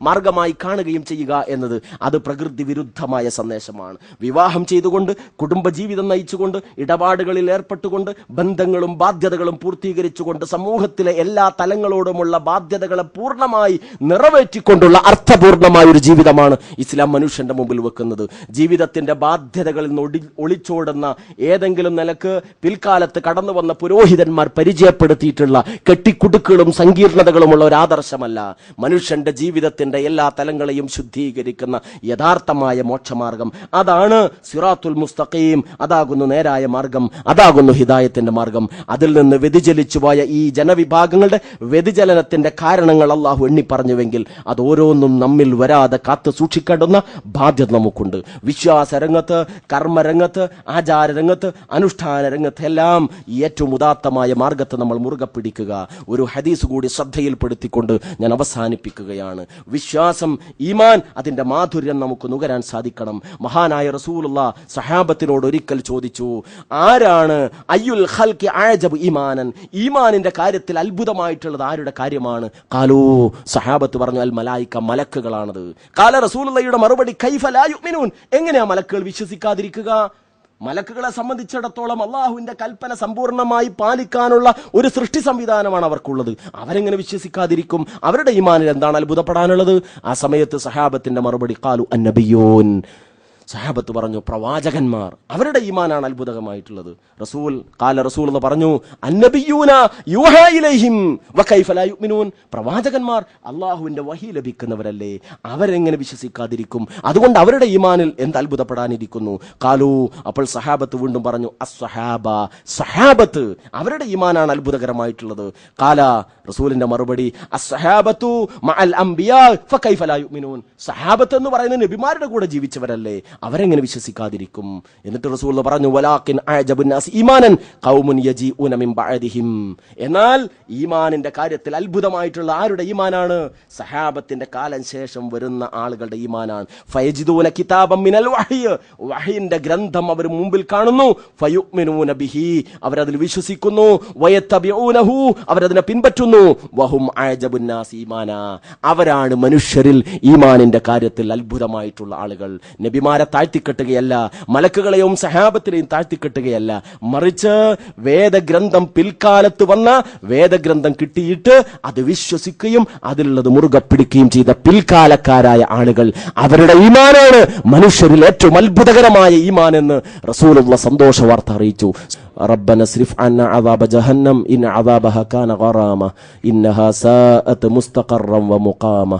മാർഗമായി കാണുകയും ചെയ്യുക എന്നത് അത് പ്രകൃതി വിരുദ്ധമായ സന്ദേശമാണ്. വിവാഹം ചെയ്തുകൊണ്ട് കുടുംബജീവിതം നയിച്ചുകൊണ്ട് ഇടപാടുകളിൽ ഏർപ്പെട്ടുകൊണ്ട് ബന്ധങ്ങളും ബാധ്യതകളും പൂർത്തീകരിച്ചുകൊണ്ട് സമൂഹത്തിലെ എല്ലാ തലങ്ങളോടുമുള്ള ബാധ്യതകളെ പൂർണ്ണമായി പൂർണ്ണമായി നിറവേറ്റിക്കൊണ്ടുള്ള അർത്ഥപൂർണമായ ഒരു ജീവിതമാണ് ഇസ്ലാം മനുഷ്യന്റെ മുമ്പിൽ വെക്കുന്നത്. ജീവിതത്തിന്റെ ബാധ്യതകളിൽ നിന്ന് ഒളിച്ചോടുന്ന ഏതെങ്കിലും നിലക്ക് പിൽക്കാലത്ത് കടന്നു വന്ന പുരോഹിതന്മാർ പരിചയപ്പെടുത്തിയിട്ടുള്ള കെട്ടിക്കുടുക്കുകളും സങ്കീർണതകളുമുള്ള ഒരു ആദർശമല്ല. മനുഷ്യന്റെ ജീവിതത്തിന്റെ എല്ലാ തലങ്ങളെയും ശുദ്ധീകരിക്കുന്ന യഥാർത്ഥമായ മോക്ഷമാർഗം അതാണ് സിറാത്തുൽ മുസ്തഖീം. അതാകുന്നു നേരായ മാർഗം, അതാകുന്നു ഹിദായത്തിന്റെ മാർഗം. അതിൽ നിന്ന് വ്യതിചലിച്ചു പോയ ഈ ജനവിഭാഗങ്ങളുടെ വ്യതിചലനത്തിന്റെ കാരണങ്ങൾ അള്ളാഹു എണ്ണി പറഞ്ഞുവെങ്കിൽ അത് ഓരോന്നും നമ്മിൽ വരാതെ കാത്തു സൂക്ഷിക്കേണ്ടുന്ന ബാധ്യത നമുക്കുണ്ട്. വിശ്വാസരംഗത്ത്, കർമ്മരംഗത്ത്, ആചാരരംഗത്ത്, അനുഷ്ഠാന രംഗത്ത് എല്ലാം ഏറ്റവും ഉദാത്തമായ മാർഗത്തെ നമ്മൾ മുറുകെ പിടിക്കുക. ഒരു ഹദീസ് കൂടി ശ്രദ്ധയിൽപ്പെടുത്തിക്കൊണ്ട് ഞാൻ അവസാനിപ്പിക്കുകയാണ്. വിശ്വാസം, ഈമാൻ, അതിന്റെ മാധുര്യം നമുക്ക് നുകരാൻ സാധിക്കണം. മഹാനായ റസൂലുള്ളാഹി സഹാബത്തിനോട് ഒരിക്കൽ ചോദിച്ചു, ആരാണ് അയ്യുൽ ഖൽഖി അഅജബു ഈമാനൻ, ഈമാനിന്റെ കാര്യത്തിൽ അത്ഭുതമായിട്ടുള്ളത് ആരുടെ കാര്യമാണ്? ഖാലൂ, സഹാബത്ത് പറഞ്ഞു, അൽ മലായിക, മലക്കുകളാണത്. ഖാല റസൂലുള്ളാഹിയുടെ മറുപടി, കൈഫ ലാ യുഅ്മിനൂൻ, എങ്ങനെയാ മലക്കുകൾ വിശ്വസിക്കാതിരിക്കുക? മലക്കുകളെ സംബന്ധിച്ചിടത്തോളം അള്ളാഹുവിന്റെ കൽപ്പന സമ്പൂർണ്ണമായി പാലിക്കാനുള്ള ഒരു സൃഷ്ടി സംവിധാനമാണ് അവർക്കുള്ളത്. അവരെങ്ങനെ വിശ്വസിക്കാതിരിക്കും? അവരുടെ ഈമാനിൽ എന്താണ് അത്ഭുതപ്പെടാനുള്ളത്? ആ സമയത്ത് സഹാബത്തിന്റെ മറുപടി, ഖാലു അന്നബിയൂൻ, സഹാബത്ത് പറഞ്ഞു, പ്രവാചകന്മാർ, അവരുടെ ഈമാനാണ് അത്ഭുതകമായിട്ടുള്ളത്. റസൂൽ എന്ന് പറഞ്ഞു, അന്നബിയൂന യൂഹാ ഇലൈഹിം വകൈഫ ലാ യുഅ്മിനൂൻ, പ്രവാചകന്മാർ അല്ലാഹുവിന്റെ വഹി ലഭിക്കുന്നവരല്ലേ, അവരെങ്ങനെ വിശ്വസിക്കാതിരിക്കും? അതുകൊണ്ട് അവരുടെ ഈമാനിൽ എന്ത് അത്ഭുതപ്പെടാനിരിക്കുന്നു? ഖാലു, അപ്പോൾ സഹാബത്ത് വീണ്ടും പറഞ്ഞു, അസ്സഹാബ, സഹാബത്ത്, അവരുടെ ഈമാനാണ് അത്ഭുതകരമായിട്ടുള്ളത്. ഖാല, റസൂലിന്റെ മറുപടി, അസ്സഹാബത്തു മഅൽ അംബിയാ ഫകൈഫ ലാ യുഅ്മിനൂൻ, സഹാബത്ത് എന്ന് പറയുന്നത് നബിമാരുടെ കൂടെ ജീവിച്ചവരല്ലേ, അവരെങ്ങനെ വിശ്വസിക്കാതിരിക്കും? എന്നിട്ട് റസൂൽ പറഞ്ഞു, വലാകിൻ അഅജബുൻ നാസ് ഈമാനൻ ഖൗമുൻ യജീഉന മിൻ ബഅദിഹിം, എന്നാൽ ഈമാനിന്റെ കാര്യത്തിൽ അത്ഭുതമായിട്ടുള്ള ആരുടെ ഈമാനാണ്? സഹാബത്തിന്റെ കാലം ശേഷം വരുന്ന ആളുകളുടെ ഈമാനാണ്. ഫയജിദൂന കിതാബൻ മിനൽ വഹ്യ്, വഹ്യിന്റെ ഗ്രന്ഥം അവർ മുമ്പിൽ കാണുന്നു. ഫയുഅ്മിനൂന ബിഹി, അവരതിൽ വിശ്വസിക്കുന്നു. വയത്തബിഊനഹു, അവരതിനെ പിൻപറ്റുന്നു. വഹും അഅജബുൻ നാസ് ഈമാന, അവരാണ് മനുഷ്യരിൽ ഈമാനിന്റെ കാര്യത്തിൽ അത്ഭുതമായിട്ടുള്ള ആളുകൾ. നബിമാരെ താഴ്ത്തിക്കെട്ടുകയല്ല, മലക്കുകളെയും സഹാബത്തിനെയും താഴ്ത്തിക്കെട്ടുകയല്ല, മറിച്ച് വേദഗ്രന്ഥം, പിൽക്കാലത്ത് വന്ന വേദഗ്രന്ഥം കിട്ടിയിട്ട് അത് വിശ്വസിക്കുകയും അതിലുള്ളത് മുറുകെ പിടിക്കുകയും ചെയ്ത പിൽക്കാലക്കാരായ ആളുകൾ, അവരുടെ ഈമാനാണ് മനുഷ്യരിൽ ഏറ്റവും അത്ഭുതകരമായ ഈമാൻ എന്ന് റസൂലുള്ളാഹി സന്തോഷ വാർത്ത അറിയിച്ചു. ربنا اصرف عنا عذاب جهنم إن عذابها كان غراما إنها ساءت مستقرا ومقاما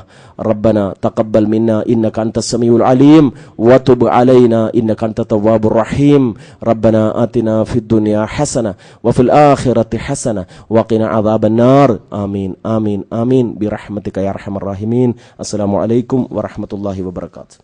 ربنا تقبل منا إنك أنت السميع العليم وتب علينا إنك أنت التواب الرحيم ربنا آتنا في الدنيا حسنة وفي الآخرة حسنة وقنا عذاب النار آمين آمين آمين برحمتك يا أرحم الراحمين. السلام عليكم ورحمة الله وبركاته.